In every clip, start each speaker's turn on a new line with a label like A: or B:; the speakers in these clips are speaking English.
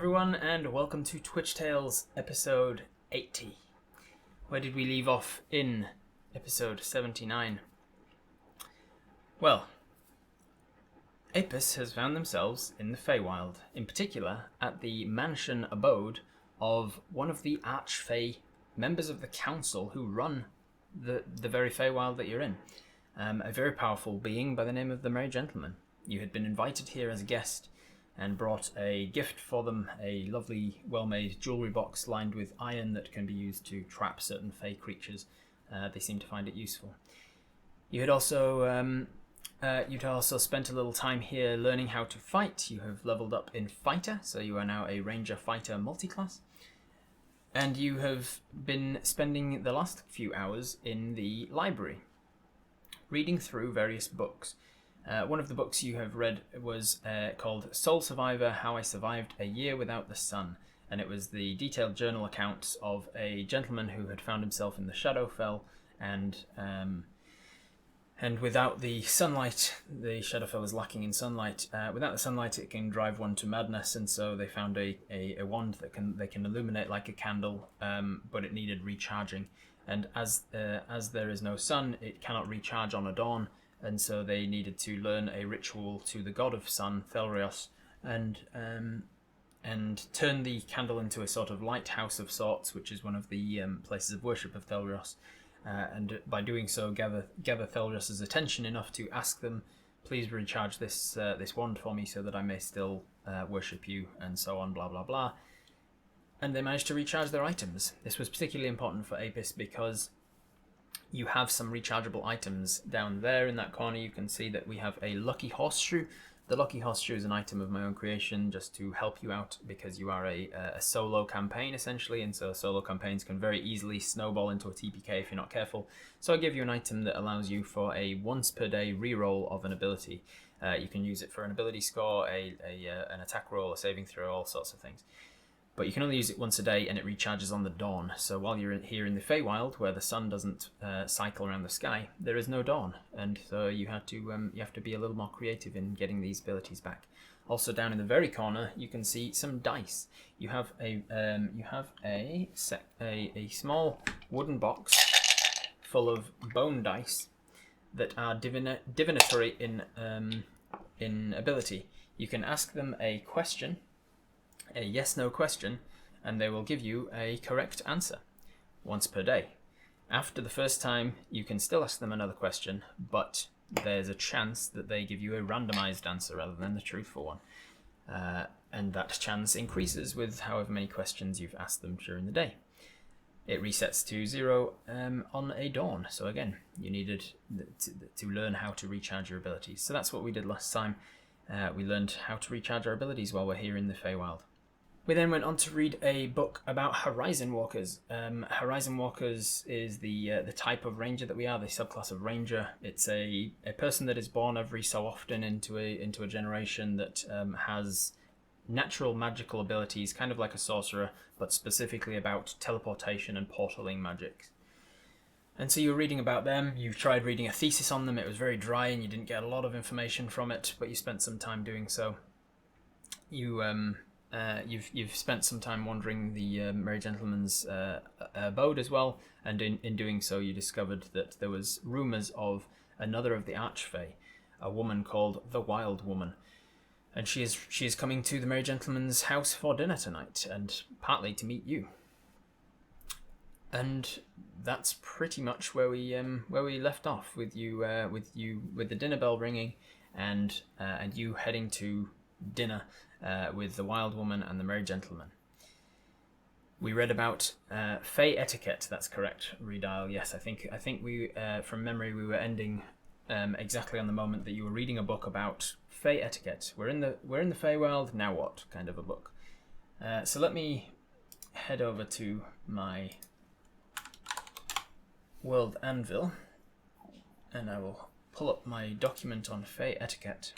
A: everyone, and welcome to Twitch Tales episode 80. Where did we leave off in episode 79? Well, Apis has found themselves in the Feywild, in particular at the mansion abode of one of the Archfey members of the council who run the very Feywild that you're in. A very powerful being by the name of the Merry Gentleman. You had been invited here as a guest and brought a gift for them, a lovely, well-made jewellery box lined with iron that can be used to trap certain fey creatures. They seem to find it useful. You'd also spent a little time here learning how to fight. You have leveled up in Fighter, so you are now a Ranger Fighter multiclass. And you have been spending the last few hours in the library, reading through various books. One of the books you have read was called Soul Survivor, How I Survived a Year Without the Sun. And it was the detailed journal accounts of a gentleman who had found himself in the Shadowfell and without the sunlight, the Shadowfell is lacking in sunlight. Without the sunlight, it can drive one to madness, and so they found a wand that they can illuminate like a candle, but it needed recharging. And as there is no sun, it cannot recharge on a dawn, and so they needed to learn a ritual to the god of sun, Thelrios, and turn the candle into a sort of lighthouse of sorts, which is one of the places of worship of Thelrios. And by doing so, gather Thelrios' attention enough to ask them, please recharge this wand for me so that I may still worship you, and so on, blah blah blah. And they managed to recharge their items. This was particularly important for Apis because you have some rechargeable items down there in that corner. You can see that we have a lucky horseshoe. The lucky horseshoe is an item of my own creation just to help you out because you are a solo campaign essentially, and so solo campaigns can very easily snowball into a TPK if you're not careful. So I give you an item that allows you for a once per day reroll of an ability. You can use it for an ability score, an attack roll, a saving throw, all sorts of things. But you can only use it once a day, and it recharges on the dawn. So while you're here in the Feywild, where the sun doesn't cycle around the sky, there is no dawn, and so you have to be a little more creative in getting these abilities back. Also, down in the very corner, you can see some dice. You have a small wooden box full of bone dice that are divinatory in ability. You can ask them a question, a yes/no question, and they will give you a correct answer once per day. After the first time, you can still ask them another question, but there's a chance that they give you a randomized answer rather than the truthful one. And that chance increases with however many questions you've asked them during the day. It resets to 0 on a dawn. So again, you needed to learn how to recharge your abilities. So that's what we did last time. We learned how to recharge our abilities while we're here in the Feywild. We then went on to read a book about Horizon Walkers. Horizon Walkers is the type of ranger that we are, the subclass of ranger. It's a person that is born every so often into a generation that has natural magical abilities, kind of like a sorcerer, but specifically about teleportation and portaling magics. And so you were reading about them. You tried reading a thesis on them. It was very dry and you didn't get a lot of information from it, but you spent some time doing so. You've spent some time wandering the Merry Gentleman's abode as well, and in doing so you discovered that there was rumours of another of the Archfey, a woman called the Wild Woman, and she is coming to the Merry Gentleman's house for dinner tonight, and partly to meet you. And that's pretty much where we left off, with the dinner bell ringing, and you heading to dinner with the Wild Woman and the Merry Gentleman. We read about Fey etiquette. That's correct, Redial. Yes, I think we from memory we were ending exactly on the moment that you were reading a book about Fey etiquette. We're in the Feywild. Now what? Kind of a book. So let me head over to my World Anvil, and I will pull up my document on Fey etiquette.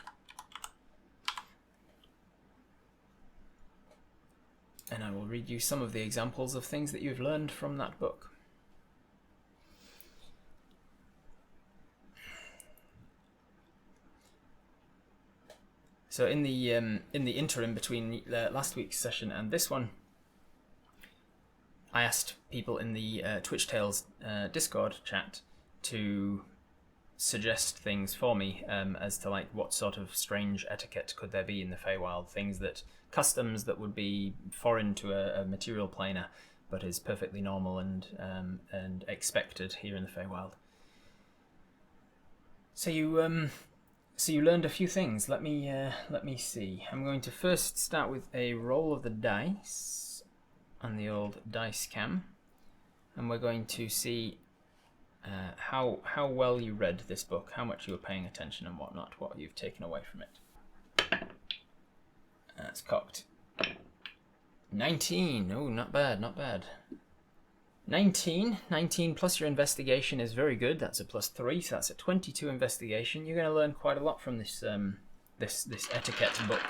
A: And I will read you some of the examples of things that you've learned from that book. So in the interim between last week's session and this one, I asked people in the Twitch Tales Discord chat to suggest things for me as to like what sort of strange etiquette could there be in the Feywild, customs that would be foreign to a material planer, but is perfectly normal and expected here in the Feywild. So you learned a few things. Let me see. I'm going to first start with a roll of the dice on the old dice cam, and we're going to see how well you read this book, how much you were paying attention and whatnot, what you've taken away from it. That's cocked. 19. Oh, not bad, not bad. 19 plus your investigation is very good. That's a +3, so that's a 22 investigation. You're going to learn quite a lot from this this etiquette book.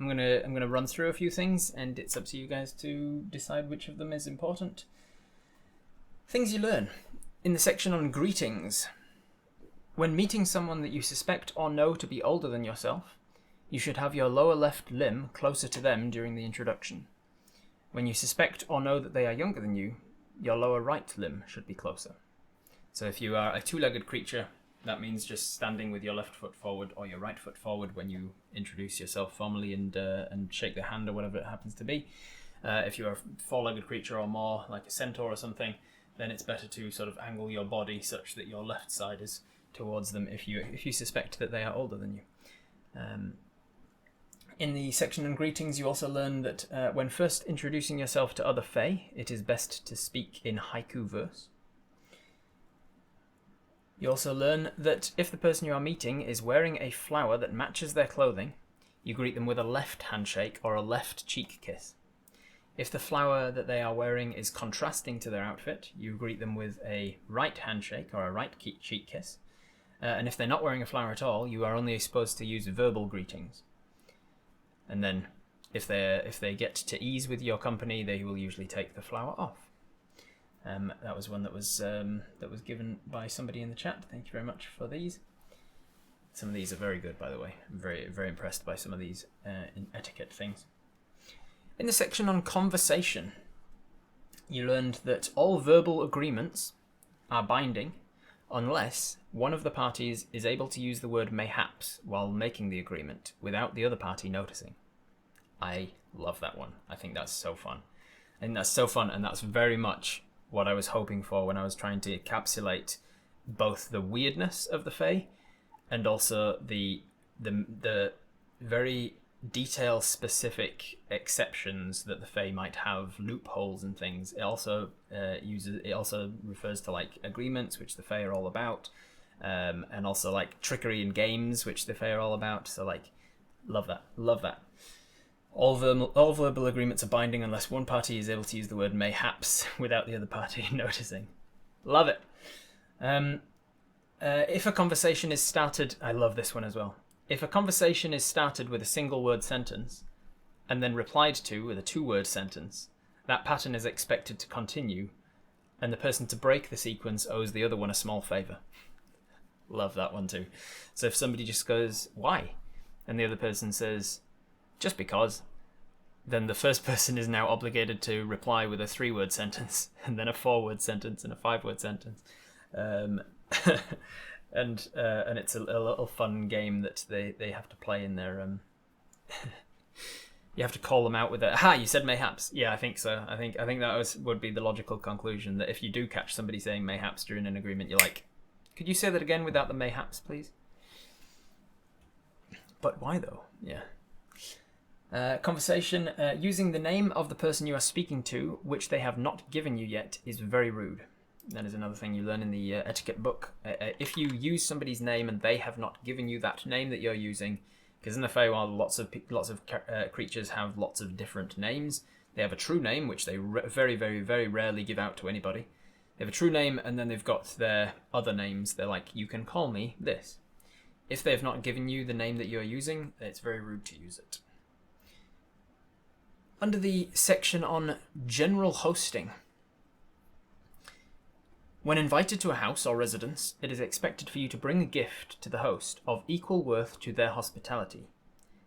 A: I'm gonna run through a few things, and it's up to you guys to decide which of them is important. Things you learn in the section on greetings. When meeting someone that you suspect or know to be older than yourself, you should have your lower left limb closer to them during the introduction. When you suspect or know that they are younger than you, your lower right limb should be closer. So if you are a two-legged creature, that means just standing with your left foot forward or your right foot forward when you introduce yourself formally and shake their hand or whatever it happens to be. If you are a four-legged creature or more, like a centaur or something, then it's better to sort of angle your body such that your left side is towards them if you suspect that they are older than you. In the section on greetings, you also learn that when first introducing yourself to other Fae, it is best to speak in haiku verse. You also learn that if the person you are meeting is wearing a flower that matches their clothing, you greet them with a left handshake or a left cheek kiss. If the flower that they are wearing is contrasting to their outfit, you greet them with a right handshake or a right cheek kiss. And if they're not wearing a flower at all, you are only supposed to use verbal greetings. And then if they get to ease with your company, they will usually take the flower off. That was one that was given by somebody in the chat. Thank you very much for these. Some of these are very good, by the way. I'm very, very impressed by some of these etiquette things. In the section on conversation, you learned that all verbal agreements are binding unless one of the parties is able to use the word mayhaps while making the agreement without the other party noticing. I love that one. I think that's so fun. And that's very much what I was hoping for when I was trying to encapsulate both the weirdness of the Fae and also the very detail-specific exceptions that the Fae might have, loopholes and things. It also refers to like agreements, which the Fae are all about, and also like trickery in games, which the Fae are all about. So like, love that. All verbal agreements are binding unless one party is able to use the word mayhaps without the other party noticing. Love it. If a conversation is started, I love this one as well. If a conversation is started with a single word sentence and then replied to with a 2-word sentence, that pattern is expected to continue, and the person to break the sequence owes the other one a small favour. Love that one too. So if somebody just goes, "Why?" and the other person says, "Just because," then the first person is now obligated to reply with a 3-word sentence and then a 4-word sentence and a 5-word sentence. And it's a little fun game that they have to play in their you have to call them out with a "Ha, you said mayhaps." Yeah, I think so. I think that would be the logical conclusion, that if you do catch somebody saying mayhaps during an agreement, you're like, "Could you say that again without the mayhaps, please?" But why though? Yeah. Conversation using the name of the person you are speaking to, which they have not given you yet, is very rude. That is another thing you learn in the etiquette book. If you use somebody's name and they have not given you that name that you're using, because in the Feywild lots of creatures have lots of different names. They have a true name, which they very, very, very rarely give out to anybody. They have a true name, and then they've got their other names. They're like, "You can call me this." If they have not given you the name that you're using, it's very rude to use it. Under the section on general hosting, when invited to a house or residence, it is expected for you to bring a gift to the host of equal worth to their hospitality.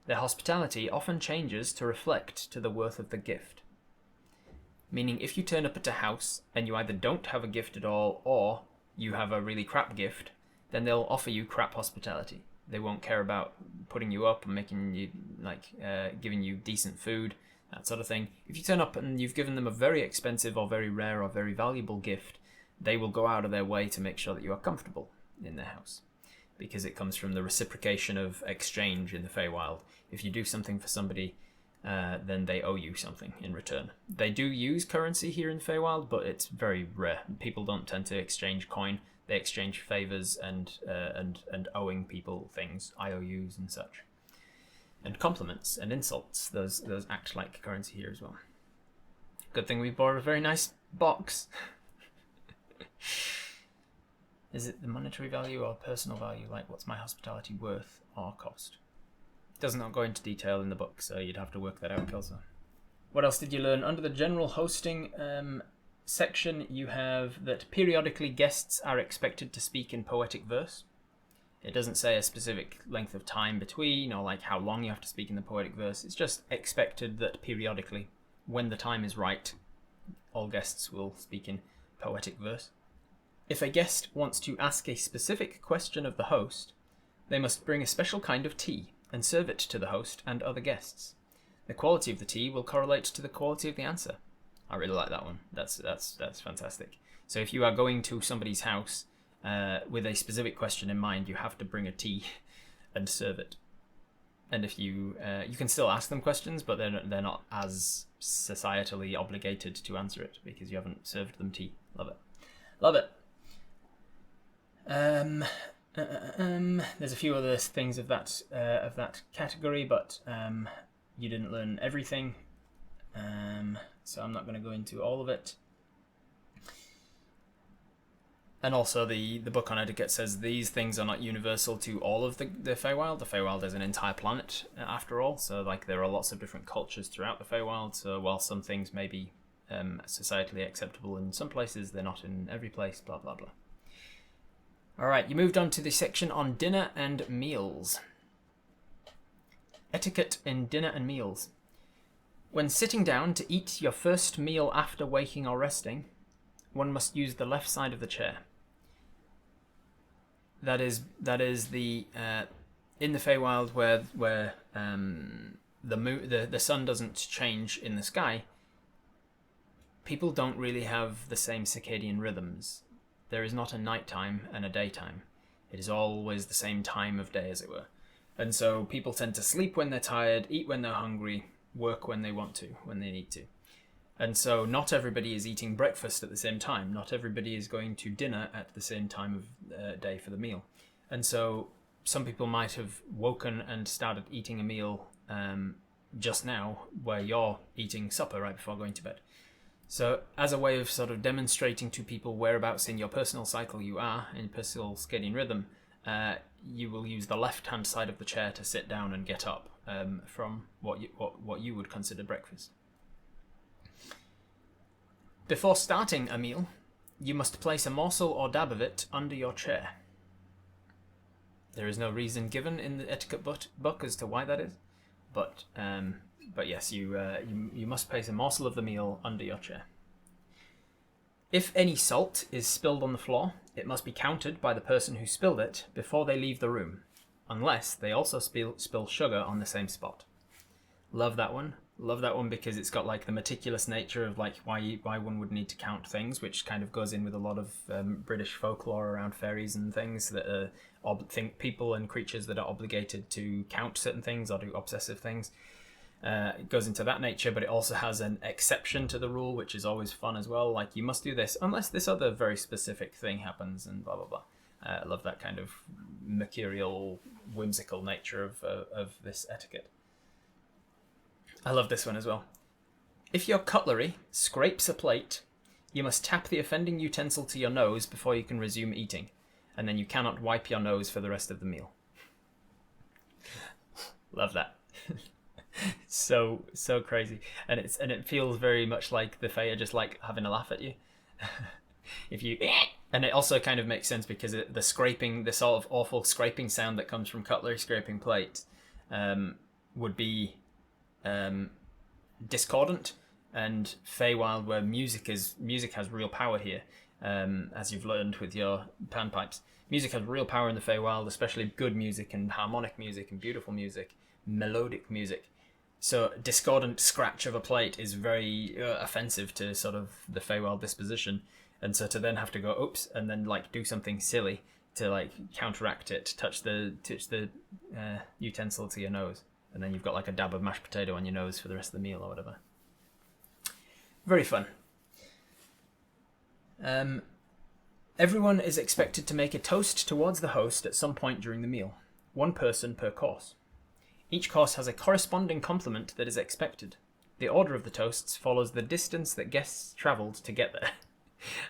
A: Their hospitality often changes to reflect to the worth of the gift. Meaning, if you turn up at a house and you either don't have a gift at all or you have a really crap gift, then they'll offer you crap hospitality. They won't care about putting you up and making you, giving you decent food, that sort of thing. If you turn up and you've given them a very expensive or very rare or very valuable gift, they will go out of their way to make sure that you are comfortable in their house, because it comes from the reciprocation of exchange in the Feywild. If you do something for somebody, then they owe you something in return. They do use currency here in Feywild, but it's very rare. People don't tend to exchange coin. They exchange favors and owing people things, IOUs and such, and compliments and insults. Those act like currency here as well. Good thing we bought a very nice box. Is it the monetary value or personal value? Like, what's my hospitality worth or cost? Does not go into detail in the book, so you'd have to work that out, Kelso. What else did you learn? Under the general hosting section, you have that periodically guests are expected to speak in poetic verse. It doesn't say a specific length of time between or like how long you have to speak in the poetic verse. It's just expected that periodically, when the time is right, all guests will speak in poetic verse. If a guest wants to ask a specific question of the host, they must bring a special kind of tea and serve it to the host and other guests. The quality of the tea will correlate to the quality of the answer. I really like that one. That's fantastic. So if you are going to somebody's house with a specific question in mind, you have to bring a tea and serve it. And if you can still ask them questions, but they're not as societally obligated to answer it because you haven't served them tea. Love it. Love it. There's a few other things of that category, but you didn't learn everything, so I'm not going to go into all of it. And also the book on etiquette says these things are not universal to all of the Feywild. The Feywild is an entire planet after all, so like there are lots of different cultures throughout the Feywild, so while some things may be societally acceptable in some places, they're not in every place, blah blah blah. Alright, you moved on to the section on dinner and meals. Etiquette in dinner and meals. When sitting down to eat your first meal after waking or resting, one must use the left side of the chair. That is the in the Feywild where the sun doesn't change in the sky. People don't really have the same circadian rhythms. There is not a nighttime and a daytime. It is always the same time of day, as it were. And so people tend to sleep when they're tired, eat when they're hungry, work when they want to, when they need to. And so not everybody is eating breakfast at the same time. Not everybody is going to dinner at the same time of day for the meal. And so some people might have woken and started eating a meal just now, where you're eating supper right before going to bed. So as a way of sort of demonstrating to people whereabouts in your personal cycle you are, in personal circadian rhythm, you will use the left-hand side of the chair to sit down and get up from what you would consider breakfast. Before starting a meal, you must place a morsel or dab of it under your chair. There is no reason given in the etiquette book as to why that is, but yes, you must place a morsel of the meal under your chair. If any salt is spilled on the floor, it must be counted by the person who spilled it before they leave the room, unless they also spill sugar on the same spot. Love that one. Love that one because it's got like the meticulous nature of like why one would need to count things, which kind of goes in with a lot of British folklore around fairies and things that think people and creatures that are obligated to count certain things or do obsessive things. It goes into that nature, but it also has an exception to the rule, which is always fun as well. Like, you must do this unless this other very specific thing happens, and blah blah blah. I love that kind of mercurial, whimsical nature of this etiquette. I love this one as well. If your cutlery scrapes a plate, you must tap the offending utensil to your nose before you can resume eating, and then you cannot wipe your nose for the rest of the meal. Love that. So crazy, and it feels very much like the Fae are just like having a laugh at you. If you, and it also kind of makes sense because the scraping, the sort of awful scraping sound that comes from cutlery scraping plate, would be discordant, and Feywild, where music has real power here, as you've learned with your panpipes. Music has real power in the Feywild, especially good music and harmonic music and beautiful music, melodic music. So discordant scratch of a plate is very offensive to sort of the Feywild disposition, and so to then have to go oops and then like do something silly to like counteract it, touch the utensil to your nose, and then you've got like a dab of mashed potato on your nose for the rest of the meal or whatever. Very fun. Everyone is expected to make a toast towards the host at some point during the meal. One person per course. Each course has a corresponding compliment that is expected. The order of the toasts follows the distance that guests travelled to get there.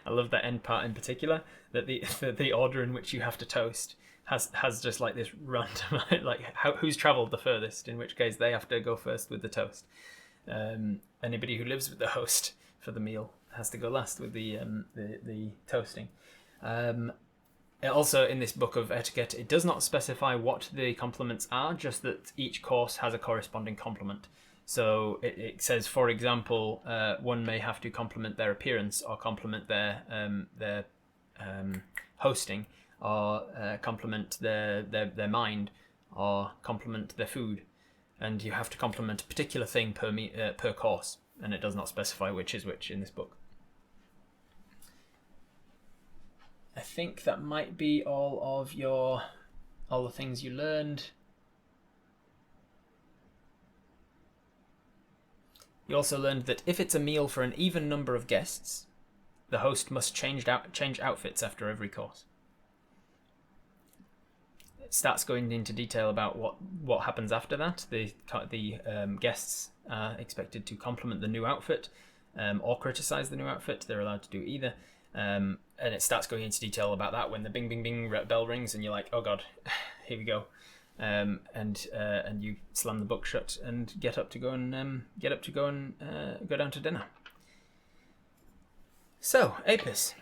A: I love that end part in particular, that the order in which you have to toast has just like this random, like who's travelled the furthest, in which case they have to go first with the toast. Anybody who lives with the host for the meal has to go last with the toasting. Also, in this book of etiquette, it does not specify what the compliments are, just that each course has a corresponding compliment. So it says, for example, one may have to compliment their appearance, or compliment their hosting, or compliment their mind, or compliment their food, and you have to compliment a particular thing per course, and it does not specify which is which in this book. I think that might be all the things you learned. You also learned that if it's a meal for an even number of guests, the host must change outfits after every course. It starts going into detail about what happens after that. The guests are expected to compliment the new outfit or criticize the new outfit. They're allowed to do either. And it starts going into detail about that when the bing bing bing bell rings and you're like, oh god, here we go, and you slam the book shut and get up to go down to dinner. So Apis,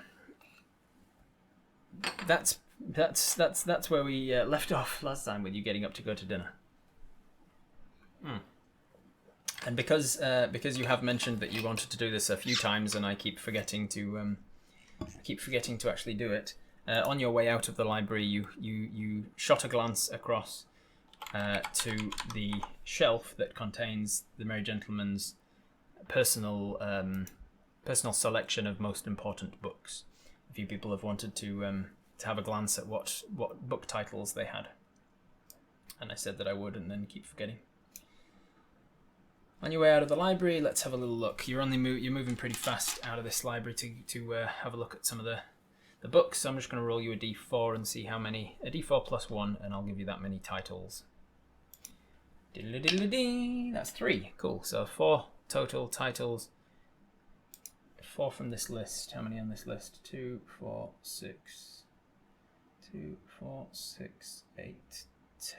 A: that's where we left off last time, with you getting up to go to dinner. And because you have mentioned that you wanted to do this a few times, and I keep forgetting to actually do it. On your way out of the library, you shot a glance across to the shelf that contains the Merry Gentleman's personal selection of most important books. A few people have wanted to have a glance at what book titles they had, and I said that I would, and then keep forgetting. On your way out of the library, let's have a little look. You're moving pretty fast out of this library to have a look at some of the books. So I'm just going to roll you a d4 and see how many. A d4 plus 1, and I'll give you that many titles. Diddle-diddle-dee. That's 3. Cool. So 4 total titles. 4 from this list. How many on this list? 2, 4, 6. 2, 4, 6, 8,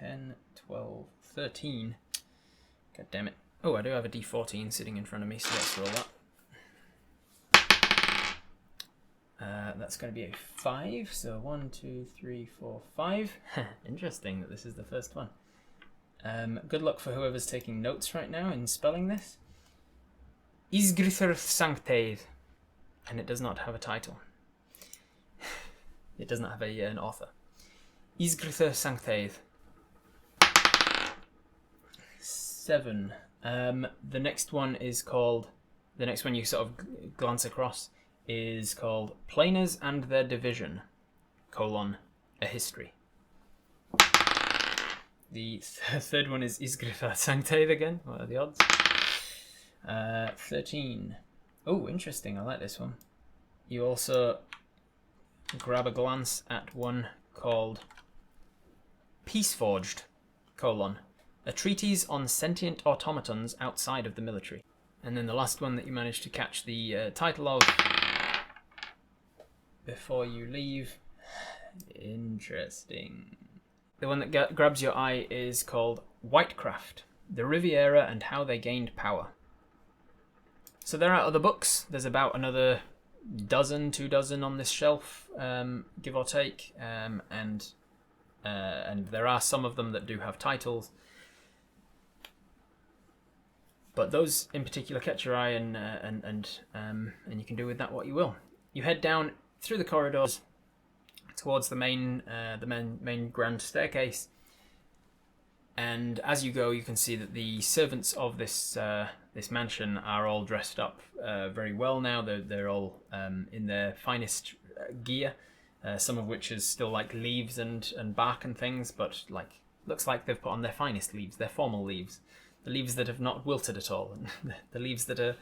A: 10, 12, 13. God damn it. Oh, I do have a d14 sitting in front of me, so let's roll that. That's going to be a 5, so 1, 2, 3, 4, 5. Interesting that this is the first one. Good luck for whoever's taking notes right now in spelling this. Isgrither Sanctaidd, and it does not have a title. It does not have an author. Isgrither Sanctaidd. 7. The next one you sort of glance across is called Planers and Their Division, a history. The third one is Isgrither Sanctaidd again. What are the odds? 13. Oh, interesting. I like this one. You also grab a glance at one called Peaceforged, a treatise on sentient automatons outside of the military. And then the last one that you managed to catch the title of before you leave. Interesting. The one that grabs your eye is called Whitecraft, the Riviera and How They Gained Power. So there are other books. There's about another 2 dozen on this shelf, give or take, and there are some of them that do have titles. But those in particular catch your eye, and you can do with that what you will. You head down through the corridors towards the main grand staircase, and as you go, you can see that the servants of this mansion are all dressed up very well now. They're all in their finest gear, some of which is still like leaves and bark and things, but like looks like they've put on their finest leaves, their formal leaves, the leaves that have not wilted at all, and the leaves that are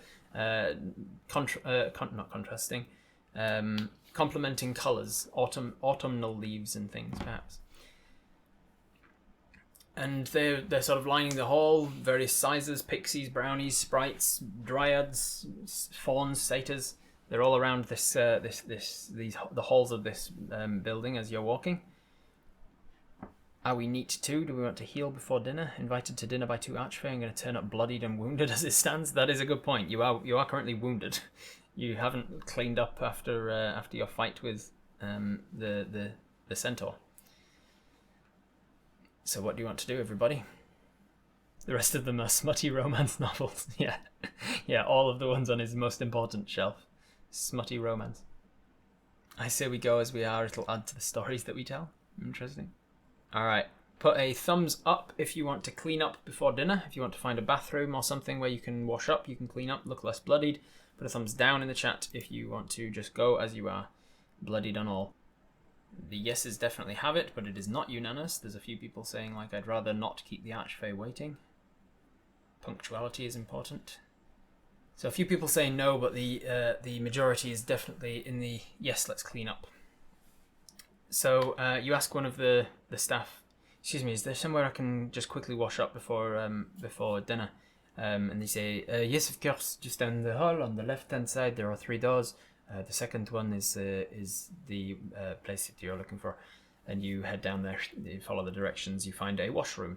A: not contrasting, complementing colours, autumnal leaves and things perhaps. And they're sort of lining the hall, various sizes, pixies, brownies, sprites, dryads, fauns, satyrs. They're all around the halls of this building as you're walking. Are we neat too? Do we want to heal before dinner? Invited to dinner by 2 Archfey. I'm going to turn up bloodied and wounded as it stands. That is a good point. You are currently wounded. You haven't cleaned up after your fight with the centaur. So what do you want to do, everybody? The rest of them are smutty romance novels. Yeah, all of the ones on his most important shelf. Smutty romance. I say we go as we are. It'll add to the stories that we tell. Interesting. Alright, put a thumbs up if you want to clean up before dinner. If you want to find a bathroom or something where you can wash up, you can clean up, look less bloodied. Put a thumbs down in the chat if you want to just go as you are, bloodied and all. The yeses definitely have it, but it is not unanimous. There's a few people saying, like, I'd rather not keep the Archfey waiting. Punctuality is important. So a few people say no, but the majority is definitely in the yes, let's clean up. So you ask one of the staff, excuse me, is there somewhere I can just quickly wash up before dinner? And they say, yes, of course, just down the hall on the left-hand side there are 3 doors. The second one is the place that you're looking for, and you head down there. You follow the directions. You find a washroom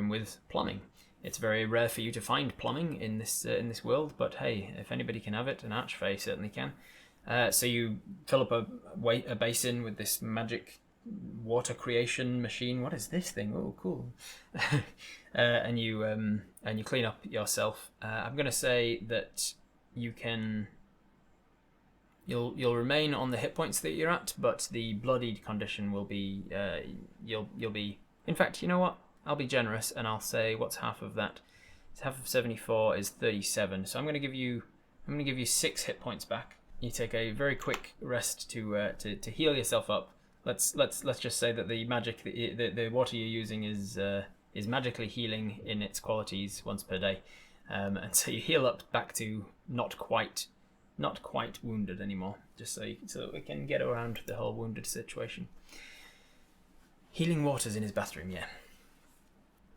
A: with plumbing. It's very rare for you to find plumbing in this world, but hey, if anybody can have it, an Archfey certainly can. So you fill up a basin with this magic water creation machine. What is this thing? Oh, cool! and you clean up yourself. I'm going to say that you can. You'll remain on the hit points that you're at, but the bloodied condition will be you'll be. In fact, you know what? I'll be generous and I'll say what's half of that. It's half of 74 is 37. So I'm going to give you 6 hit points back. You take a very quick rest to heal yourself up. Let's just say that the magic the water you're using is magically healing in its qualities once per day, and so you heal up back to not quite wounded anymore, just so we can get around the whole wounded situation. Healing waters in his bathroom, yeah.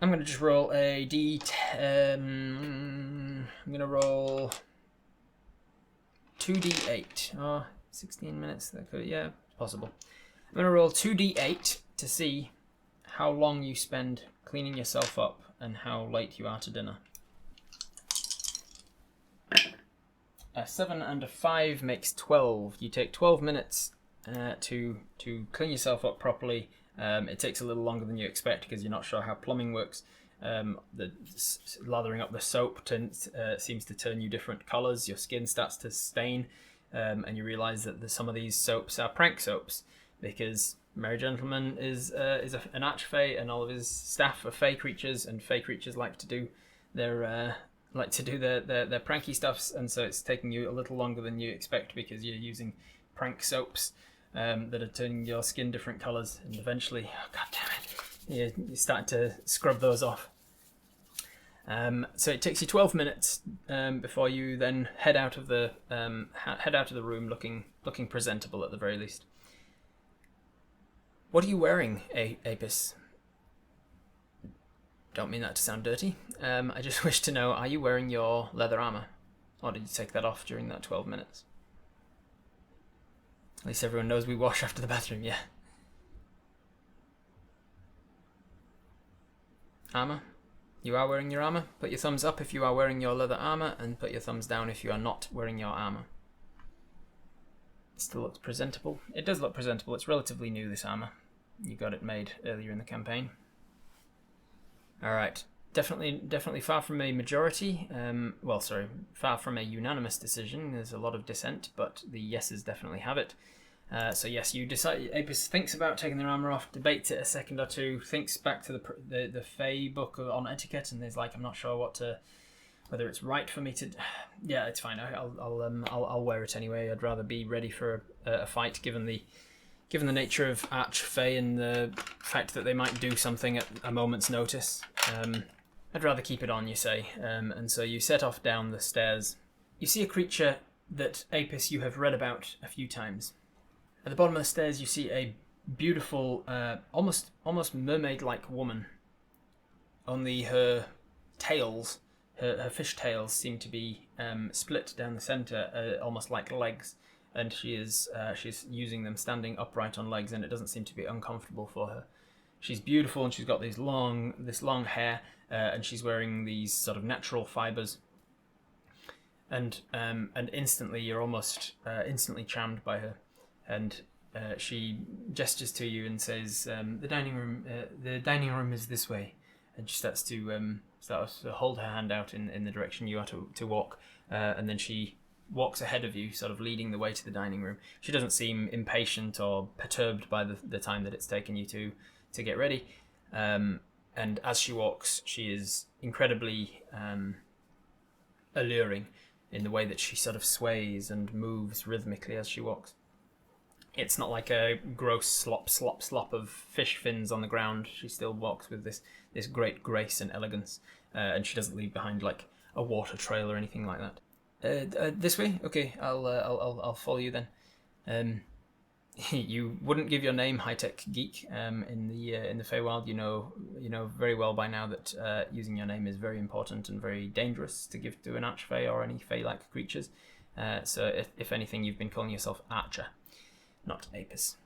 A: I'm going to just roll a d10. I'm going to roll 2d8. Oh, 16 minutes. That could, yeah, it's possible. I'm going to roll 2d8 to see how long you spend cleaning yourself up and how late you are to dinner. A 7 and a 5 makes 12. You take 12 minutes to clean yourself up properly. It takes a little longer than you expect because you're not sure how plumbing works. The lathering up the soap seems to turn you different colours. Your skin starts to stain, and you realise that some of these soaps are prank soaps because Merry Gentleman is an Archfey and all of his staff are fey creatures, and fey creatures like to do their pranky stuffs, and so it's taking you a little longer than you expect because you're using prank soaps that are turning your skin different colours, and eventually, oh god damn it, you start to scrub those off. So it takes you 12 minutes before you then head out of the room looking presentable at the very least. What are you wearing, Apis? Don't mean that to sound dirty. I just wish to know, are you wearing your leather armour? Or did you take that off during that 12 minutes? At least everyone knows we wash after the bathroom, yeah. Armour? You are wearing your armour? Put your thumbs up if you are wearing your leather armour, and put your thumbs down if you are not wearing your armour. It still looks presentable. It does look presentable. It's relatively new, this armour. You got it made earlier in the campaign. Alright. definitely far from a majority. Far from a unanimous decision. There's a lot of dissent, but the yeses definitely have it. So yes, you decide. Apis thinks about taking their armor off, debates it a second or two, thinks back to the Fey book on etiquette, and is like, I'm not sure whether it's right for me to. Yeah, it's fine. I'll wear it anyway. I'd rather be ready for a fight, given the nature of Archfey and the fact that they might do something at a moment's notice. I'd rather keep it on, you say. And so you set off down the stairs. You see a creature that, Apis, you have read about a few times. At the bottom of the stairs, you see a beautiful, almost mermaid-like woman. Only her tails, her fish tails, seem to be split down the centre, almost like legs. And she's using them standing upright on legs, and it doesn't seem to be uncomfortable for her. She's beautiful, and she's got this long hair, and she's wearing these sort of natural fibres. And instantly, you're almost instantly charmed by her. And she gestures to you and says, "The dining room is this way." And she starts to hold her hand out in the direction you are to walk, and then she walks ahead of you, sort of leading the way to the dining room. She doesn't seem impatient or perturbed by the time that it's taken you to get ready. And as she walks, she is incredibly alluring in the way that she sort of sways and moves rhythmically as she walks. It's not like a gross slop of fish fins on the ground. She still walks with this great grace and elegance, and she doesn't leave behind like a water trail or anything like that. This way? Okay, I'll follow you then. You wouldn't give your name, high-tech geek, in the Feywild. You know very well by now that using your name is very important and very dangerous to give to an Archfey or any Fey-like creatures. So if anything, you've been calling yourself Archer, not Apis.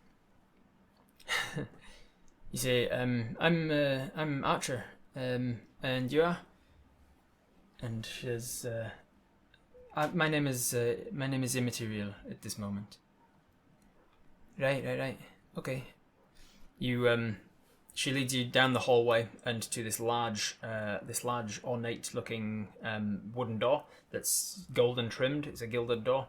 A: You say, I'm Archer, and you are? And she says, my name is immaterial at this moment. Right. Okay. You she leads you down the hallway and to this large ornate-looking wooden door that's golden trimmed. It's a gilded door.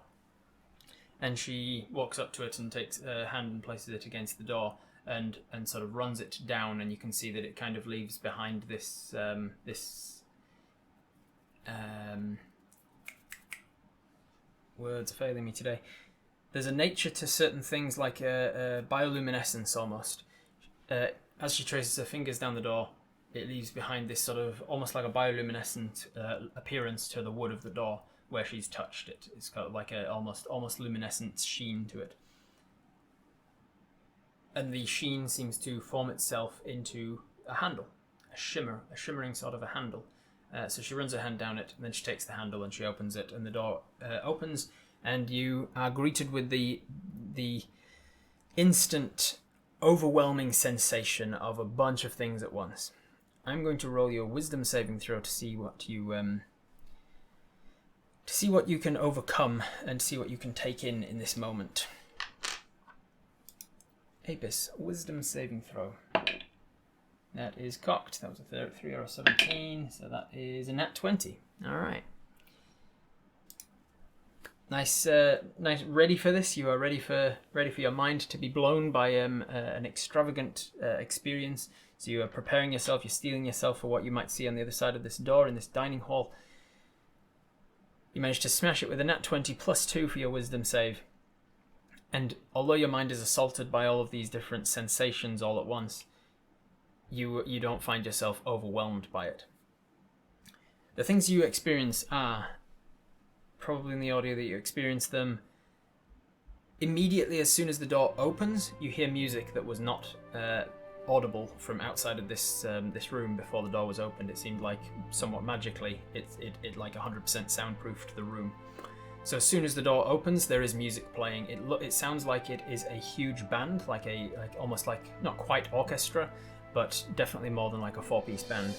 A: And she walks up to it and takes her hand and places it against the door and sort of runs it down, and you can see that it kind of leaves behind this words are failing me today. There's a nature to certain things, like a bioluminescence almost. As she traces her fingers down the door, it leaves behind this sort of almost like a bioluminescent appearance to the wood of the door where she's touched it. It's got like a almost luminescent sheen to it. And the sheen seems to form itself into a handle, a shimmering sort of a handle. So she runs her hand down it, and then she takes the handle and she opens it, and the door opens, and you are greeted with the instant, overwhelming sensation of a bunch of things at once. I'm going to roll your wisdom saving throw to see what you can overcome and see what you can take in this moment. Apis, wisdom saving throw. That is cocked. That was a 3 or a 17, so that is a nat 20. All right. Nice. Ready for this? You are ready for your mind to be blown by an extravagant experience. So you are preparing yourself. You're steeling yourself for what you might see on the other side of this door in this dining hall. You manage to smash it with a nat 20 plus 2 for your wisdom save. And although your mind is assaulted by all of these different sensations all at once, you don't find yourself overwhelmed by it. The things you experience are probably in the audio that you experience them. Immediately as soon as the door opens, you hear music that was not audible from outside of this room before the door was opened. It seemed like somewhat magically it like 100% soundproofed the room. So as soon as the door opens, there is music playing. It sounds like it is a huge band, like almost like not quite orchestra, but definitely more than like a 4-piece band.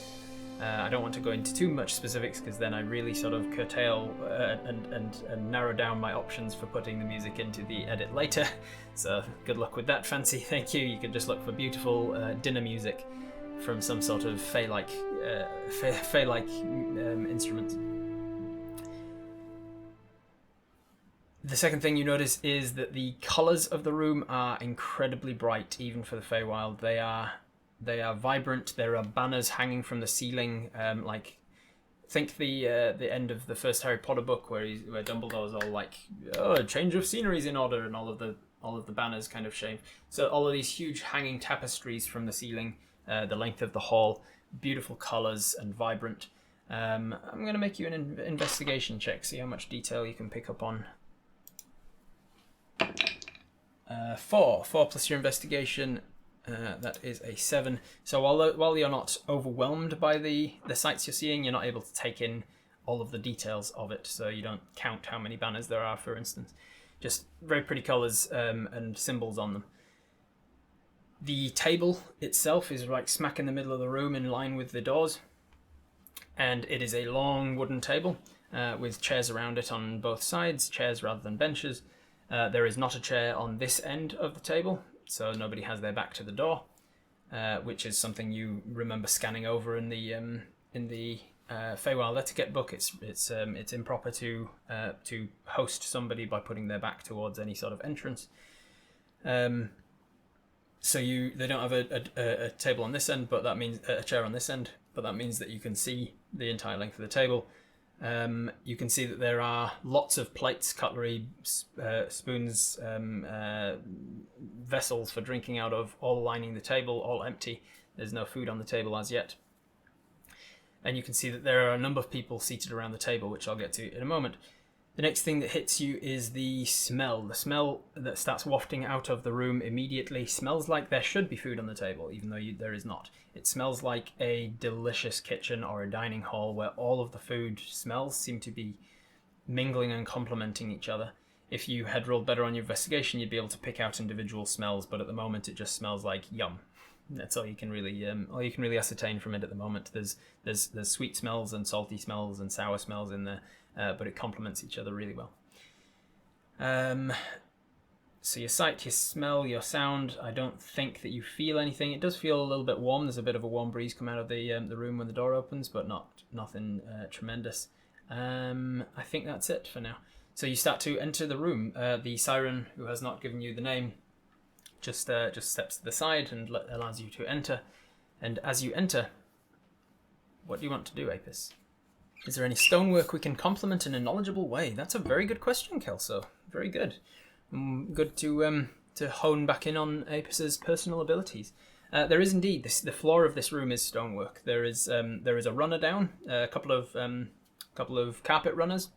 A: I don't want to go into too much specifics because then I really sort of curtail and narrow down my options for putting the music into the edit later. So good luck with that, Fancy. Thank you. You can just look for beautiful dinner music from some sort of Fey-like instrument. The second thing you notice is that the colours of the room are incredibly bright, even for the Feywild. They are vibrant. There are banners hanging from the ceiling, think the end of the first Harry Potter book where Dumbledore's all like, "Oh, a change of scenery's in order," and all of the banners kind of shave. So all of these huge hanging tapestries from the ceiling, the length of the hall, beautiful colours and vibrant. I'm going to make you an investigation check, see how much detail you can pick up on. 4 plus your investigation, that is a 7. So while you're not overwhelmed by the sights you're seeing, you're not able to take in all of the details of it. So you don't count how many banners there are, for instance. Just very pretty colours and symbols on them. The table itself is right smack in the middle of the room, in line with the doors, and it is a long wooden table with chairs around it on both sides, chairs rather than benches. There is not a chair on this end of the table, so nobody has their back to the door, which is something you remember scanning over in the Feywild etiquette book. It's improper to host somebody by putting their back towards any sort of entrance. So they don't have a table on this end, but that means a chair on this end. But that means that you can see the entire length of the table. You can see that there are lots of plates, cutlery, spoons, vessels for drinking out of, all lining the table, all empty. There's no food on the table as yet. And you can see that there are a number of people seated around the table, which I'll get to in a moment. The next thing that hits you is the smell. The smell that starts wafting out of the room immediately smells like there should be food on the table, even though there is not. It smells like a delicious kitchen or a dining hall where all of the food smells seem to be mingling and complementing each other. If you had rolled better on your investigation, you'd be able to pick out individual smells, but at the moment it just smells like yum. That's all you can really ascertain from it at the moment. There's sweet smells and salty smells and sour smells in there. But it complements each other really well. So your sight, your smell, your sound, I don't think that you feel anything. It does feel a little bit warm. There's a bit of a warm breeze come out of the room when the door opens, but nothing tremendous. I think that's it for now. So you start to enter the room. The siren, who has not given you the name, just steps to the side and allows you to enter. And as you enter, what do you want to do, Apis? Is there any stonework we can complement in a knowledgeable way? That's a very good question, Kelso. Very good. Good to hone back in on Apis's personal abilities. There is indeed. The floor of this room is stonework. There is a runner down, a couple of carpet runners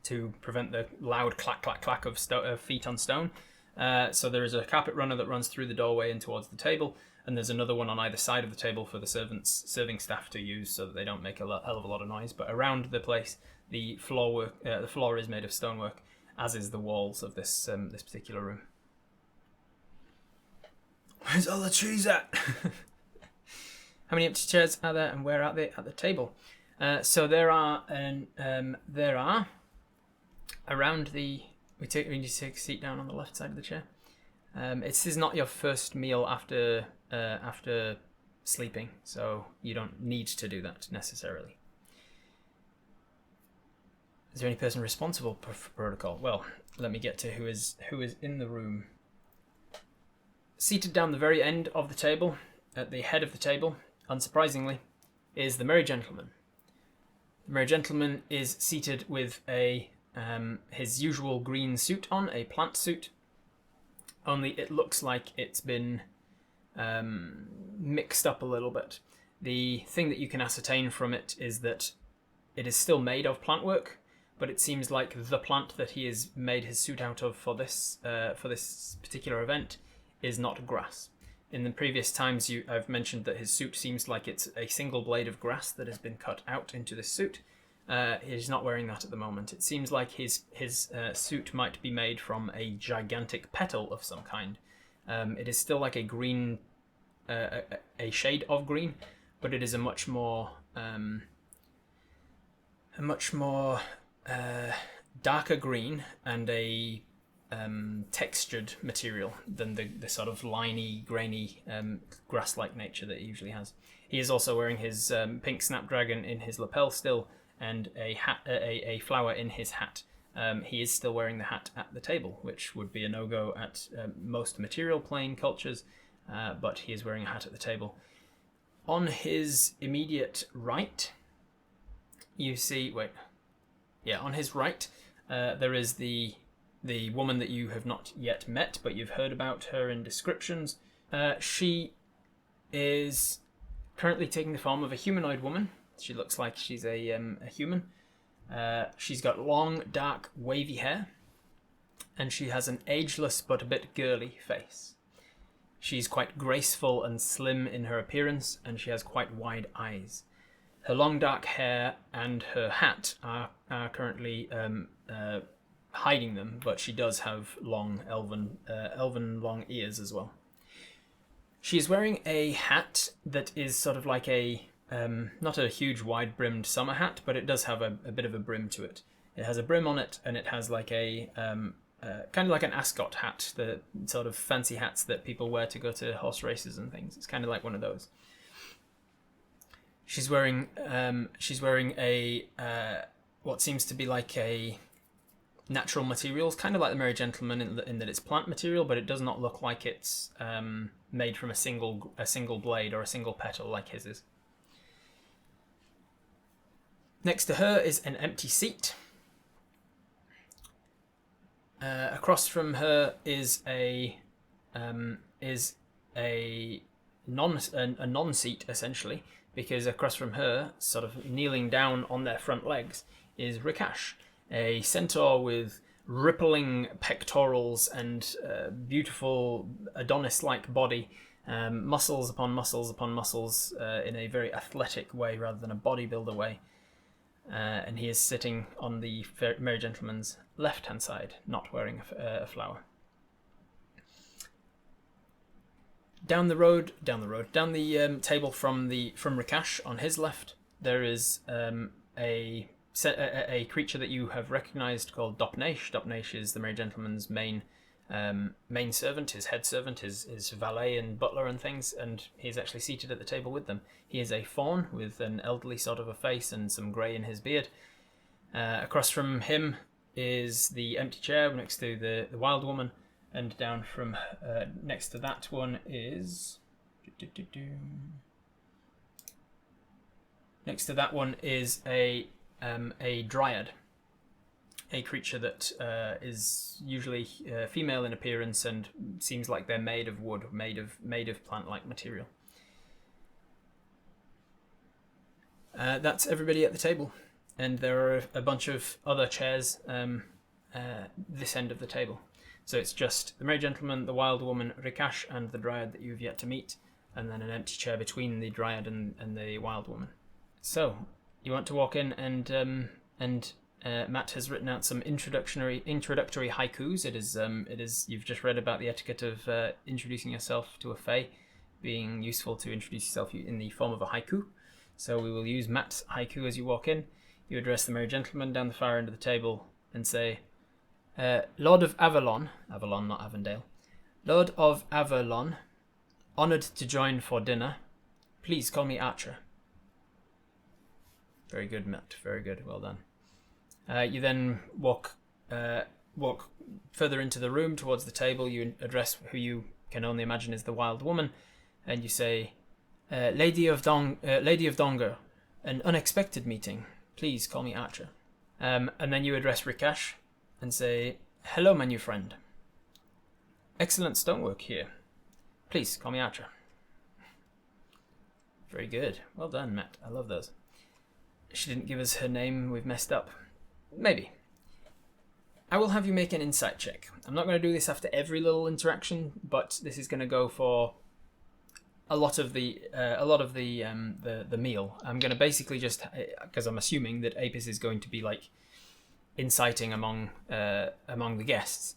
A: to prevent the loud clack clack clack of feet on stone. So there is a carpet runner that runs through the doorway and towards the table. And there's another one on either side of the table for the serving staff to use, so that they don't make hell of a lot of noise. But around the place, the floor is made of stonework, as is the walls of this particular room. Where's all the trees at? How many empty chairs are there, and where are they at the table? So there are around the. We need to take a seat down on the left side of the chair. This is not your first meal after sleeping, so you don't need to do that necessarily. Is there any person responsible for protocol? Well, let me get to who is in the room. Seated down the very end of the table, at the head of the table, unsurprisingly, is the Merry Gentleman. The Merry Gentleman is seated with his usual green suit on, a plant suit. Only it looks like it's been mixed up a little bit. The thing that you can ascertain from it is that it is still made of plant work, but it seems like the plant that he has made his suit out of for this particular event is not grass. In the previous times I've mentioned that his suit seems like it's a single blade of grass that has been cut out into this suit. He's not wearing that at the moment. It seems like his suit might be made from a gigantic petal of some kind. It is still like a green, a shade of green, but it is a much more darker green and a textured material than the sort of liney, grainy, grass-like nature that he usually has. He is also wearing his pink snapdragon in his lapel still, and a flower in his hat. He is still wearing the hat at the table, which would be a no-go at most material plane cultures, but he is wearing a hat at the table. On his immediate right, you see... on his right, there is the woman that you have not yet met, but you've heard about her in descriptions. She is currently taking the form of a humanoid woman. She looks like she's a human. She's got long, dark, wavy hair, and she has an ageless but a bit girly face. She's quite graceful and slim in her appearance, and she has quite wide eyes. Her long, dark hair and her hat are currently hiding them, but she does have long, elven long ears as well. She's wearing a hat that is sort of like a not a huge wide-brimmed summer hat, but it does have a bit of a brim to it. It has a brim on it, and it has like a kind of like an ascot hat, the sort of fancy hats that people wear to go to horse races and things. It's kind of like one of those. She's wearing a what seems to be like a natural materials, kind of like the Merry Gentleman in that it's plant material, but it does not look like it's made from a single blade or a single petal like his is. Next to her is an empty seat. Across from her is a non-seat essentially, because across from her, sort of kneeling down on their front legs, is Rikash, a centaur with rippling pectorals and beautiful Adonis-like body, muscles upon muscles upon muscles in a very athletic way rather than a bodybuilder way. And he is sitting on the Merry Gentleman's left-hand side, not wearing a flower. Down the table from Rikash on his left, there is a creature that you have recognised called Dopnesh. Dopnesh is the Merry Gentleman's main servant, his head servant, his valet and butler and things, and he's actually seated at the table with them. He is a faun with an elderly sort of a face and some grey in his beard. Across from him is the empty chair next to the wild woman, and down from next to that one is... Next to that one is a dryad. A creature that is usually female in appearance and seems like they're made of wood, made of plant-like material. That's everybody at the table, and there are a bunch of other chairs this end of the table. So it's just the Merry Gentleman, the Wild Woman, Rikash, and the Dryad that you've yet to meet, and then an empty chair between the Dryad and the Wild Woman. So you want to walk in, and Matt has written out some introductory haikus. It is you've just read about the etiquette of introducing yourself to a fae being useful to introduce yourself in the form of a haiku. So we will use Matt's haiku as you walk in. You address the Merry Gentleman down the far end of the table and say, Lord of Avalon, not Avondale, Lord of Avalon, honoured to join for dinner. Please call me Archer. Very good, Matt. Very good. Well done. You then walk further into the room towards the table. You address who you can only imagine is the Wild Woman, and you say, Lady of Donger, an unexpected meeting. Please call me Archer. And then you address Rikash and say, hello, my new friend. Excellent stonework here. Please call me Archer. Very good. Well done, Matt. I love those. She didn't give us her name. We've messed up. Maybe. I will have you make an insight check. I'm not going to do this after every little interaction, but this is going to go for a lot of the meal. I'm going to basically just, because I'm assuming that Apis is going to be like inciting among the guests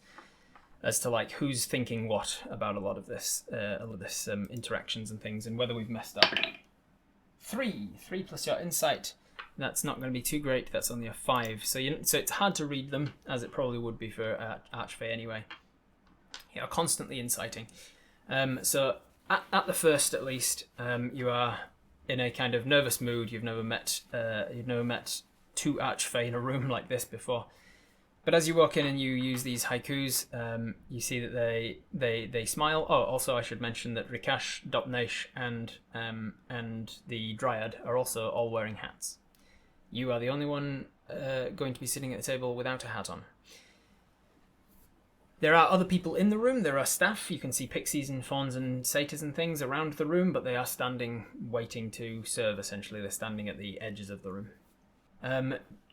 A: as to like who's thinking what about a lot of this interactions and things, and whether we've messed up. 3 plus your insight That's not going to be too great. That's only a 5. So it's hard to read them, as it probably would be for Archfey anyway. You are constantly inciting. So at the first, at least, you are in a kind of nervous mood. You've never met two Archfey in a room like this before. But as you walk in and you use these haikus, you see that they smile. Oh, also I should mention that Rikash, Dopnesh, and the Dryad are also all wearing hats. You are the only one going to be sitting at the table without a hat on. There are other people in the room. There are staff. You can see pixies and fauns and satyrs and things around the room, but they are standing waiting to serve, essentially. They're standing at the edges of the room.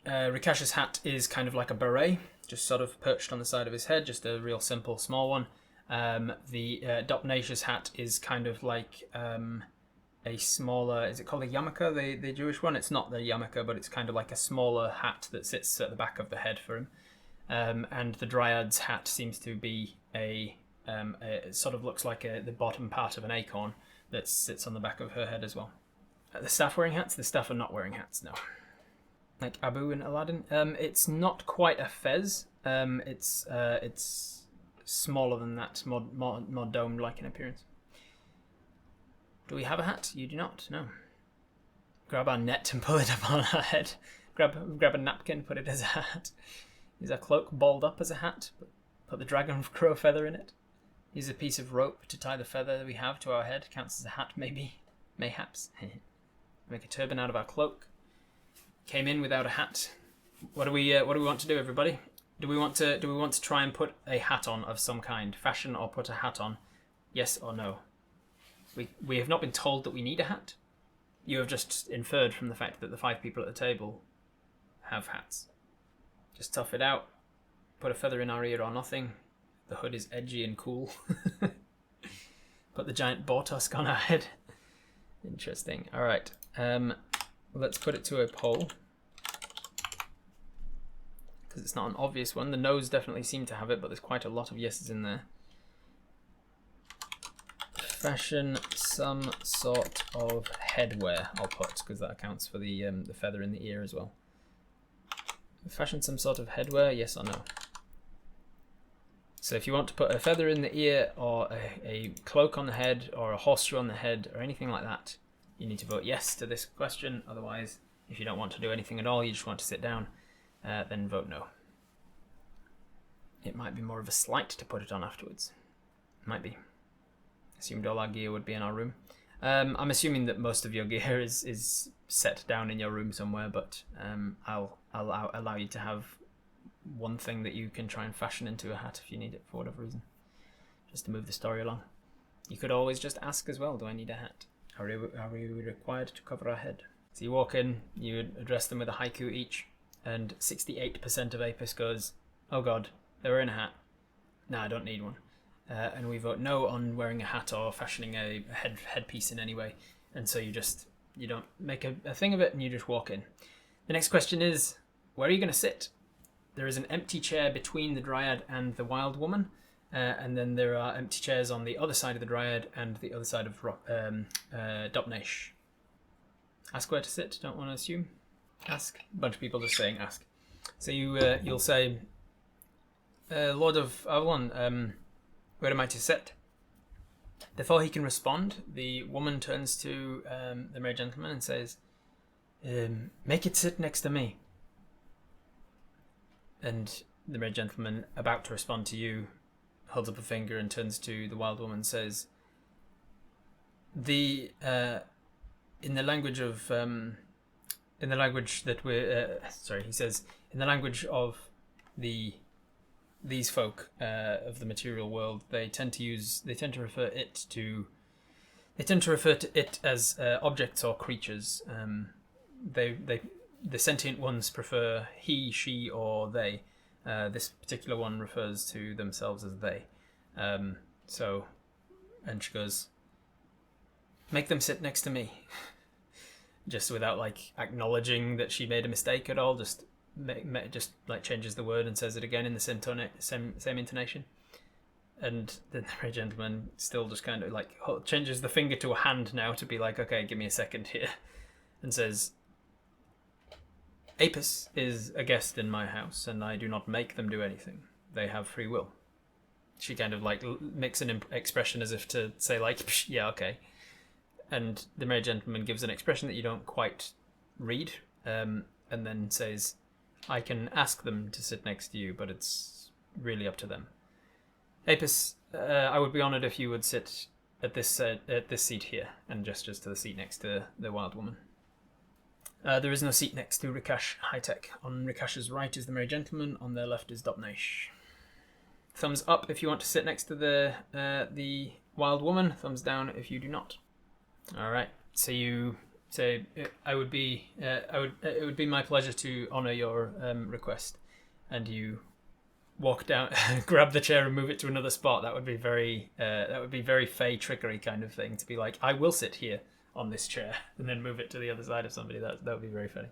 A: Rikash's hat is kind of like a beret, just sort of perched on the side of his head, just a real simple small one. The Dopnash's hat is kind of like a smaller, is it called a yarmulke, the Jewish one? It's not the yarmulke, but it's kind of like a smaller hat that sits at the back of the head for him. And the Dryad's hat seems to be it sort of looks like the bottom part of an acorn that sits on the back of her head as well. The staff wearing hats? The staff are not wearing hats, no. Like Abu and Aladdin. It's not quite a fez. It's smaller than that, more dome-like in appearance. Do we have a hat? You do not. No. Grab our net and pull it up on our head. Grab a napkin, put it as a hat. Use our cloak balled up as a hat. Put the dragon crow feather in it. Use a piece of rope to tie the feather that we have to our head. Counts as a hat, maybe. Mayhaps. Make a turban out of our cloak. Came in without a hat. What do we want to do, everybody? Do we want to try and put a hat on of some kind, fashion or put a hat on? Yes or no? We have not been told that we need a hat. You have just inferred from the fact that the 5 people at the table have hats. Just tough it out. Put a feather in our ear or nothing. The hood is edgy and cool. Put the giant boar tusk on our head. Interesting. All right. Let's put it to a poll. Because it's not an obvious one. The no's definitely seem to have it, but there's quite a lot of yeses in there. Fashion some sort of headwear, I'll put, because that accounts for the feather in the ear as well. Fashion some sort of headwear, yes or no? So if you want to put a feather in the ear, or a cloak on the head, or a horseshoe on the head, or anything like that, you need to vote yes to this question. Otherwise, if you don't want to do anything at all, you just want to sit down, then vote no. It might be more of a slight to put it on afterwards. Might be. Assumed all our gear would be in our room. I'm assuming that most of your gear is set down in your room somewhere, but I'll allow you to have one thing that you can try and fashion into a hat if you need it for whatever reason, just to move the story along. You could always just ask as well, do I need a hat? Are we required to cover our head? So you walk in, you address them with a haiku each, and 68% of Apis goes, oh god, they were in a hat. No, I don't need one. And we vote no on wearing a hat or fashioning a headpiece in any way. And so you don't make a thing of it, and you just walk in. The next question is, where are you going to sit? There is an empty chair between the Dryad and the Wild Woman, and then there are empty chairs on the other side of the Dryad and the other side of Dopnesh. Ask where to sit, don't want to assume. Ask. A bunch of people just saying ask. So you'll say, Lord of Avalon, where am I to sit? Before he can respond, the woman turns to the merry gentleman and says, make it sit next to me. And the merry gentleman, about to respond to you, holds up a finger and turns to the wild woman and says, in the language of these folk of the material world, they tend to refer to it as objects or creatures. The sentient ones prefer he, she, or they. This particular one refers to themselves as they. And she goes, make them sit next to me. Just without like acknowledging that she made a mistake at all, just changes the word and says it again in the same intonation. And then the very gentleman still just kind of like changes the finger to a hand now to be like, okay, give me a second here, and says, Apis is a guest in my house, and I do not make them do anything. They have free will. She kind of like makes an expression as if to say like, yeah, okay. And the merry gentleman gives an expression that you don't quite read, and then says, I can ask them to sit next to you, but it's really up to them. Apis, I would be honoured if you would sit at this seat here, and gestures to the seat next to the wild woman. There is no seat next to Rikash High-Tech. On Rikash's right is the merry gentleman, on their left is Dopnesh. Thumbs up if you want to sit next to the wild woman, thumbs down if you do not. Alright, so you say, it would be my pleasure to honour your request. And you walk down, grab the chair and move it to another spot. That would be very Fey trickery kind of thing, to be like, I will sit here on this chair, and then move it to the other side of somebody. That would be very funny.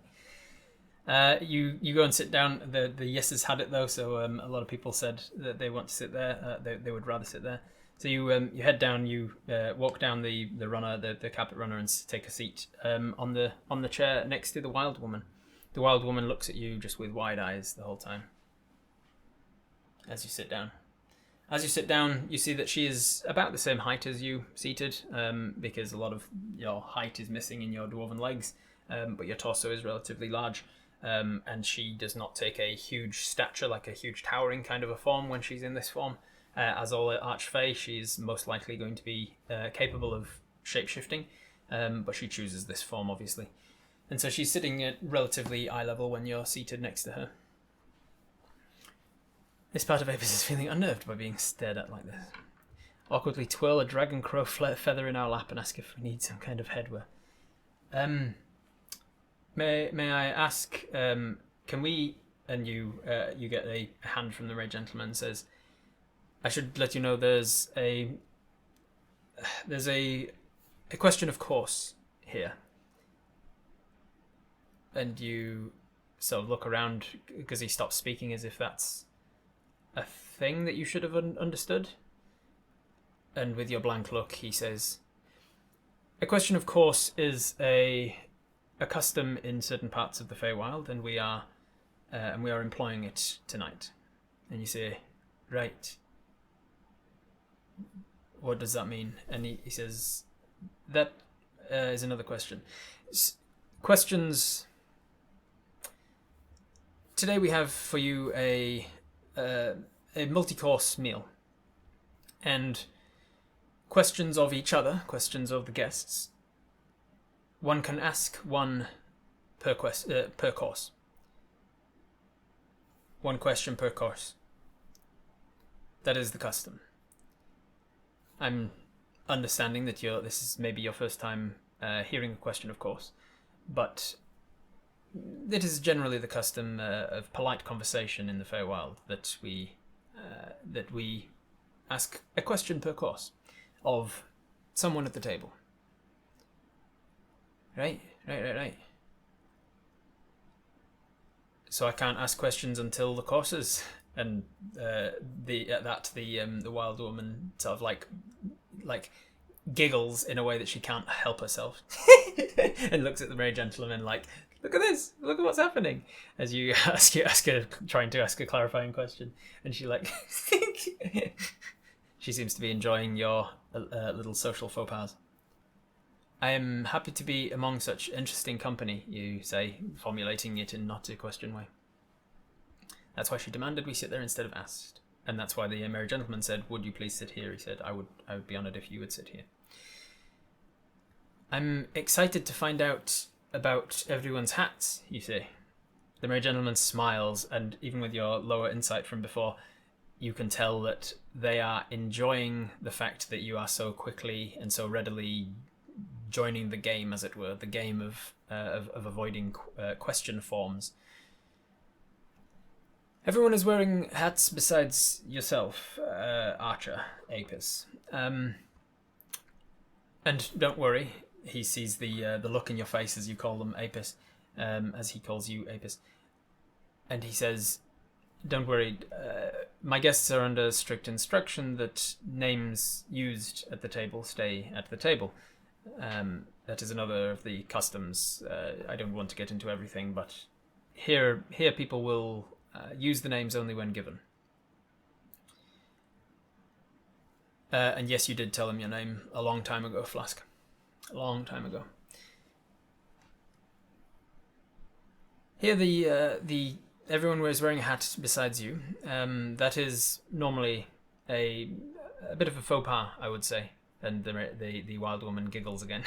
A: You go and sit down. The yeses had it though, so a lot of people said that they want to sit there. They would rather sit there. So you head down. You walk down the runner, the carpet runner, and take a seat on the chair next to the wild woman. The wild woman looks at you just with wide eyes the whole time. As you sit down. As you sit down, you see that she is about the same height as you, seated, because a lot of your height is missing in your dwarven legs, but your torso is relatively large, and she does not take a huge stature, like a huge towering kind of a form when she's in this form. As all Archfey, she's most likely going to be capable of shape-shifting, but she chooses this form, obviously. And so she's sitting at relatively eye level when you're seated next to her. This part of Apis is feeling unnerved by being stared at like this. Awkwardly twirl a dragon crow feather in our lap and ask if we need some kind of headwear. May I ask, can we, and you get a hand from the red gentleman, says, I should let you know there's a question of course here. And you sort of look around because he stops speaking as if that's a thing that you should have understood. And with your blank look, he says, a question of course is a custom in certain parts of the Feywild, and we are employing it tonight. And you say, right, what does that mean? And he says, that is another question. Questions. Today we have for you a multi-course meal, and questions of each other, questions of the guests. One can ask one per course. One question per course. That is the custom. I'm understanding that this is maybe your first time hearing a question, of course, but it is generally the custom of polite conversation in the Feywild that we ask a question per course of someone at the table. Right. So I can't ask questions until the courses, and the wild woman sort of like giggles in a way that she can't help herself, and looks at the merry gentleman like, look at this, look at what's happening, as you ask her, trying to ask a clarifying question, and she like she seems to be enjoying your little social faux pas. I am happy to be among such interesting company, you say, formulating it in not a question way. That's why she demanded we sit there instead of asked, and that's why the merry gentleman said, would you please sit here? He said, I would be honoured if you would sit here. I'm excited to find out about everyone's hats, you say. The merry gentleman smiles, and even with your lower insight from before, you can tell that they are enjoying the fact that you are so quickly and so readily joining the game, as it were, the game of avoiding question forms. Everyone is wearing hats besides yourself, Archer, Apis. And don't worry, he sees the look in your face as you call them Apis, as he calls you Apis. And he says, don't worry, my guests are under strict instruction that names used at the table stay at the table. That is another of the customs. I don't want to get into everything, but here people will use the names only when given. And yes, you did tell him your name a long time ago, Flask. A long time ago. Here, the everyone was wearing a hat besides you. That is normally a bit of a faux pas, I would say. And the wild woman giggles again.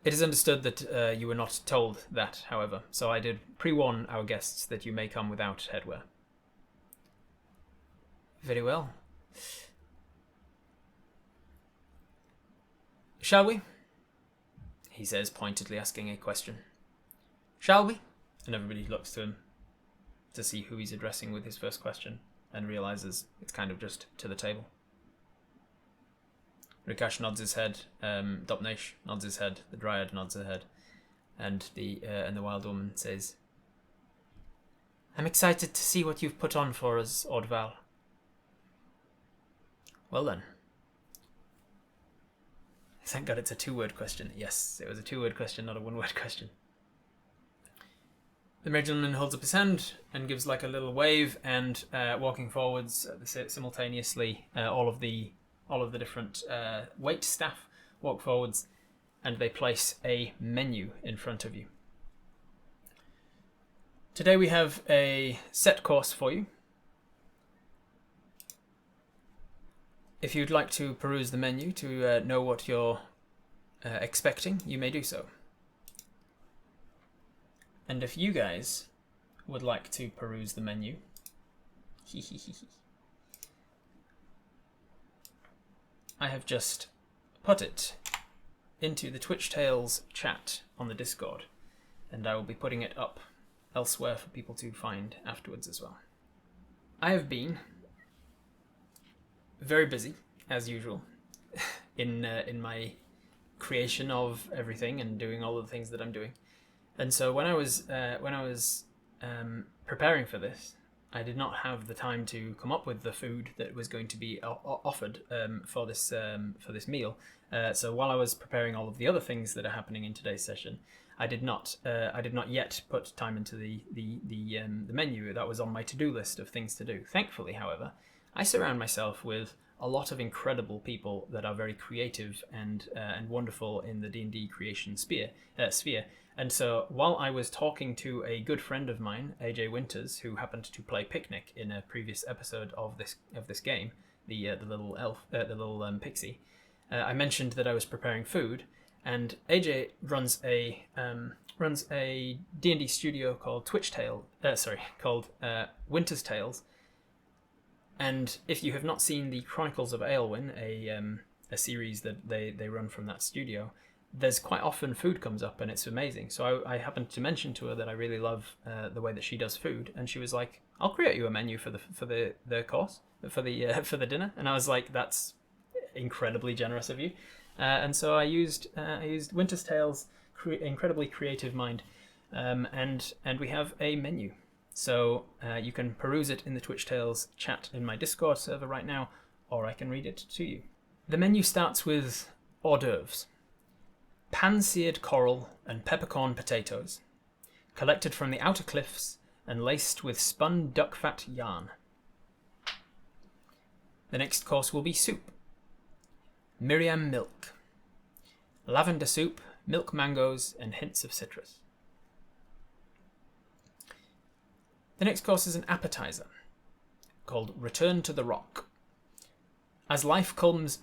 A: It is understood that you were not told that, however, so I did pre-warn our guests that you may come without headwear. Very well. Shall we? He says, pointedly asking a question. Shall we? And everybody looks to him to see who he's addressing with his first question and realizes it's kind of just to the table. Rikash nods his head, Dopnesh nods his head, the Dryad nods her head, and the wild woman says, I'm excited to see what you've put on for us, Ordval. Well then. Thank God it's a two-word question. Yes, it was a two-word question, not a one-word question. The married gentleman holds up his hand and gives like a little wave, and walking forwards simultaneously, all of the different wait staff walk forwards, and they place a menu in front of you. Today we have a set course for you. If you'd like to peruse the menu to know what you're expecting, you may do so. And if you guys would like to peruse the menu, I have just put it into the Twitch Tales chat on the Discord, and I will be putting it up elsewhere for people to find afterwards as well. I have been very busy, as usual, in my creation of everything and doing all of the things that I'm doing. And so when I was preparing for this, I did not have the time to come up with the food that was going to be offered for this meal. So while I was preparing all of the other things that are happening in today's session, I did not yet put time into the menu that was on my to-do list of things to do. Thankfully, however, I surround myself with a lot of incredible people that are very creative and wonderful in the D&D creation sphere. And so while I was talking to a good friend of mine, AJ Winters, who happened to play Picnic in a previous episode of this game, the little elf, the little pixie, I mentioned that I was preparing food, and AJ runs a D&D studio called Winter's Tales. And if you have not seen the Chronicles of Aelwyn, a series that they run from that studio, there's quite often food comes up, and it's amazing. So I happened to mention to her that I really love the way that she does food, and she was like, "I'll create you a menu for the course for the dinner." And I was like, "That's incredibly generous of you." And so I used Winter's Tales' incredibly creative mind, and we have a menu. So you can peruse it in the Twitch Tales chat in my Discord server right now, or I can read it to you. The menu starts with hors d'oeuvres. Pan-seared coral and peppercorn potatoes, collected from the outer cliffs and laced with spun duck fat yarn. The next course will be soup. Miriam milk. Lavender soup, milk mangoes, and hints of citrus. The next course is an appetizer called Return to the Rock. As life comes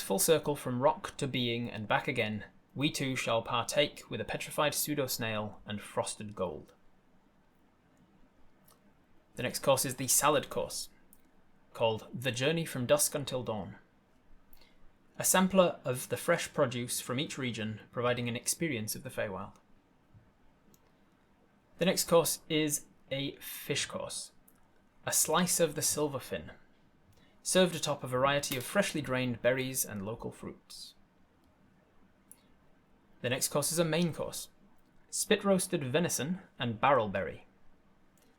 A: full circle from rock to being and back again, we too shall partake with a petrified pseudo-snail and frosted gold. The next course is the salad course, called The Journey from Dusk Until Dawn. A sampler of the fresh produce from each region, providing an experience of the Feywild. The next course is a fish course, a slice of the silverfin, served atop a variety of freshly drained berries and local fruits. The next course is a main course, spit-roasted venison and barrelberry.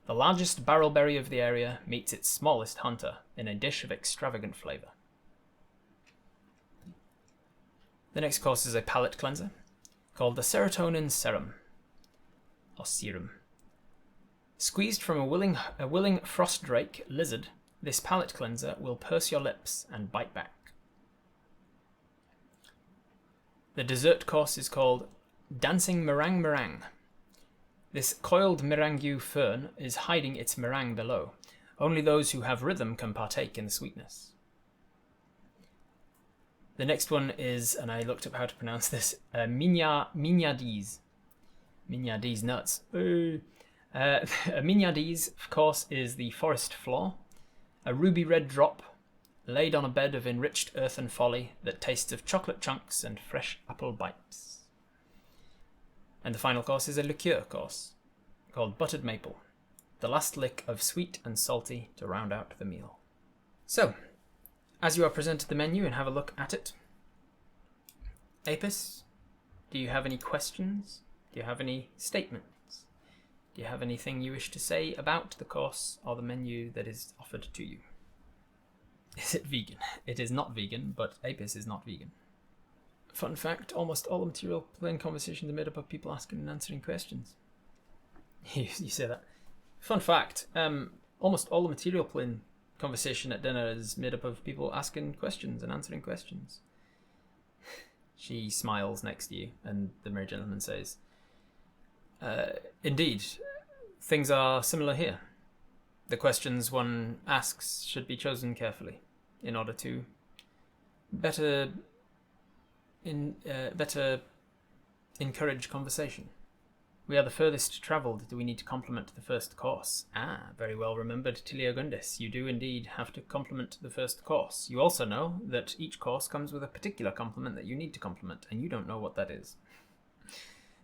A: The largest barrelberry of the area meets its smallest hunter in a dish of extravagant flavour. The next course is a palate cleanser, called the Serotonin Serum, oscirum. Squeezed from a willing frost drake lizard, this palate cleanser will purse your lips and bite back. The dessert course is called Dancing Meringue Meringue. This coiled meringue fern is hiding its meringue below. Only those who have rhythm can partake in the sweetness. The next one is, and I looked up how to pronounce this, mignardise. Mignardise nuts. A mignardise, of course, is the forest floor, a ruby red drop laid on a bed of enriched earthen folly that tastes of chocolate chunks and fresh apple bites. And the final course is a liqueur course, called buttered maple, the last lick of sweet and salty to round out the meal. So, as you are presented the menu and have a look at it, Apis, do you have any questions? Do you have any statements? Do you have anything you wish to say about the course or the menu that is offered to you? Is it vegan? It is not vegan, but Apis is not vegan. Fun fact, almost all the material plane conversations are made up of people asking and answering questions. You say that. Fun fact, almost all the material plane conversation at dinner is made up of people asking questions and answering questions. She smiles next to you, and the merry gentleman says, indeed, things are similar here. The questions one asks should be chosen carefully in order to better encourage conversation. We are the furthest travelled. Do we need to compliment the first course? Ah, very well remembered, Tiliogundis. You do indeed have to compliment the first course. You also know that each course comes with a particular compliment that you need to compliment, and you don't know what that is.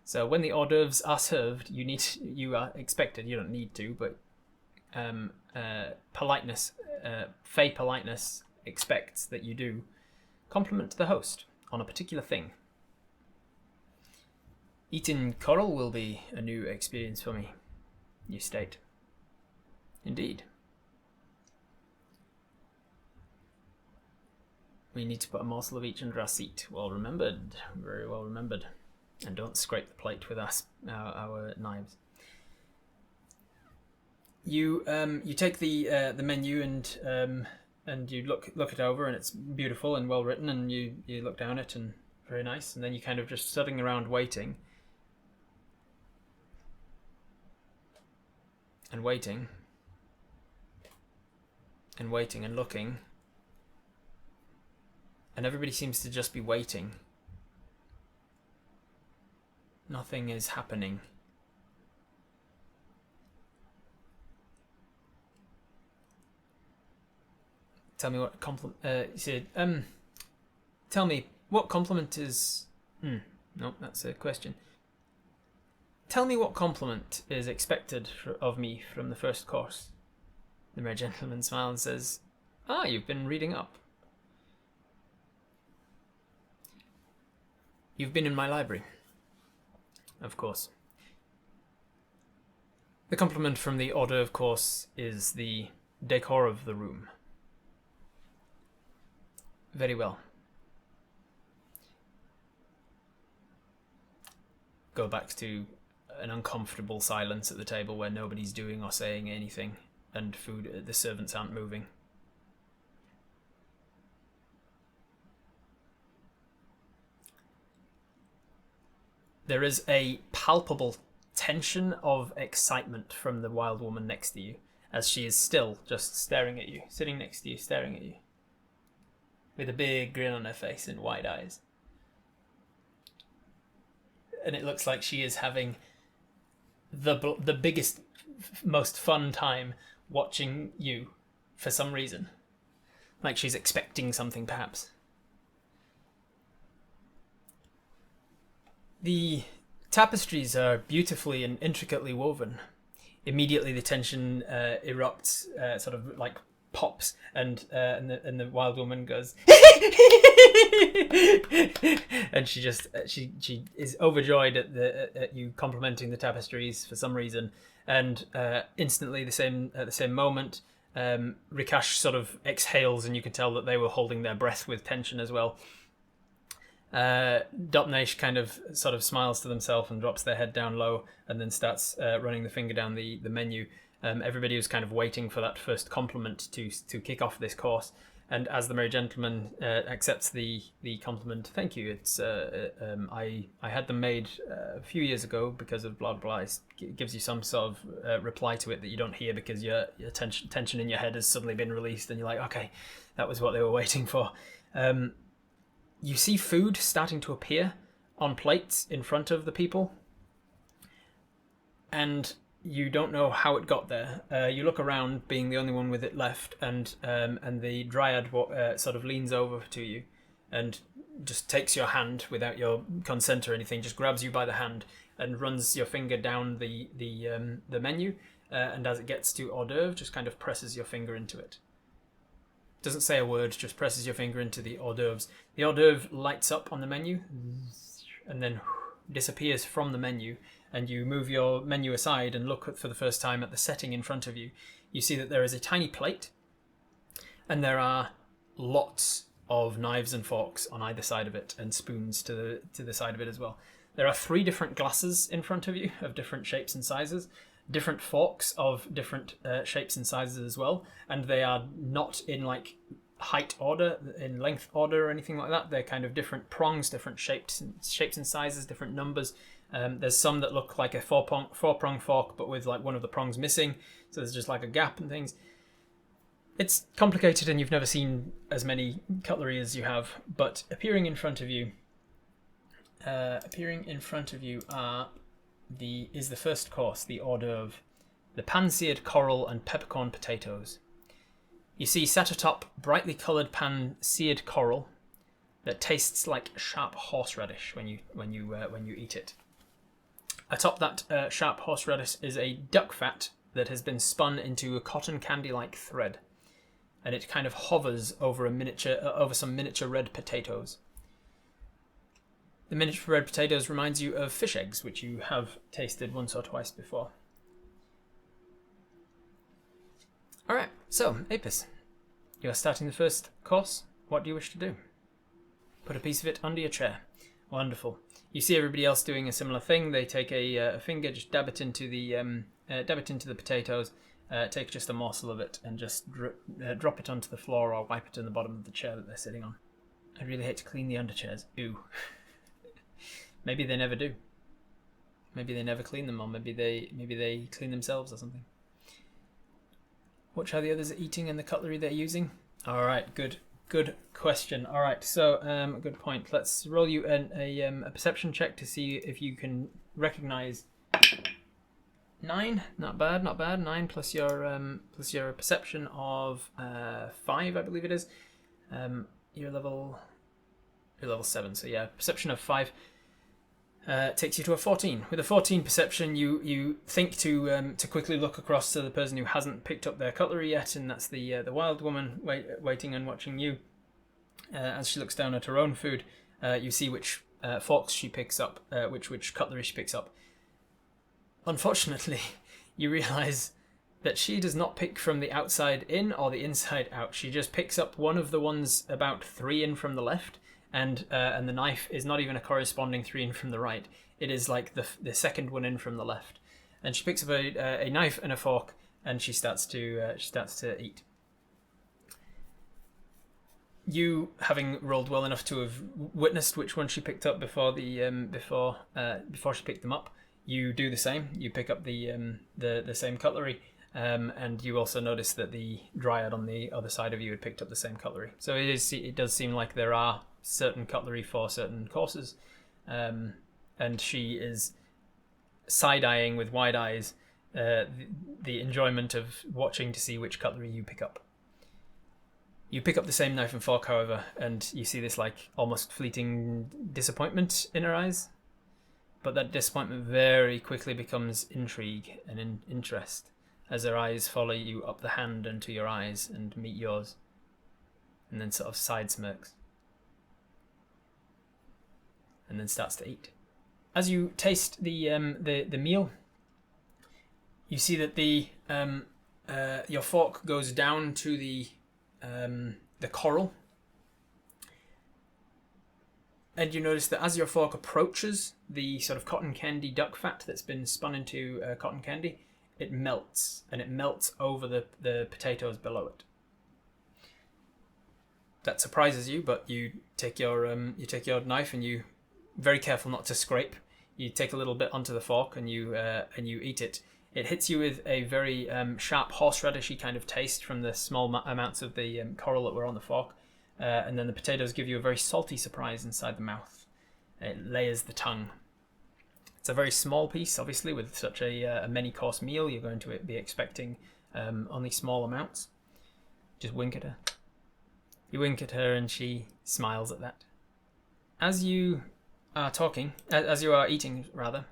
A: So when the hors d'oeuvres are served, you are expected, you don't need to, but politeness, fey politeness expects that you do compliment the host on a particular thing. Eating coral will be a new experience for me, you state. Indeed. We need to put a morsel of each under our seat. Well remembered, very well remembered. And don't scrape the plate with our knives. You take the menu and you look it over, and it's beautiful and well written, and you look down it and very nice, and then you kind of just sitting around waiting. And waiting. And waiting and looking. And everybody seems to just be waiting. Nothing is happening. Tell me what tell me what compliment is... No, that's a question. Tell me what compliment is expected of me from the first course. The merry gentleman smiles and says, "Ah, you've been reading up. You've been in my library." Of course. The compliment from the hors d'oeuvre course is the decor of the room. Very well. Go back to an uncomfortable silence at the table where nobody's doing or saying anything, and the servants aren't moving. There is a palpable tension of excitement from the wild woman next to you, as she is still just staring at you, sitting next to you, staring at you, with a big grin on her face and wide eyes. And it looks like she is having the biggest, most fun time watching you for some reason. Like she's expecting something, perhaps. The tapestries are beautifully and intricately woven. Immediately the tension erupts, sort of like pops, and the wild woman goes and she is overjoyed at you complimenting the tapestries for some reason, and instantly at the same moment Rikash sort of exhales, and you can tell that they were holding their breath with tension as well. Dopnesh kind of sort of smiles to themselves and drops their head down low, and then starts running the finger down the menu. Everybody was kind of waiting for that first compliment to kick off this course. And as the merry gentleman accepts the compliment, thank you. It's I had them made a few years ago because of blah blah. It gives you some sort of reply to it that you don't hear because your tension in your head has suddenly been released, and you're like, okay, that was what they were waiting for. You see food starting to appear on plates in front of the people, and you don't know how it got there. You look around, being the only one with it left, and the dryad sort of leans over to you and just takes your hand without your consent or anything, just grabs you by the hand and runs your finger down the menu, and as it gets to hors d'oeuvre, just kind of presses your finger into it. Doesn't say a word, just presses your finger into the hors d'oeuvres. The hors d'oeuvre lights up on the menu and then disappears from the menu, and you move your menu aside and look for the first time at the setting in front of you. You see that there is a tiny plate, and there are lots of knives and forks on either side of it, and spoons to the side of it as well. There are 3 different glasses in front of you of different shapes and sizes, different forks of different shapes and sizes as well, and they are not in like height order, in length order or anything like that. They're kind of different prongs, different shapes and sizes, different numbers. There's some that look like a four-prong fork, but with like one of the prongs missing, so there's just like a gap and things. It's complicated, and you've never seen as many cutlery as you have. But appearing in front of you is the first course, the hors d'oeuvre, the pan-seared coral and peppercorn potatoes. You see sat atop brightly coloured pan-seared coral that tastes like sharp horseradish when you eat it. Atop that sharp horseradish is a duck fat that has been spun into a cotton candy-like thread, and it kind of hovers over some miniature red potatoes. The miniature red potatoes reminds you of fish eggs, which you have tasted once or twice before. Alright, so, Apis, you are starting the first course. What do you wish to do? Put a piece of it under your chair. Wonderful. You see everybody else doing a similar thing. They take a finger, just dab it into the potatoes, take just a morsel of it, and just drop it onto the floor or wipe it in the bottom of the chair that they're sitting on. I really hate to clean the underchairs. Ooh. Maybe they never do. Maybe they never clean them, or maybe they clean themselves or something. Watch how the others are eating and the cutlery they're using. All right, good question. All right, so good point. Let's roll you a perception check to see if you can recognize 9. Not bad. 9 plus your perception of 5, I believe it is. You're level 7, so yeah, perception of 5 takes you to a 14. With a 14 perception, you think to quickly look across to the person who hasn't picked up their cutlery yet, and that's the wild woman waiting and watching you. As she looks down at her own food, you see which forks she picks up, which cutlery she picks up. Unfortunately, you realise that she does not pick from the outside in or the inside out. She just picks up one of the ones about 3 in from the left, and the knife is not even a corresponding 3 in from the right. It is like the second one in from the left. And she picks up a knife and a fork, and she starts to eat. You, having rolled well enough to have witnessed which one she picked up before she picked them up, you do the same. You pick up the same cutlery, and you also notice that the dryad on the other side of you had picked up the same cutlery. So it does seem like there are certain cutlery for certain courses, and she is side-eyeing with wide eyes the enjoyment of watching to see which cutlery you pick up. You pick up the same knife and fork, however, and you see this like almost fleeting disappointment in her eyes. But that disappointment very quickly becomes intrigue and interest as her eyes follow you up the hand and to your eyes and meet yours, and then sort of side smirks, and then starts to eat. As you taste the meal, you see that your fork goes down to the coral, And you notice that as your fork approaches the sort of cotton candy duck fat that's been spun into cotton candy, it melts, and it melts over the potatoes below it. That surprises you, but you take your knife and you, very careful not to scrape, you take a little bit onto the fork and you eat it. It hits you with a very sharp horseradishy kind of taste from the small amounts of the coral that were on the fork. And then the potatoes give you a very salty surprise inside the mouth. It layers the tongue. It's a very small piece, obviously, with such a many-course meal. You're going to be expecting only small amounts. Just wink at her. You wink at her and she smiles at that. As you are talking, as you are eating, rather,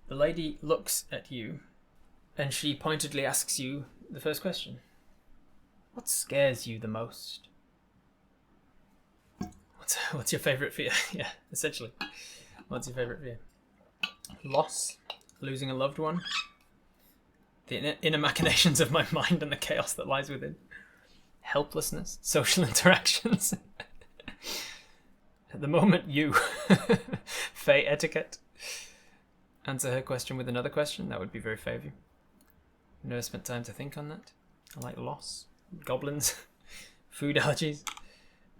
A: the lady looks at you and she pointedly asks you the first question. What scares you the most? What's your favourite fear? Yeah, essentially. What's your favourite fear? Loss, losing a loved one, the inner machinations of my mind and the chaos that lies within, helplessness, social interactions. At the moment, you, Fey etiquette, answer her question with another question. That would be very fair of you. Never spent time to think on that. I like loss, goblins, food allergies.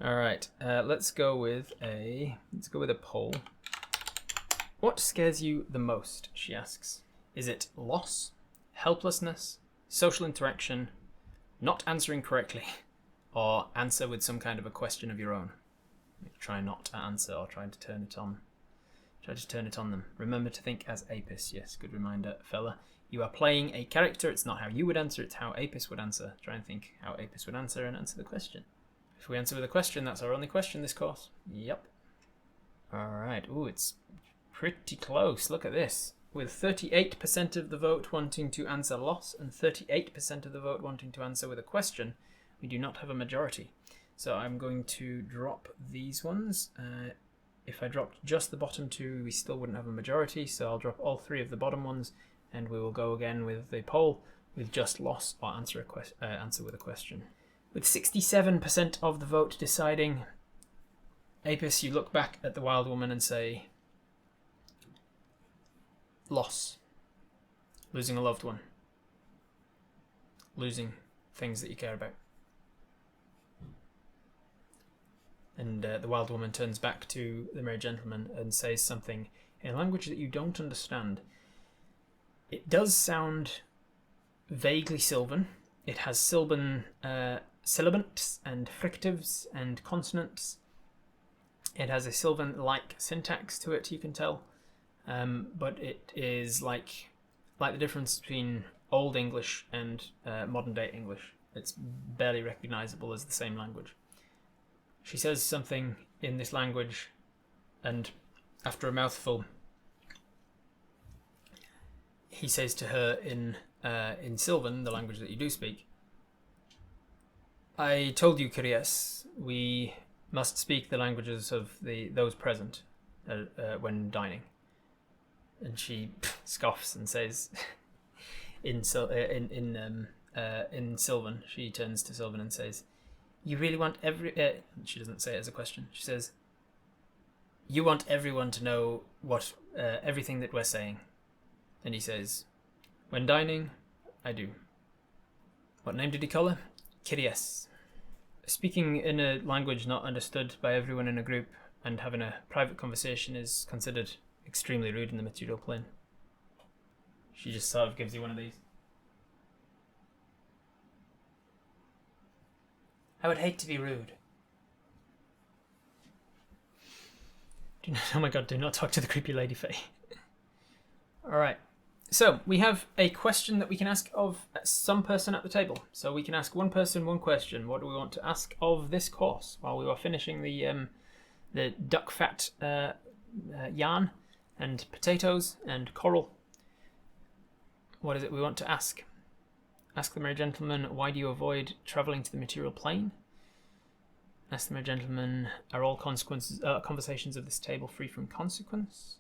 A: All right, let's go with a poll. What scares you the most? She asks. Is it loss, helplessness, social interaction, not answering correctly, or answer with some kind of a question of your own? Try not to answer or try to turn it on. Try to turn it on them. Remember to think as Apis. Yes, good reminder, fella. You are playing a character. It's not how you would answer, it's how Apis would answer. Try and think how Apis would answer and answer the question. If we answer with a question, that's our only question this course. Yep. Alright. Ooh, it's pretty close. Look at this. With 38% of the vote wanting to answer loss and 38% of the vote wanting to answer with a question, we do not have a majority. So I'm going to drop these ones. If I dropped just the bottom two, we still wouldn't have a majority. So I'll drop all three of the bottom ones, and we will go again with the poll with just loss or answer with a question. With 67% of the vote deciding, Apis, you look back at the wild woman and say, loss. Losing a loved one. Losing things that you care about. And the wild woman turns back to the merry gentleman and says something in a language that you don't understand. It does sound vaguely Sylvan. It has Sylvan sibilants and fricatives and consonants. It has a Sylvan-like syntax to it, you can tell. But it is like the difference between Old English and modern-day English. It's barely recognisable as the same language. She says something in this language, and after a mouthful, he says to her in Sylvan, the language that you do speak, I told you, Kyries, we must speak the languages of those present when dining. And she scoffs and says, in Sylvan, she turns to Sylvan and says, you really want she doesn't say it as a question. She says, you want everyone to know what everything that we're saying. And he says, when dining, I do. What name did he call her? Kyries. Speaking in a language not understood by everyone in a group and having a private conversation is considered extremely rude in the material plane. She just sort of gives you one of these. I would hate to be rude. Oh my god, do not talk to the creepy lady Faye. Alright, so we have a question that we can ask of some person at the table. So we can ask one person one question. What do we want to ask of this course while we were finishing the duck fat yarn and potatoes and coral? What is it we want to ask? Ask the merry gentleman, why do you avoid travelling to the material plane? Ask the merry gentleman, are all conversations of this table free from consequence?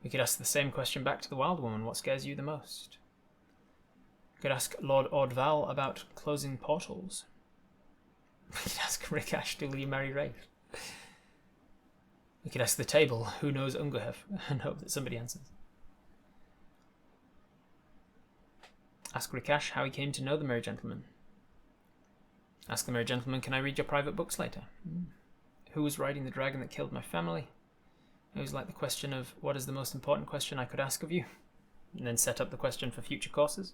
A: We could ask the same question back to the wild woman, what scares you the most? We could ask Lord Ordval about closing portals. We could ask Rick Ashton, will you marry Rafe? We could ask the table, who knows Unguhef, and hope that somebody answers. Ask Rikash how he came to know the Merry Gentleman. Ask the Merry Gentleman, can I read your private books later? Who was riding the dragon that killed my family? I always like the question of, what is the most important question I could ask of you? And then set up the question for future courses.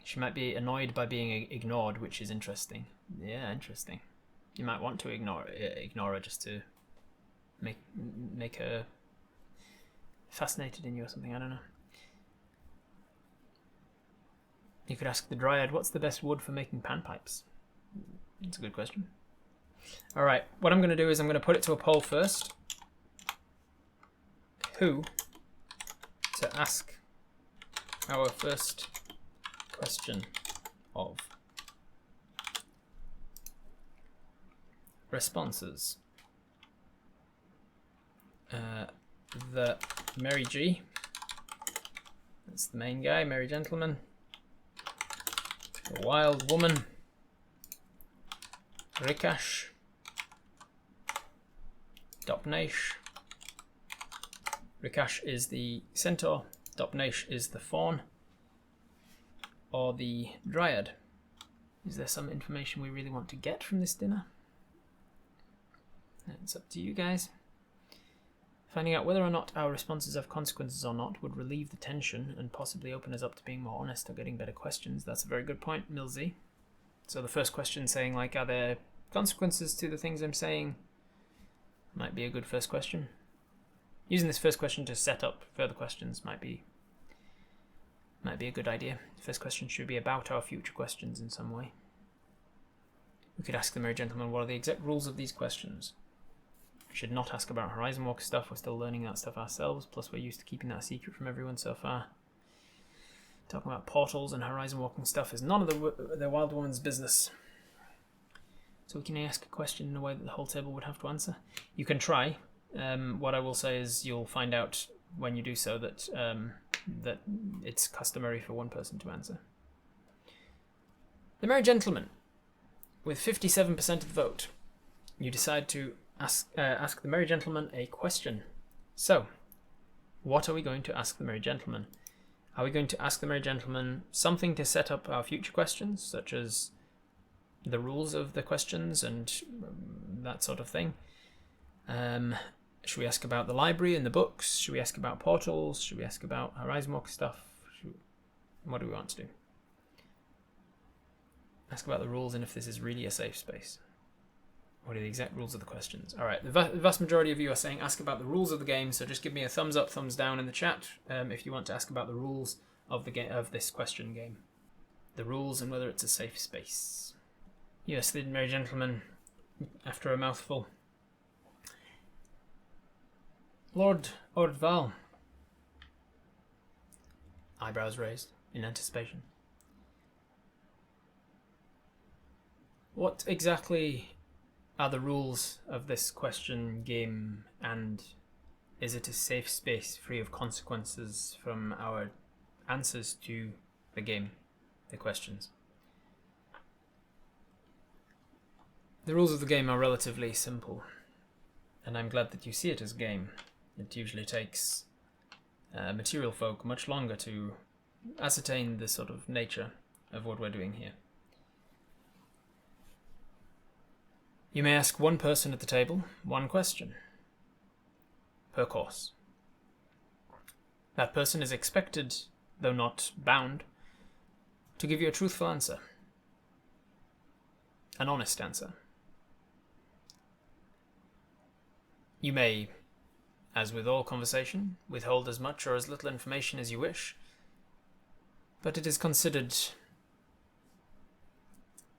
A: She might be annoyed by being ignored, which is interesting. Yeah, interesting. You might want to ignore her just to make her fascinated in you or something, I don't know. You could ask the Dryad, what's the best wood for making panpipes? That's a good question. Alright, what I'm going to do is I'm going to put it to a poll first. Who to ask our first question of. Responses. The Merry G. That's the main guy, Merry Gentleman. The Wild Woman. Rikash. Dopnaish. Rikash is the centaur. Dopnaish is the fawn. Or the dryad. Is there some information we really want to get from this dinner? It's up to you guys. Finding out whether or not our responses have consequences or not would relieve the tension and possibly open us up to being more honest or getting better questions. That's a very good point, Milzy. So the first question saying, like, are there consequences to the things I'm saying? Might be a good first question. Using this first question to set up further questions might be a good idea. The first question should be about our future questions in some way. We could ask the Merry Gentleman, what are the exact rules of these questions? We should not ask about Horizon Walk stuff. We're still learning that stuff ourselves. Plus, we're used to keeping that a secret from everyone so far. Talking about portals and Horizon Walking stuff is none of the Wild Woman's business. So we can ask a question in a way that the whole table would have to answer. You can try. What I will say is you'll find out when you do so that that it's customary for one person to answer. The Merry Gentleman, with 57% of the vote, you decide to ask the Merry Gentleman a question. So, what are we going to ask the Merry Gentleman? Are we going to ask the Merry Gentleman something to set up our future questions, such as the rules of the questions and that sort of thing? Should we ask about the library and the books? Should we ask about portals? Should we ask about Horizon Walk stuff? What do we want to do? Ask about the rules and if this is really a safe space. What are the exact rules of the questions? Alright, the vast majority of you are saying ask about the rules of the game, so just give me a thumbs up, thumbs down in the chat if you want to ask about the rules of the of this question game. The rules and whether it's a safe space. Yes, the Merry Gentleman, after a mouthful. Lord Ordval. Eyebrows raised in anticipation. What exactly are the rules of this question game, and is it a safe space free of consequences from our answers to the game, the questions? The rules of the game are relatively simple, and I'm glad that you see it as a game. It usually takes material folk much longer to ascertain the sort of nature of what we're doing here. You may ask one person at the table one question per course. That person is expected, though not bound, to give you a truthful answer, an honest answer. You may, as with all conversation, withhold as much or as little information as you wish, but it is considered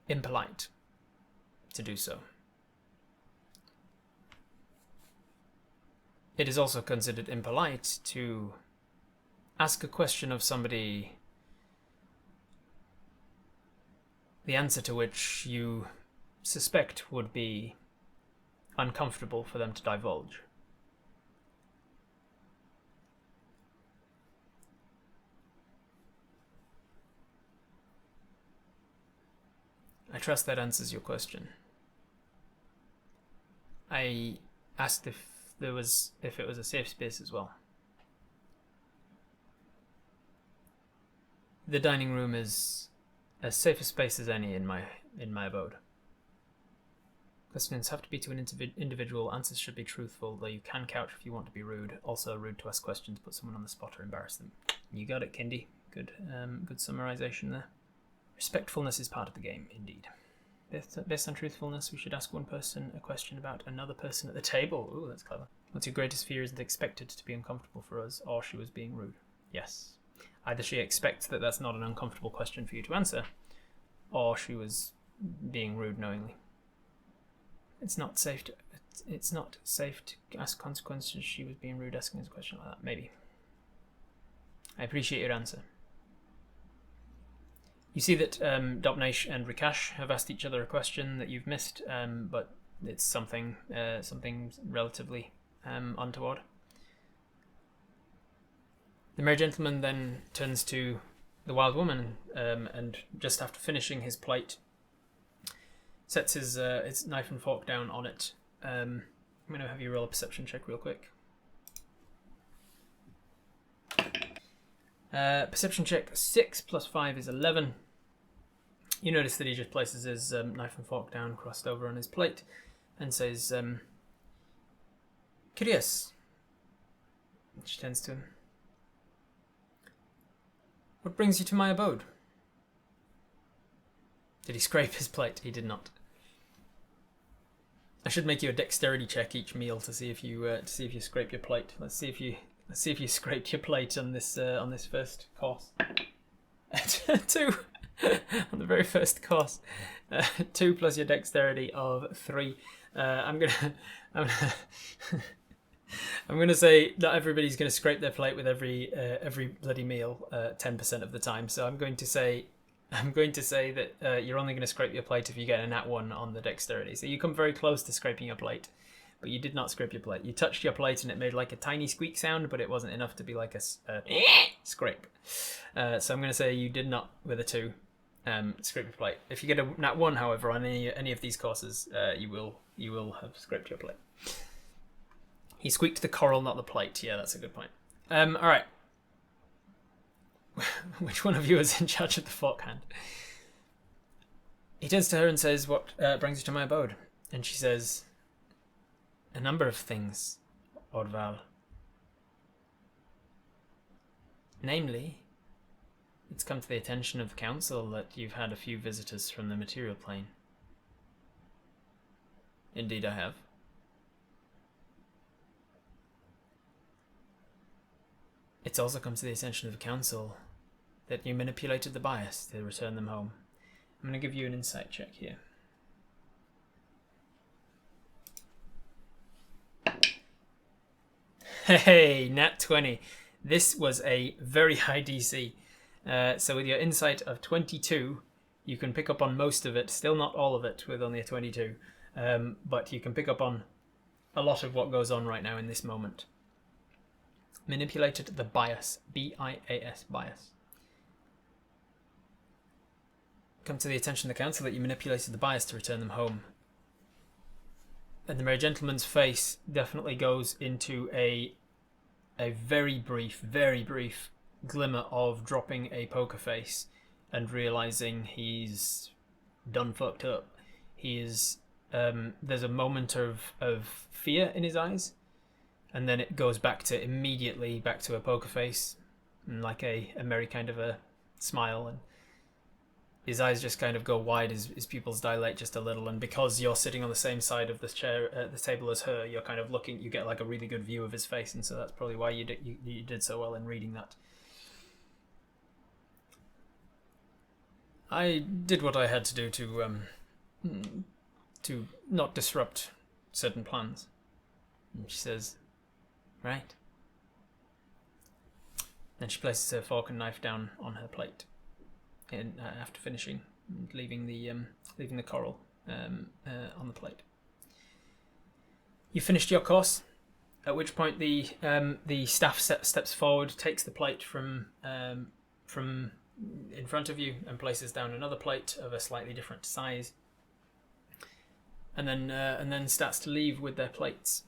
A: impolite to do so. It is also considered impolite to ask a question of somebody, the answer to which you suspect would be uncomfortable for them to divulge. I trust that answers your question. I asked if it was a safe space as well. The dining room is as safe a space as any in my abode. Questions have to be to an individual. Answers should be truthful, though you can couch if you want to be rude. Also, rude to ask questions, put someone on the spot or embarrass them. You got it, Kindy. Good summarization there. Respectfulness is part of the game, indeed. Based on truthfulness, we should ask one person a question about another person at the table. Ooh, that's clever. What's your greatest fear? Is it expected to be uncomfortable for us, or she was being rude? Yes. Either she expects that that's not an uncomfortable question for you to answer, or she was being rude knowingly. It's not safe to ask consequences. She was being rude asking us a question like that. Maybe. I appreciate your answer. You see that Dopnash and Rikash have asked each other a question that you've missed, but it's something relatively untoward. The merry gentleman then turns to the wild woman, and just after finishing his plate, sets his knife and fork down on it. I'm going to have you roll a perception check real quick. Perception check 6 plus 5 is 11. You notice that he just places his knife and fork down, crossed over on his plate, and says, "Curious." She turns to him. "What brings you to my abode?" Did he scrape his plate? He did not. I should make you a dexterity check each meal to see if you scrape your plate. Let's see if you scraped your plate on this first course. 2 on the very first course. 2 plus your dexterity of 3. I'm gonna say not everybody's gonna scrape their plate with every bloody meal 10% of the time. So I'm going to say that you're only going to scrape your plate if you get a nat 1 on the dexterity. So you come very close to scraping your plate, but you did not scrape your plate. You touched your plate and it made like a tiny squeak sound, but it wasn't enough to be like a scrape. So I'm going to say you did not, with a 2, scrape your plate. If you get a nat 1, however, on any of these courses, you will have scraped your plate. He squeaked the coral, not the plate. Yeah, that's a good point. All right. Which one of you is in charge of the fork hand? He turns to her and says, "What brings you to my abode?" And she says, "A number of things, Ordval. Namely, it's come to the attention of the council that you've had a few visitors from the material plane." "Indeed I have." "It's also come to the attention of the council that you manipulated the bias to return them home." I'm going to give you an insight check here. Hey, nat 20. This was a very high DC. So with your insight of 22, you can pick up on most of it. Still not all of it with only a 22. But you can pick up on a lot of what goes on right now in this moment. Manipulated the bias. B-I-A-S, bias. Come to the attention of the council that you manipulated the bias to return them home. And the merry gentleman's face definitely goes into a very brief glimmer of dropping a poker face and realizing he's done fucked up. He is there's a moment of fear in his eyes, and then it goes immediately back to a poker face and like a merry kind of a smile, and his eyes just kind of go wide, his pupils dilate just a little, and because you're sitting on the same side of the chair at the table as her, you're kind of looking, you get like a really good view of his face, and so that's probably why you did so well in reading that. "I did what I had to do to not disrupt certain plans." And she says, "Right." Then she places her fork and knife down on her plate. After finishing, and leaving the coral on the plate. You finished your course, at which point the staff steps forward, takes the plate from in front of you, and places down another plate of a slightly different size. and then starts to leave with their plates.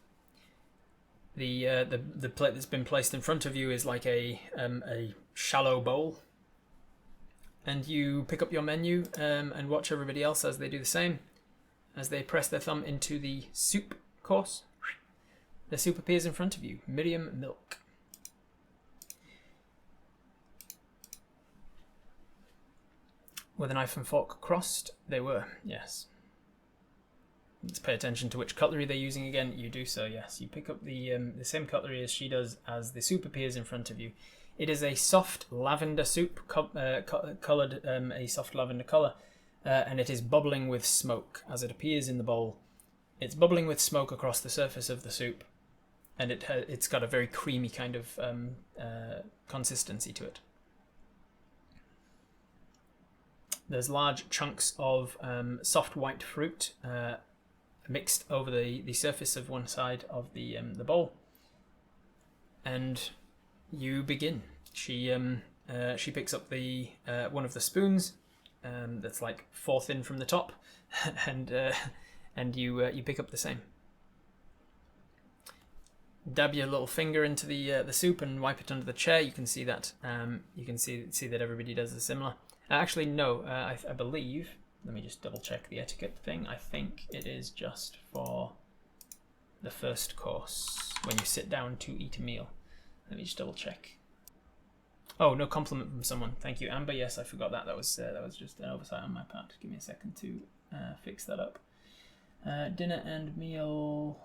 A: The plate that's been placed in front of you is like a shallow bowl, and you pick up your menu and watch everybody else as they do the same. As they press their thumb into the soup course, the soup appears in front of you. Miriam milk. With a knife and fork crossed, they were, yes. Let's pay attention to which cutlery they're using again. You do so, yes. You pick up the same cutlery as she does as the soup appears in front of you. It is a soft lavender soup, coloured a soft lavender colour, and it is bubbling with smoke as it appears in the bowl. It's bubbling with smoke across the surface of the soup, and it's got a very creamy kind of consistency to it. There's large chunks of soft white fruit mixed over the surface of one side of the bowl, and you begin. She picks up the one of the spoons that's like 4th in from the top, and you pick up the same. Dab your little finger into the soup and wipe it under the chair. You can see that see that everybody does a similar. Actually, no. I believe. Let me just double check the etiquette thing. I think it is just for the first course when you sit down to eat a meal. Let me just double check. Oh, no compliment from someone. Thank you, Amber. Yes, I forgot that. That was just an oversight on my part. Give me a second to fix that up. Dinner and meal.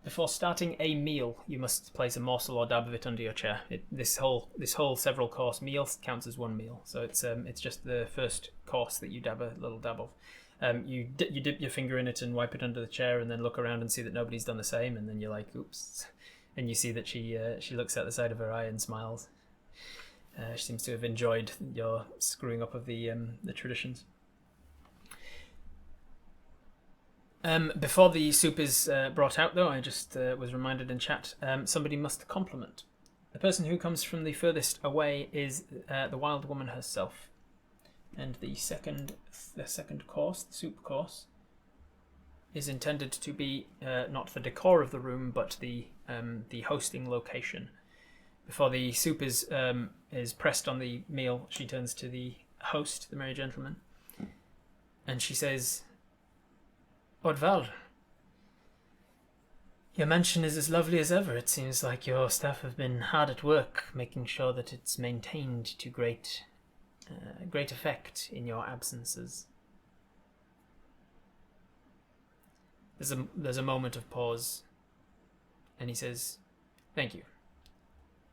A: Before starting a meal, you must place a morsel or dab of it under your chair. This whole several course meal counts as one meal, so it's just the first course that you dab a little dab of. You dip your finger in it and wipe it under the chair, and then look around and see that nobody's done the same, and then you're like, oops, and you see that she looks out the side of her eye and smiles. She seems to have enjoyed your screwing up of the traditions. Before the soup is brought out, though, I just was reminded in chat, somebody must compliment. The person who comes from the furthest away is the wild woman herself. And the second course, the soup course, is intended to be not the decor of the room, but the hosting location. Before the soup is pressed on the meal, she turns to the host, the merry gentleman, and she says, Oddvar, your mansion is as lovely as ever. It seems like your staff have been hard at work, making sure that it's maintained to great effect in your absences. There's a moment of pause, and he says, "Thank you.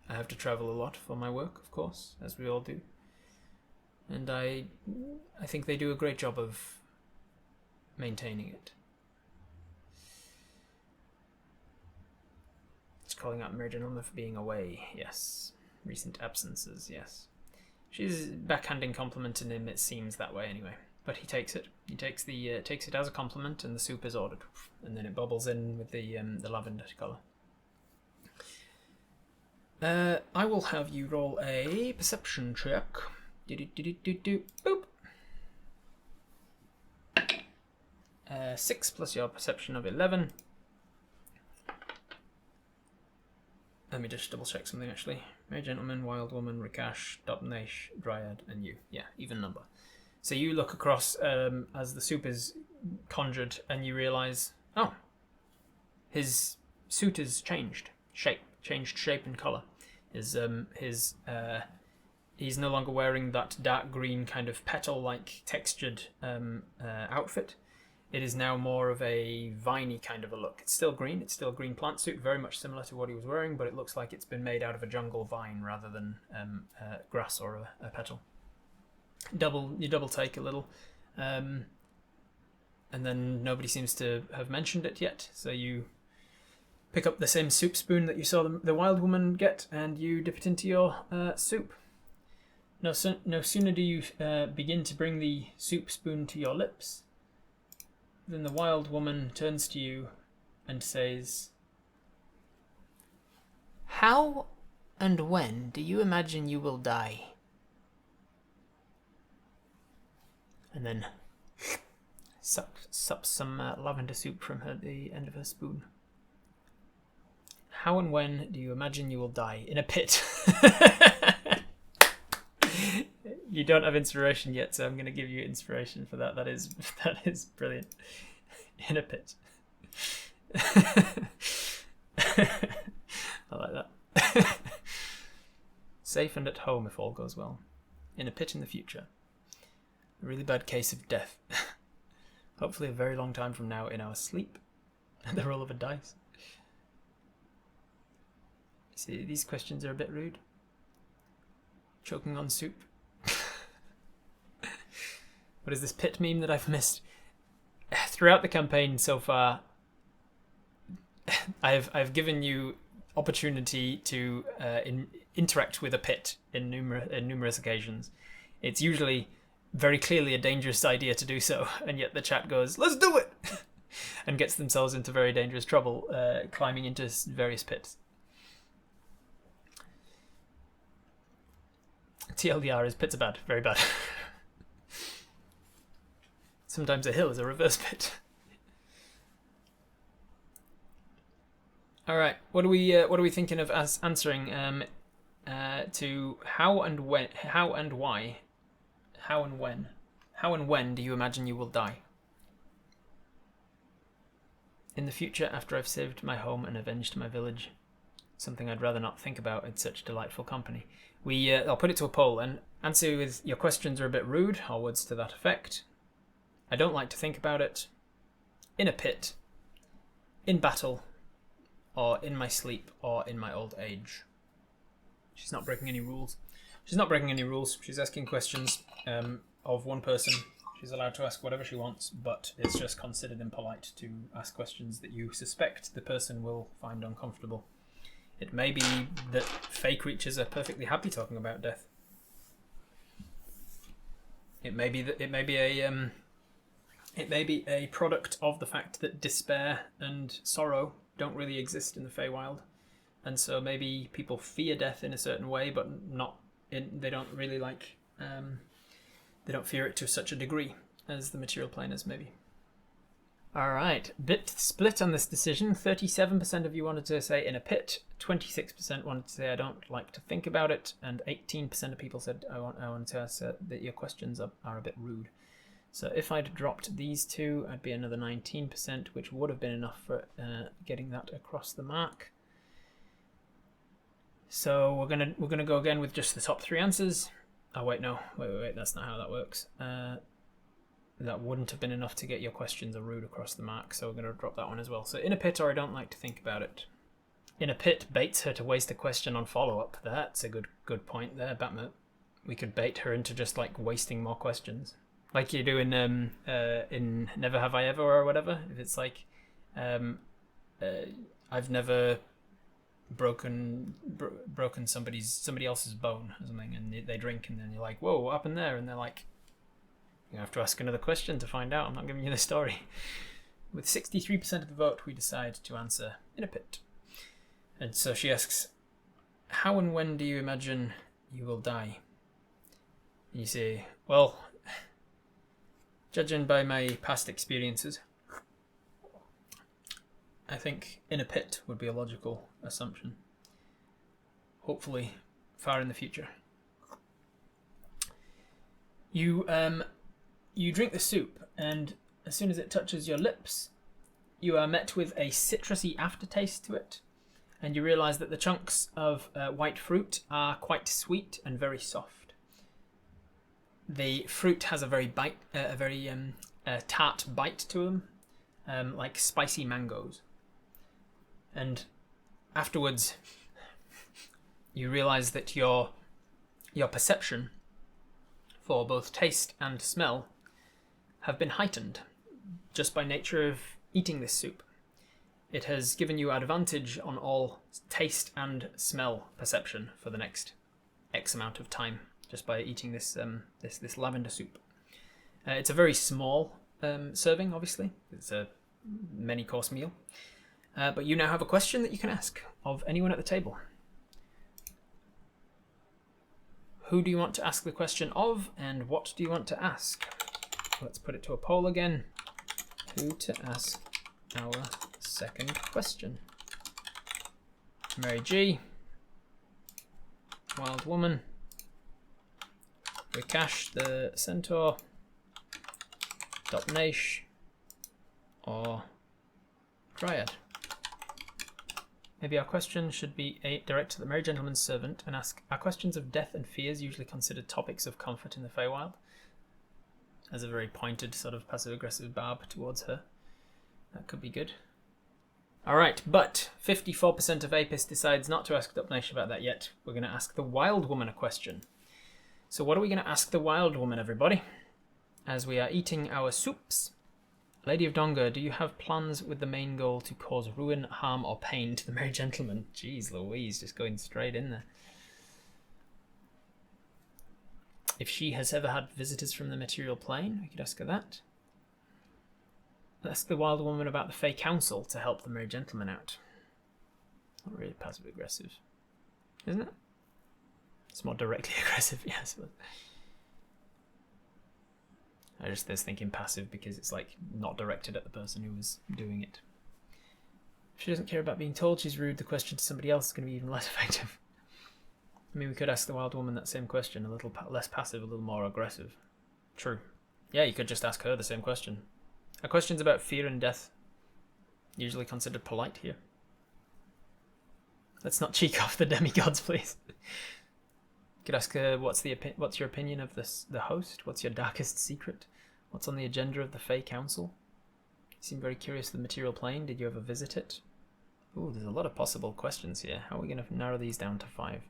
A: I have to travel a lot for my work, of course, as we all do, and I think they do a great job of maintaining it." It's calling out Merry Gentleman for being away, yes. Recent absences, yes. She's backhanding complimenting him, it seems that way anyway. But he takes it. He takes it as a compliment, and the soup is ordered. And then it bubbles in with the lavender colour. I will have you roll a perception check. Boop. 6 plus your perception of 11. Let me just double check something actually. Merry Gentleman, Wild Woman, Rikash, Dotnesh, Dryad, and you. Yeah, even number. So you look across as the soup is conjured, and you realise, oh, his suit has changed shape and colour. He's no longer wearing that dark green kind of petal-like textured outfit. It is now more of a viney kind of a look. It's still green plant suit, very much similar to what he was wearing, but it looks like it's been made out of a jungle vine rather than grass or a petal. You double take a little, and then nobody seems to have mentioned it yet, so you pick up the same soup spoon that you saw the wild woman get, and you dip it into your soup. No sooner do you begin to bring the soup spoon to your lips, then the wild woman turns to you and says, "How and when do you imagine you will die?" sup some lavender soup from the end of her spoon. How and when do you imagine you will die? In a pit. You don't have inspiration yet, so I'm going to give you inspiration for that. That is brilliant. In a pit. I like that. Safe and at home if all goes well. In a pit in the future. A really bad case of death. Hopefully a very long time from now in our sleep. And the roll of a dice. See, these questions are a bit rude. Choking on soup. What is this pit meme that I've missed? Throughout the campaign so far, I've given you opportunity to interact with a pit in numerous occasions. It's usually very clearly a dangerous idea to do so, and yet the chat goes, "Let's do it," and gets themselves into very dangerous trouble, climbing into various pits. TLDR is pits are bad, very bad. Sometimes a hill is a reverse pit. All right, what are we thinking of as answering to how and when, how and why, how and when do you imagine you will die? In the future, after I've saved my home and avenged my village, something I'd rather not think about in such delightful company. I'll put it to a poll and answer with your questions are a bit rude, or words to that effect. I don't like to think about it. In a pit. In battle. Or in my sleep. Or in my old age. She's not breaking any rules. She's not breaking any rules. She's asking questions of one person. She's allowed to ask whatever she wants, but it's just considered impolite to ask questions that you suspect the person will find uncomfortable. It may be that fey creatures are perfectly happy talking about death. It may be that it may be a product of the fact that despair and sorrow don't really exist in the Feywild, and so maybe people fear death in a certain way, but they don't really they don't fear it to such a degree as the material planers maybe. All right, bit split on this decision. 37% of you wanted to say in a pit, 26% wanted to say I don't like to think about it, and 18% of people said I want to ask that your questions are a bit rude. So if I'd dropped these two, I'd be another 19%, which would have been enough for getting that across the mark. So we're gonna go again with just the top three answers. Oh wait, no, wait, that's not how that works. That wouldn't have been enough to get your questions are rude across the mark, so we're going to drop that one as well. So in a pit or I don't like to think about it. In a pit baits her to waste a question on follow-up. That's a good point there, Batman. We could bait her into just like wasting more questions. Like you do in Never Have I Ever or whatever. If it's like, I've never broken somebody else's bone or something, and they drink, and then you're like, whoa, what happened there? And they're like, you have to ask another question to find out. I'm not giving you the story. With 63% of the vote, we decide to answer in a pit. And so she asks, how and when do you imagine you will die? And you say, well, judging by my past experiences, I think in a pit would be a logical assumption. Hopefully, far in the future. You drink the soup, and as soon as it touches your lips, you are met with a citrusy aftertaste to it, and you realise that the chunks of white fruit are quite sweet and very soft. The fruit has a very tart bite to them, like spicy mangoes. And afterwards, you realise that your perception for both taste and smell have been heightened just by nature of eating this soup. It has given you advantage on all taste and smell perception for the next X amount of time just by eating this lavender soup. It's a very small serving, obviously. It's a many-course meal. But you now have a question that you can ask of anyone at the table. Who do you want to ask the question of, and what do you want to ask? Let's put it to a poll again. who to ask our second question. Mary G, Wild Woman, Rikash the Centaur, Dopnaish, or Dryad. Maybe our question should be direct to the Merry Gentleman's servant and ask, are questions of death and fears usually considered topics of comfort in the Feywild? As a very pointed sort of passive-aggressive barb towards her. That could be good. Alright, but 54% of Apis decides not to ask Dopnaish about that yet. We're going to ask the Wild Woman a question. So what are we going to ask the Wild Woman, everybody? As we are eating our soups. Lady of Donga, do you have plans with the main goal to cause ruin, harm, or pain to the Merry Gentleman? Jeez Louise, just going straight in there. If she has ever had visitors from the material plane, we could ask her that. Let's ask the Wild Woman about the Fey Council to help the Merry Gentleman out. Not really passive-aggressive, isn't it? It's more directly aggressive, yes. But I just was thinking passive because it's like not directed at the person who was doing it. If she doesn't care about being told she's rude, the question to somebody else is going to be even less effective. I mean, we could ask the Wild Woman that same question, a little less passive, a little more aggressive. True. Yeah, you could just ask her the same question. Are questions about fear and death usually considered polite here? Let's not cheek off the demigods, please. You could ask her, what's your opinion of the host? What's your darkest secret? What's on the agenda of the Fey Council? You seem very curious of the material plane. Did you ever visit it? Ooh, there's a lot of possible questions here. How are we going to narrow these down to 5?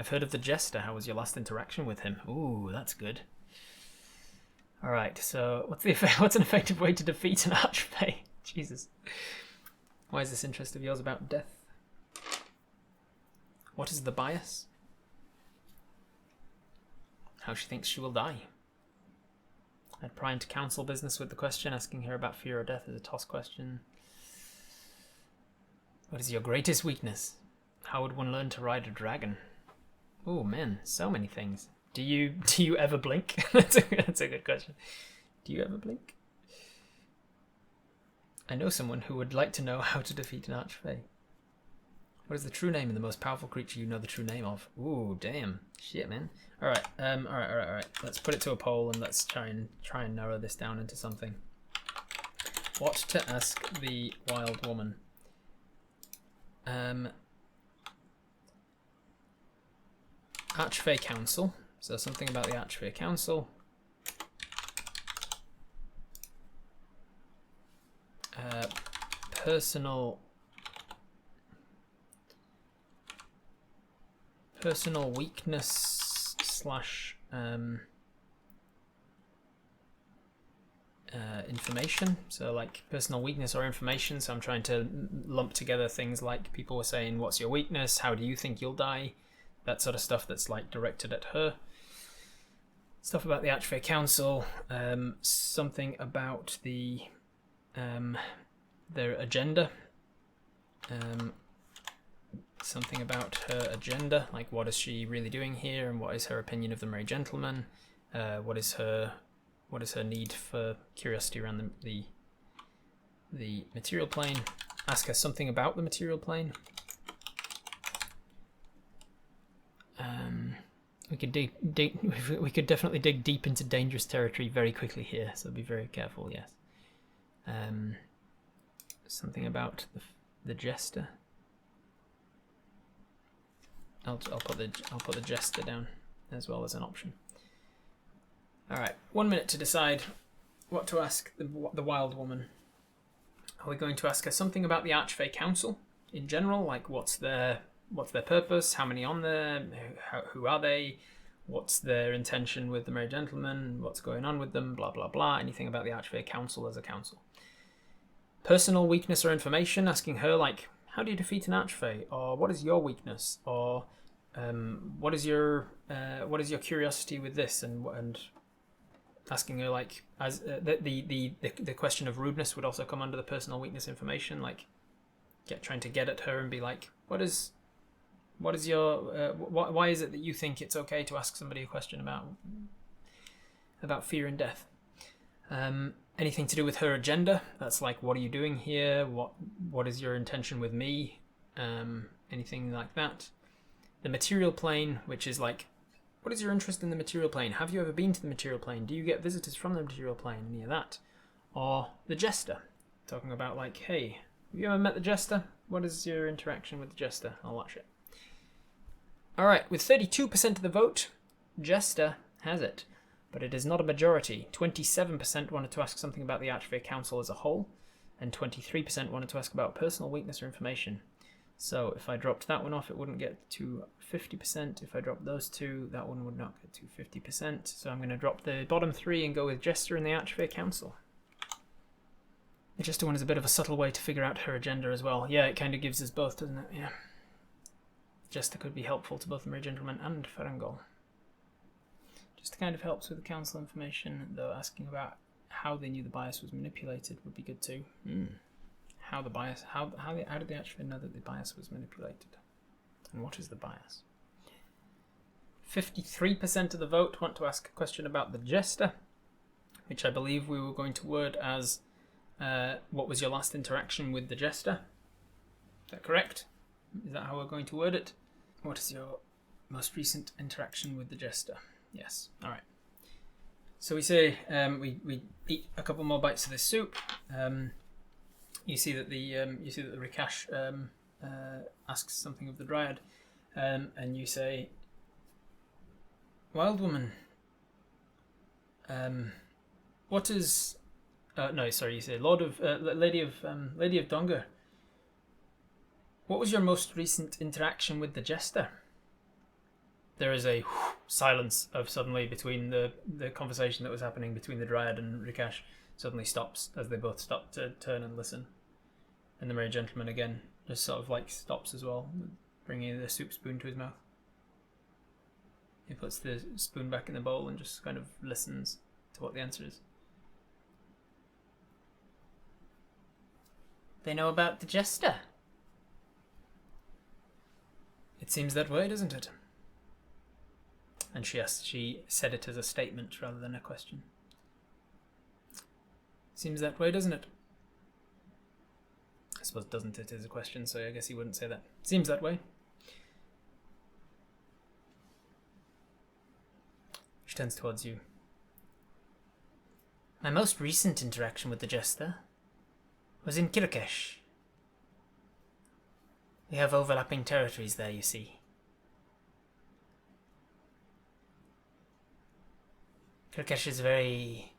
A: I've heard of the Jester. How was your last interaction with him? Ooh, that's good. Alright, so what's an effective way to defeat an Archfey? Jesus. Why is this interest of yours about death? What is the bias? How she thinks she will die. I'd pry into council business with the question, asking her about fear or death is a toss question. What is your greatest weakness? How would one learn to ride a dragon? Oh man, so many things. Do you ever blink? That's a good question. Do you ever blink? I know someone who would like to know how to defeat an Archfey. What is the true name of the most powerful creature you know the true name of? Ooh, damn. Shit, man. Alright, alright. Let's put it to a poll and let's try and narrow this down into something. What to ask the Wild Woman? Archfey Council. So something about the Archfey Council. Personal weakness slash information. So like personal weakness or information. So I'm trying to lump together things like people were saying, what's your weakness? How do you think you'll die? That sort of stuff that's like directed at her. Stuff about the Archfey Council. Something about their agenda. Something about her agenda, like what is she really doing here, and what is her opinion of the Merry Gentleman? What is her need for curiosity around the material plane? Ask her something about the material plane. We could definitely dig deep into dangerous territory very quickly here, so be very careful. Yes. Something about the Jester. I'll put the Jester down as well as an option. All right, 1 minute to decide what to ask the Wild Woman. Are we going to ask her something about the Archfey Council in general, like what's their purpose, how many on there, who are they, what's their intention with the Merry Gentleman, what's going on with them, blah blah blah, anything about the Archfey Council as a council. Personal weakness or information, asking her like, how do you defeat an Archfey, or what is your weakness, or what is your curiosity with this, and asking her like, as the question of rudeness would also come under the personal weakness information, like trying to get at her and be like, what is your why is it that you think it's okay to ask somebody a question about fear and death? Anything to do with her agenda? That's like, what are you doing here? What is your intention with me? Anything like that. The material plane, which is like, what is your interest in the material plane? Have you ever been to the material plane? Do you get visitors from the material plane? Any of that? Or the jester, talking about like, hey, have you ever met the jester? What is your interaction with the jester? All that shit. Alright, with 32% of the vote, jester has it. But it is not a majority. 27% wanted to ask something about the Archfey Council as a whole, and 23% wanted to ask about personal weakness or information. So if I dropped that one off, it wouldn't get to 50%. If I dropped those two, that one would not get to 50%. So I'm going to drop the bottom three and go with Jester and the Archfey Council. The Jester one is a bit of a subtle way to figure out her agenda as well. Yeah, it kind of gives us both, doesn't it? Yeah. Jester could be helpful to both the Merry Gentleman and Ferengul. Just kind of helps with the council information, though asking about how they knew the bias was manipulated would be good too. How the bias, how did they actually know that the bias was manipulated? And what is the bias? 53% of the vote want to ask a question about the jester, which I believe we were going to word as, what was your last interaction with the jester? Is that correct? Is that how we're going to word it? What is your most recent interaction with the jester? Yes. All right. So we say we eat a couple more bites of this soup. You see that the Rikash asks something of the Dryad, and you say, "Wild woman, what is?" No, sorry. You say, Lady of Donga. What was your most recent interaction with the jester? There is a silence of suddenly between the conversation that was happening between the Dryad and Rikash suddenly stops as they both stop to turn and listen. And the Merry Gentleman again just sort of like stops as well, bringing the soup spoon to his mouth. He puts the spoon back in the bowl and just kind of listens to what the answer is. They know about the jester. It seems that way, doesn't it? And she said it as a statement rather than a question. Seems that way, doesn't it? I suppose doesn't it is a question, so I guess he wouldn't say that. Seems that way. She turns towards you. My most recent interaction with the jester was in Kirkesh. We have overlapping territories there, you see. Kirkesh is a very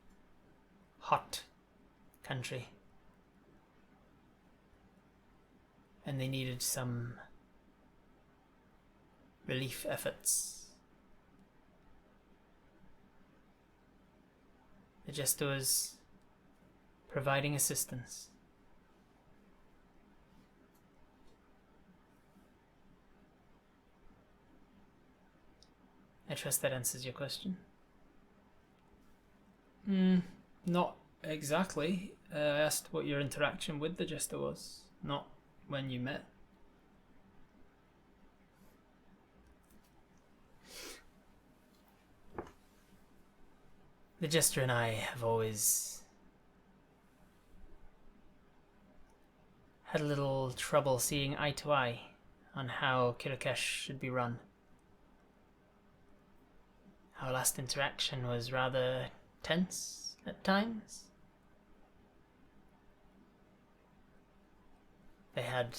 A: hot country, and they needed some relief efforts. The jester was providing assistance. I trust that answers your question. Not exactly. I asked what your interaction with the jester was, not when you met. The jester and I have always had a little trouble seeing eye to eye on how Kirkesh should be run. Our last interaction was rather tense at times. They had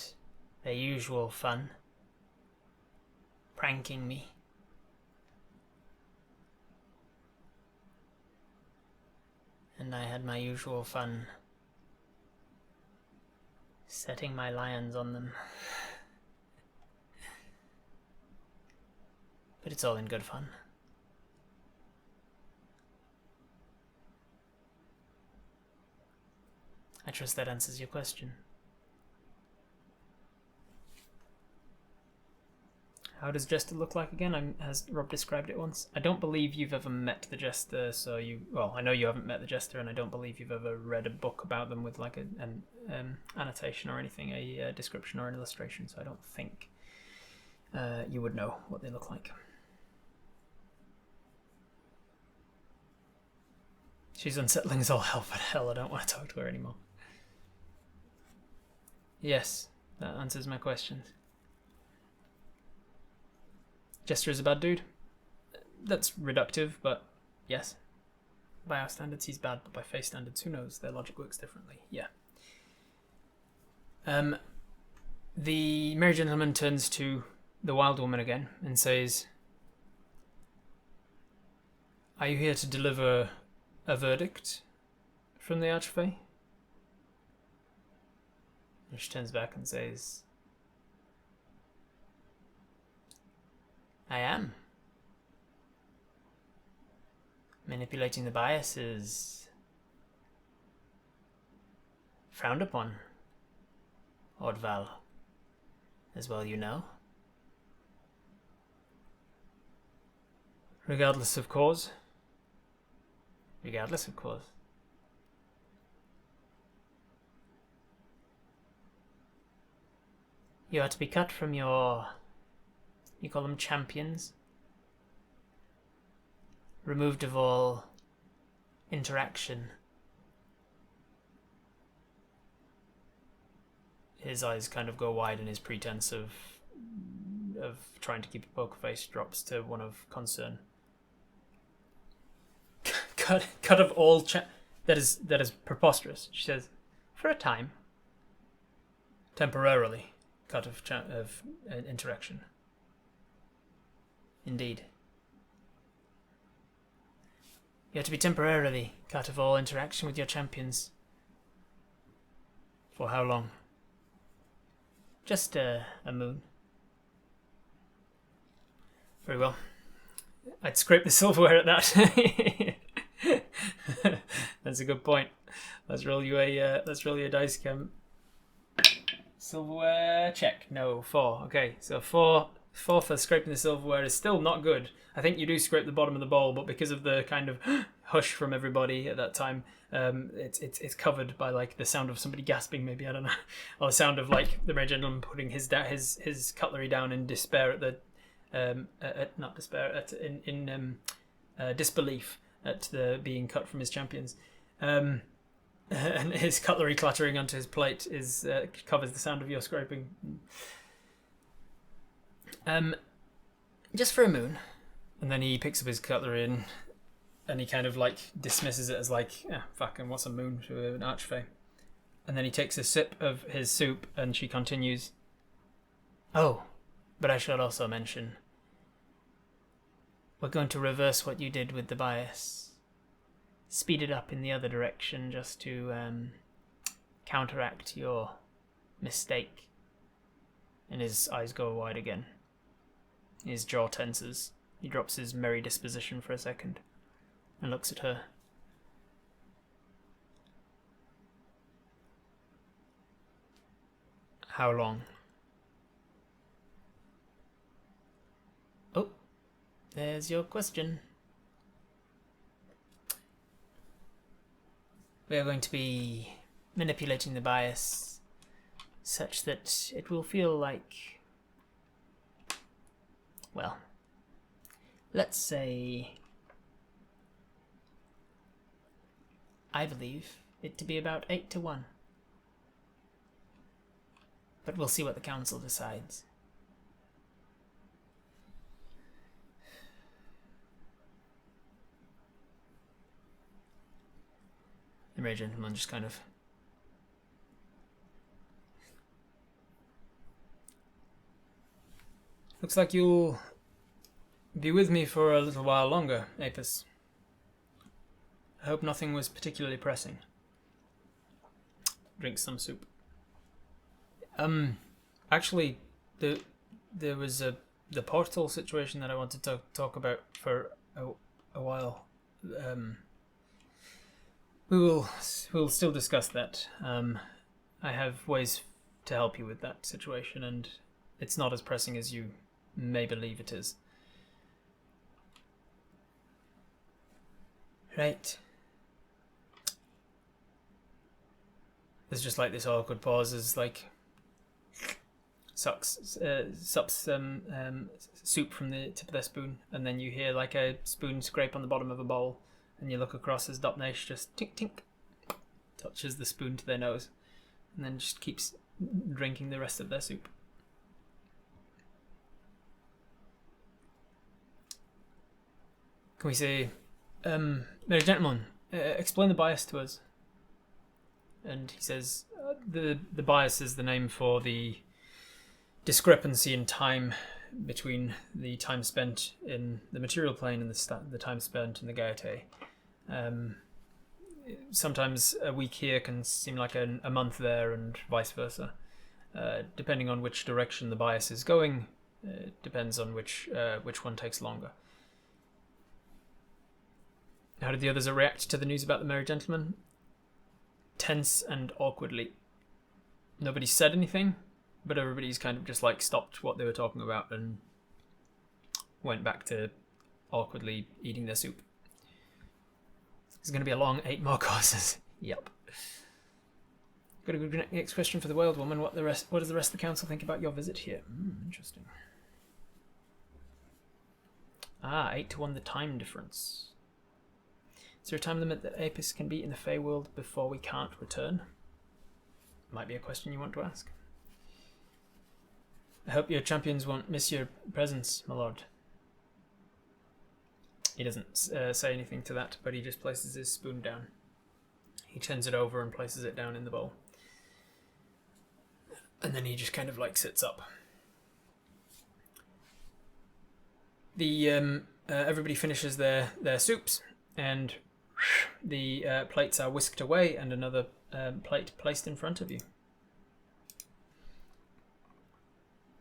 A: their usual fun, pranking me. And I had my usual fun, setting my lions on them. But it's all in good fun. I trust that answers your question. How does Jester look like again? Has Rob described it once? I don't believe you've ever met the Jester, so well, I know you haven't met the Jester, and I don't believe you've ever read a book about them with like an annotation or anything, a description or an illustration, so I don't think you would know what they look like. She's unsettling as all hell, but hell, I don't want to talk to her anymore. Yes, that answers my questions. Jester is a bad dude. That's reductive, but yes. By our standards, he's bad, but by face standards, who knows? Their logic works differently. Yeah. The merry gentleman turns to the wild woman again and says, "Are you here to deliver a verdict from the Archfey?" And she turns back and says, "I am. Manipulating the bias is frowned upon, Ordval, as well you know. Regardless of cause. Regardless of cause. You are to be cut from your, you call them champions, removed of all interaction." His eyes kind of go wide, and his pretense of trying to keep a poker face drops to one of concern. Cut of all that is preposterous. She says, "For a time, temporarily, cut of interaction. Indeed. You have to be temporarily cut of all interaction with your champions. For how long?" "Just a moon." "Very well. I'd scrape the silverware at that." That's a good point. Let's roll you a dice cam. Silverware check. No, 4. Okay, so 4 for scraping the silverware is still not good. I think you do scrape the bottom of the bowl, but because of the kind of hush from everybody at that time, it's covered by like the sound of somebody gasping, maybe, I don't know, or the sound of like the merry gentleman putting his cutlery down in despair at the not despair in disbelief at the being cut from his champions, and his cutlery clattering onto his plate is covers the sound of your scraping. Just for a moon. And then he picks up his cutlery and he kind of like dismisses it as like, fucking what's a moon to an Archfey? And then he takes a sip of his soup and she continues, "Oh, but I should also mention, we're going to reverse what you did with the bias. Speed it up in the other direction just to counteract your mistake." And his eyes go wide again. His jaw tenses. He drops his merry disposition for a second and looks at her. "How long?" "Oh, there's your question." "We are going to be manipulating the bias such that it will feel like, well, let's say, I believe it to be about 8-1. But we'll see what the council decides." The merry gentleman just kind of "Looks like you'll be with me for a little while longer, Apis. I hope nothing was particularly pressing." Drinks some soup. Actually, there was the portal situation that I wanted to talk about for a while. We'll still discuss that. I have ways to help you with that situation, and it's not as pressing as you may believe it is. Right. There's just like this awkward pause as like sups soup from the tip of their spoon, and then you hear like a spoon scrape on the bottom of a bowl, and you look across as Dopnaish just tink tink touches the spoon to their nose, and then just keeps drinking the rest of their soup. Can we say, Merry Gentleman, explain the bias to us? And he says, the bias is the name for the discrepancy in time between the time spent in the material plane and the time spent in the Gaete. Sometimes a week here can seem like a month there, and vice versa. Depending on which direction the bias is going, depends on which one takes longer. How did the others react to the news about the Merry Gentleman? Tense and awkwardly. Nobody said anything, but everybody's kind of just like stopped what they were talking about and went back to awkwardly eating their soup. It's going to be a long 8 more courses. Yep. Got a good next question for the Wild Woman. What does the rest of the council think about your visit here? Interesting. 8-1 the time difference. Is there a time limit that Apis can be in the Fey world before we can't return? Might be a question you want to ask. I hope your champions won't miss your presence, my lord. He doesn't say anything to that, but he just places his spoon down. He turns it over and places it down in the bowl. And then he just kind of like sits up. The everybody finishes their soups, and the plates are whisked away, and another plate placed in front of you.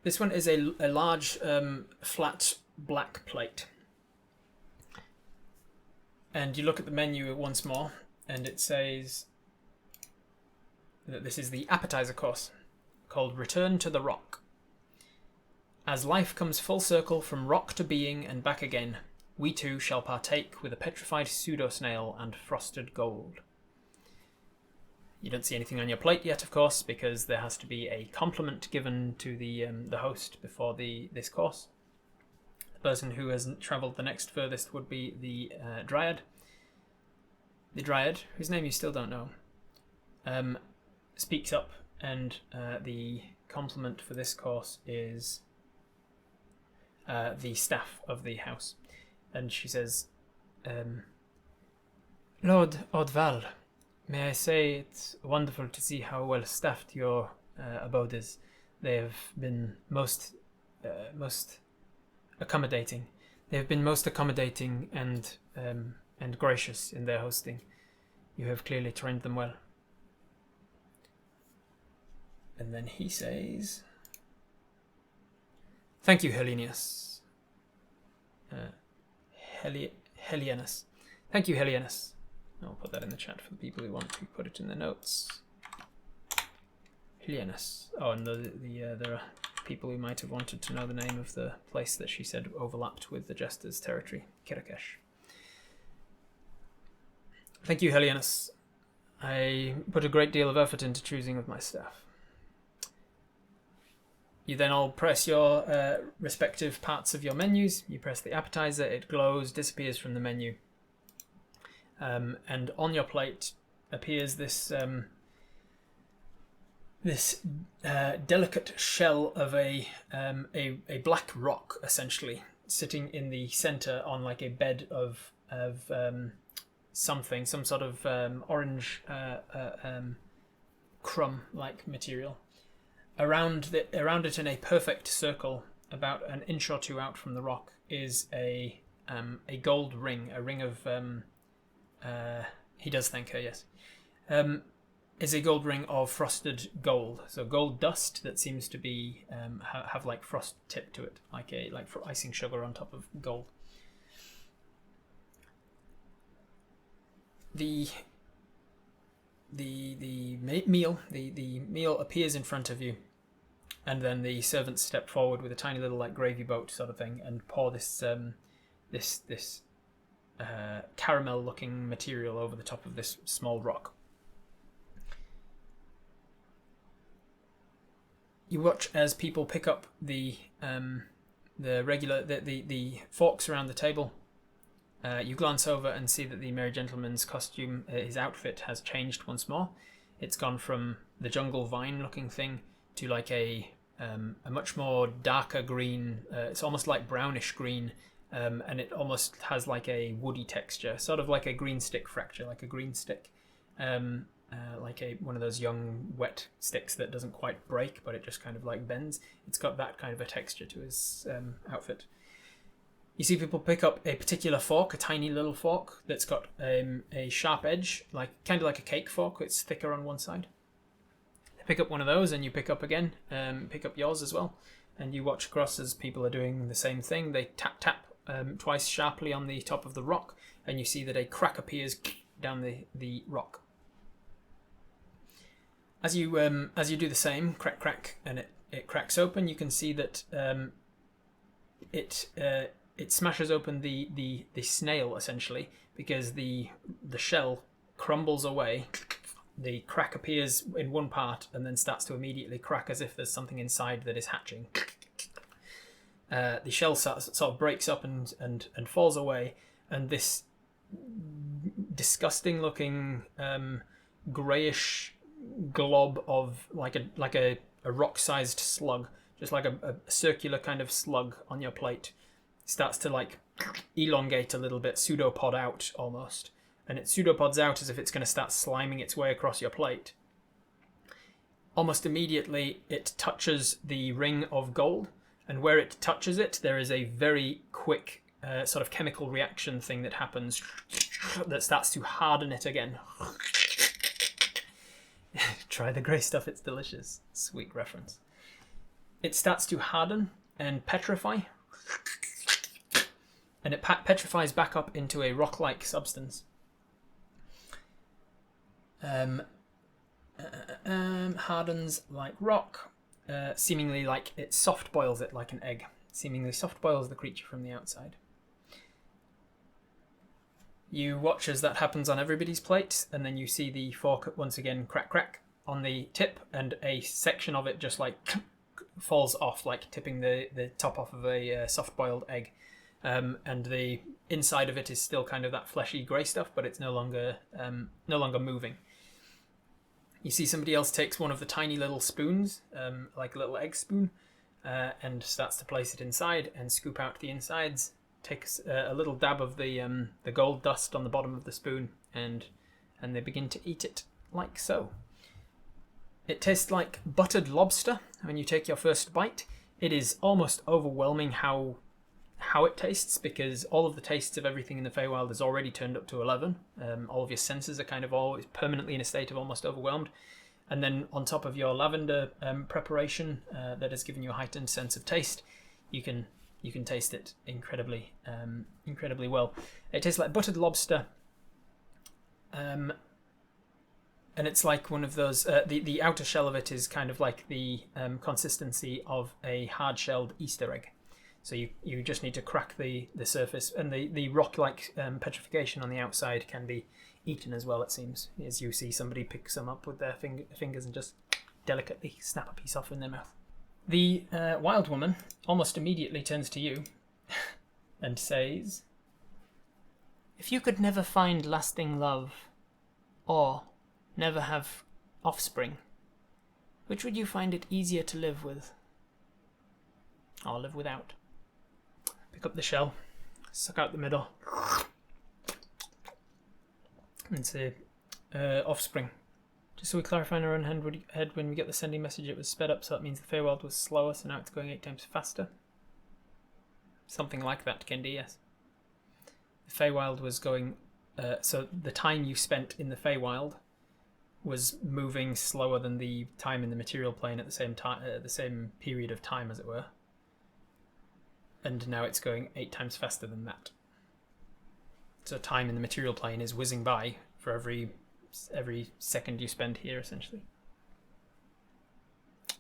A: This one is a large flat black plate. And you look at the menu once more, and it says that this is the appetizer course, called Return to the Rock. As life comes full circle from rock to being and back again, we too shall partake with a petrified pseudo-snail and frosted gold. You don't see anything on your plate yet, of course, because there has to be a compliment given to the host before this course. The person who has travelled the next furthest would be the Dryad. The Dryad, whose name you still don't know, speaks up, and the compliment for this course is the staff of the house. And she says, Lord Odval, may I say it's wonderful to see how well staffed your abode is. They have been most accommodating. They have been most accommodating and gracious in their hosting. You have clearly trained them well. And then he says, thank you, Hellenius. Helianus. Thank you, Helianus. I'll put that in the chat for the people who want to put it in the notes. Helianus. Oh, and there are people who might have wanted to know the name of the place that she said overlapped with the Jester's territory, Kirakesh. Thank you, Helianus. I put a great deal of effort into choosing of my staff. You then all press your respective parts of your menus. You press the appetizer, it glows, disappears from the menu. And on your plate appears this delicate shell of a black rock, essentially, sitting in the center on like a bed of something, some sort of orange crumb-like material. Around it in a perfect circle, about an inch or two out from the rock, is a gold ring, a ring of he does thank her, yes. Is a gold ring of frosted gold, so gold dust that seems to be have like frost tip to it, like for icing sugar on top of gold. The meal appears in front of you, and then the servants step forward with a tiny little like gravy boat sort of thing and pour this caramel looking material over the top of this small rock. You watch as people pick up the forks around the table You glance over and see that the Merry Gentleman's costume, his outfit, has changed once more. It's gone from the jungle vine-looking thing to like a much more darker green. It's almost like brownish green, and it almost has like a woody texture, sort of like a green stick fracture, like a green stick, like one of those young wet sticks that doesn't quite break, but it just kind of like bends. It's got that kind of a texture to his outfit. You see people pick up a particular fork, a tiny little fork that's got a sharp edge, like kind of like a cake fork. It's thicker on one side. They pick up one of those, and you pick up again. Pick up yours as well, and you watch across as people are doing the same thing. They tap twice sharply on the top of the rock, and you see that a crack appears down the rock. As you do the same, crack, and it cracks open. You can see that it smashes open the snail, essentially, because the shell crumbles away. The crack appears in one part and then starts to immediately crack as if there's something inside that is hatching. The shell sort of breaks up and falls away, and this disgusting looking greyish glob of like a rock-sized slug, just like a circular kind of slug on your plate, starts to like elongate a little bit, pseudopod out almost, and it pseudopods out as if it's going to start sliming its way across your plate. Almost immediately it touches the ring of gold, and where it touches it there is a very quick sort of chemical reaction thing that happens that starts to harden it again. Try the grey stuff, it's delicious. Sweet reference. It starts to harden and petrify, and it petrifies back up into a rock-like substance. Hardens like rock, seemingly like it soft boils it like an egg. Seemingly soft boils the creature from the outside. You watch as that happens on everybody's plate, and then you see the fork once again crack on the tip, and a section of it just like falls off, like tipping the top off of a soft-boiled egg. And the inside of it is still kind of that fleshy grey stuff, but it's no longer moving. You see somebody else takes one of the tiny little spoons, like a little egg spoon, and starts to place it inside and scoop out the insides. Takes a little dab of the gold dust on the bottom of the spoon, and they begin to eat it like so. It tastes like buttered lobster when you take your first bite. It is almost overwhelming how it tastes, because all of the tastes of everything in the Feywild is already turned up to 11. All of your senses are kind of always permanently in a state of almost overwhelmed. And then on top of your lavender preparation that has given you a heightened sense of taste, you can taste it incredibly well. It tastes like buttered lobster, and it's like one of those. The outer shell of it is kind of like the consistency of a hard-shelled Easter egg. So you just need to crack the surface, and the rock-like petrification on the outside can be eaten as well, it seems, as you see somebody pick some up with their fingers and just delicately snap a piece off in their mouth. The wild woman almost immediately turns to you and says, "If you could never find lasting love, or never have offspring, which would you find it easier to live with? Or live without?" Pick up the shell, suck out the middle, and say, offspring. Just so we clarify in our own head, when we get the sending message, it was sped up, so that means the Feywild was slower, so now it's going 8 times faster. Something like that, Kendi, yes. The Feywild was going... so the time you spent in the Feywild was moving slower than the time in the material plane at the same time, the same period of time, as it were. And now it's going 8 times faster than that. So time in the material plane is whizzing by for every second you spend here, essentially.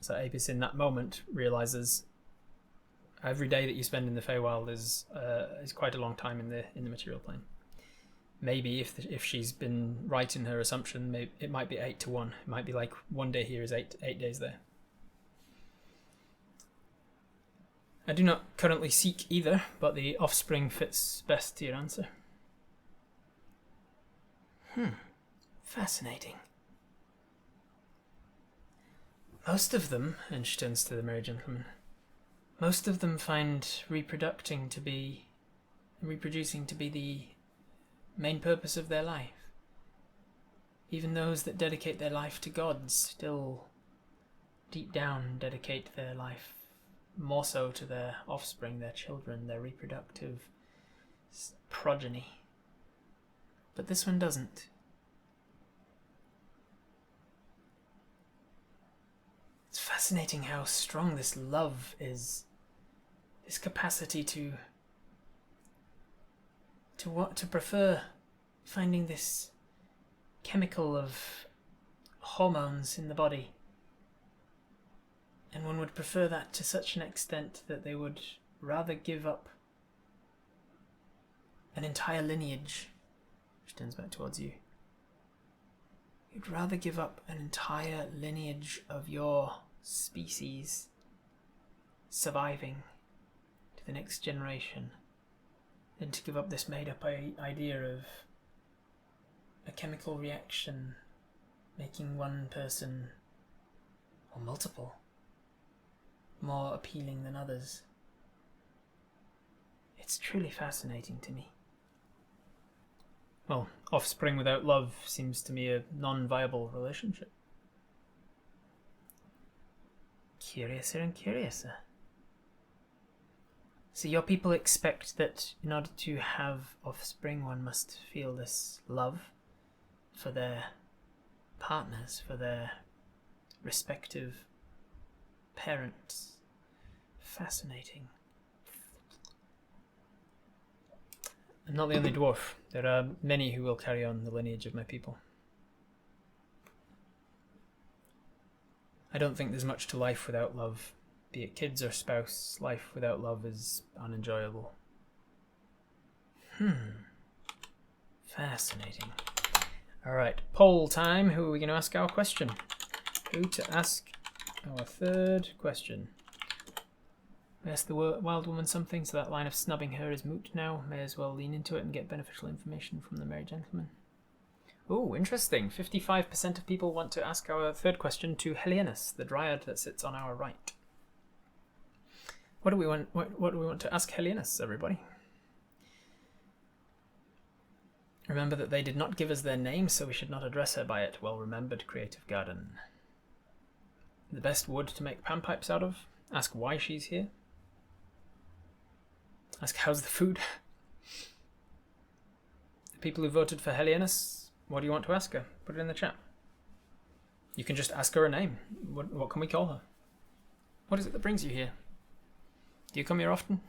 A: So Apis in that moment realizes every day that you spend in the Feywild is quite a long time in the material plane. Maybe if she's been right in her assumption, maybe it might be 8 to 1. It might be like 1 day here is 8 days there. I do not currently seek either, but the offspring fits best to your answer. Fascinating. Most of them, and she turns to the merry gentleman, most of them find reproducing to be the main purpose of their life. Even those that dedicate their life to God still, deep down, dedicate their life more so to their offspring, their children, their reproductive progeny. But this one doesn't. It's fascinating how strong this love is. This capacity to prefer finding this chemical of hormones in the body. And one would prefer that to such an extent that they would rather give up an entire lineage. She turns back towards you. You'd rather give up an entire lineage of your species surviving to the next generation than to give up this made-up idea of a chemical reaction making one person, or multiple, more appealing than others. It's truly fascinating to me. Well, offspring without love seems to me a non-viable relationship. Curiouser and curiouser. So your people expect that in order to have offspring, one must feel this love for their partners, for their respective parents. Fascinating. I'm not the only dwarf. There are many who will carry on the lineage of my people. I don't think there's much to life without love. Be it kids or spouse, life without love is unenjoyable. Fascinating. Alright, poll time. Who are we going to ask our question? Who to ask our third question? We asked the wild woman something, so that line of snubbing her is moot now. May as well lean into it and get beneficial information from the merry gentleman. Oh, interesting. 55% of people want to ask our third question to Helianus, the dryad that sits on our right. What do we want to ask Helianus, everybody? Remember that they did not give us their name, so we should not address her by it. Well remembered, Creative Garden. The best wood to make panpipes out of. Ask why she's here. Ask how's the food. The people who voted for Helianus, what do you want to ask her? Put it in the chat. You can just ask her a name. What can we call her? What is it that brings you here? Do you come here often?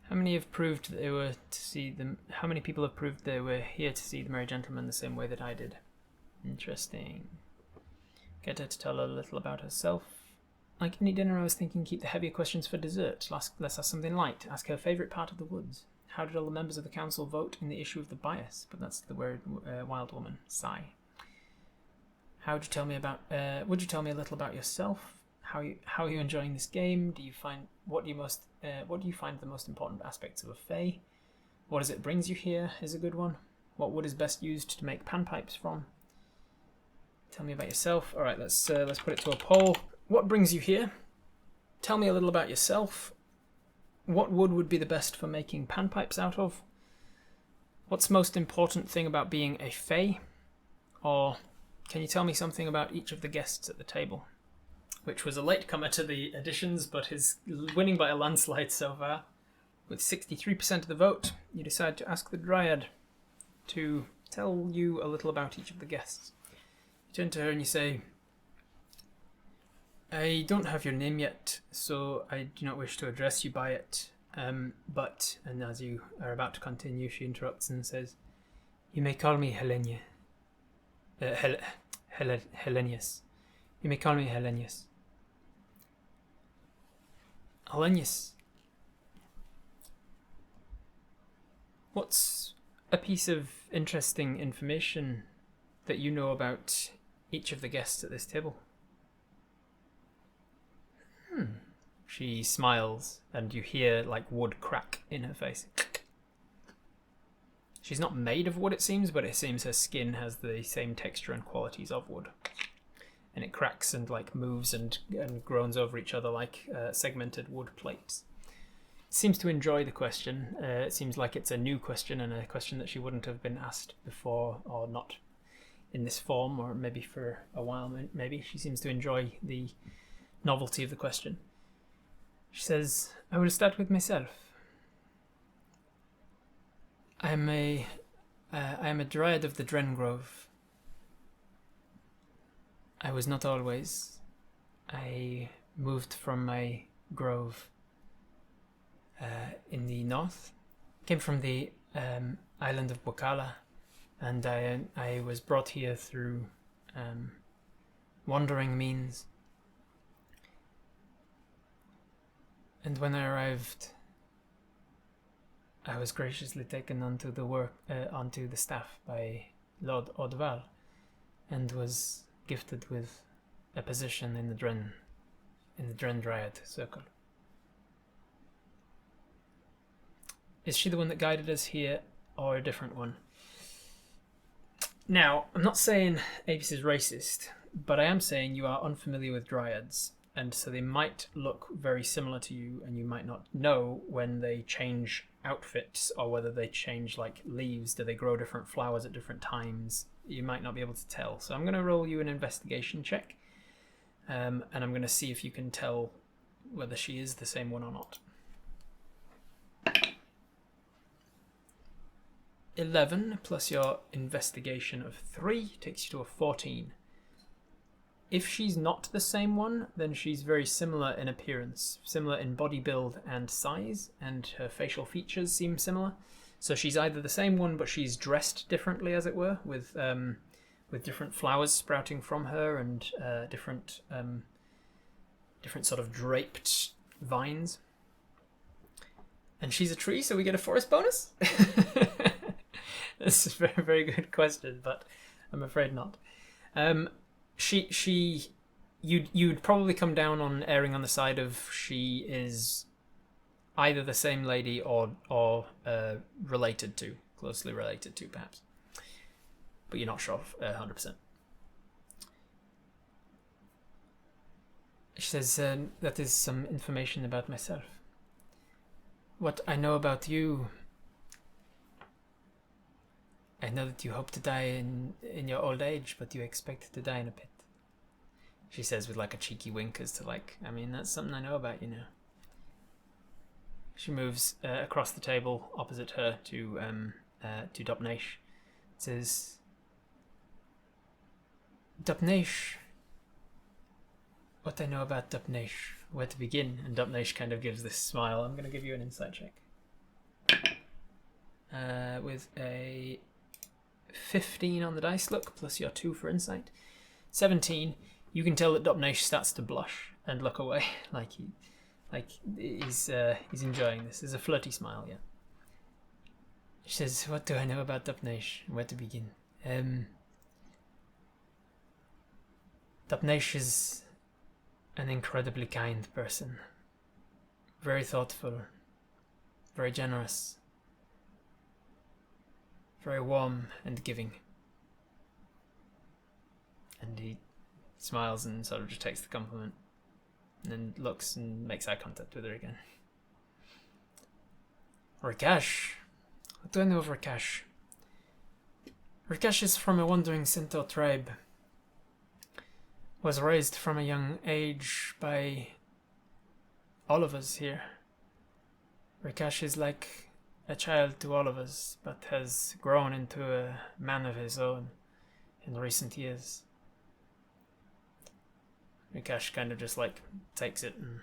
A: How many have proved that they were to see them? How many people have proved they were here to see the merry gentleman the same way that I did? Interesting. Get her to tell a little about herself. Like any dinner, I was thinking keep the heavier questions for dessert. Let's ask something light. Ask her favourite part of the woods. How did all the members of the council vote in the issue of the bias? But that's the word wild woman. Sigh. How would you tell me about? Would you tell me a little about yourself? How are you enjoying this game? What do you find the most important aspects of a Fae? What is it brings you here is a good one. What wood is best used to make panpipes from? Tell me about yourself. All right, let's put it to a poll. What brings you here? Tell me a little about yourself. What wood would be the best for making panpipes out of? What's the most important thing about being a Fae? Or can you tell me something about each of the guests at the table? Which was a latecomer to the additions, but is winning by a landslide so far. With 63% of the vote, you decide to ask the Dryad to tell you a little about each of the guests. You turn to her and you say, I don't have your name yet, so I do not wish to address you by it. But, and as you are about to continue, she interrupts and says, you may call me Helenia. Hellenius. You may call me Hellenius. Hellenius. What's a piece of interesting information that you know about each of the guests at this table? She smiles, and you hear like wood crack in her face. She's not made of wood, it seems, but it seems her skin has the same texture and qualities of wood. And it cracks and like moves and groans over each other like segmented wood plates. Seems to enjoy the question. It seems like it's a new question and a question that she wouldn't have been asked before, or not in this form, or maybe for a while. Maybe she seems to enjoy the novelty of the question. She says, "I will start with myself. I am a dryad of the Dren Grove. I was not always. I moved from my grove in the north. Came from the island of Bokala, and I was brought here through wandering means. And when I arrived, I was graciously taken onto the staff by Lord Ordval, and was gifted with a position in the Dren Dryad circle." Is she the one that guided us here, or a different one? Now, I'm not saying Apis is racist, but I am saying you are unfamiliar with dryads, and so they might look very similar to you, and you might not know when they change outfits, or whether they change like leaves. Do they grow different flowers at different times? You might not be able to tell. So I'm going to roll you an investigation check, and I'm going to see if you can tell whether she is the same one or not. 11 plus your investigation of 3 takes you to a 14. If she's not the same one, then she's very similar in appearance, similar in body build and size, and her facial features seem similar. So she's either the same one, but she's dressed differently, as it were, with different flowers sprouting from her and different sort of draped vines. And she's a tree, so we get a forest bonus? This is a very, very good question, but I'm afraid not. You'd probably come down on erring on the side of she is either the same lady or closely related to, perhaps. But you're not sure 100%. She says, that is some information about myself. What I know about you, I know that you hope to die in your old age, but you expect to die in a pit. She says with like a cheeky wink as to like, I mean, that's something I know about you now. She moves across the table opposite her to Dopnesh. Says, "Dopnesh, what I know about Dopnesh, where to begin?" And Dopnesh kind of gives this smile. I'm going to give you an insight check. With a 15 on the dice look, plus your 2 for insight. 17. You can tell that Dopnesh starts to blush and look away, like he's enjoying this. There's a flirty smile, yeah. She says, "What do I know about Dopnesh? Where to begin?" Dopnesh is an incredibly kind person. Very thoughtful. Very generous. Very warm and giving. And he smiles and sort of just takes the compliment. And then looks and makes eye contact with her again. Rikash. What do I know of Rikash? Rikash is from a wandering centaur tribe. Was raised from a young age by all of us here. Rikash is like a child to all of us, but has grown into a man of his own in recent years. Rikash kind of just like takes it and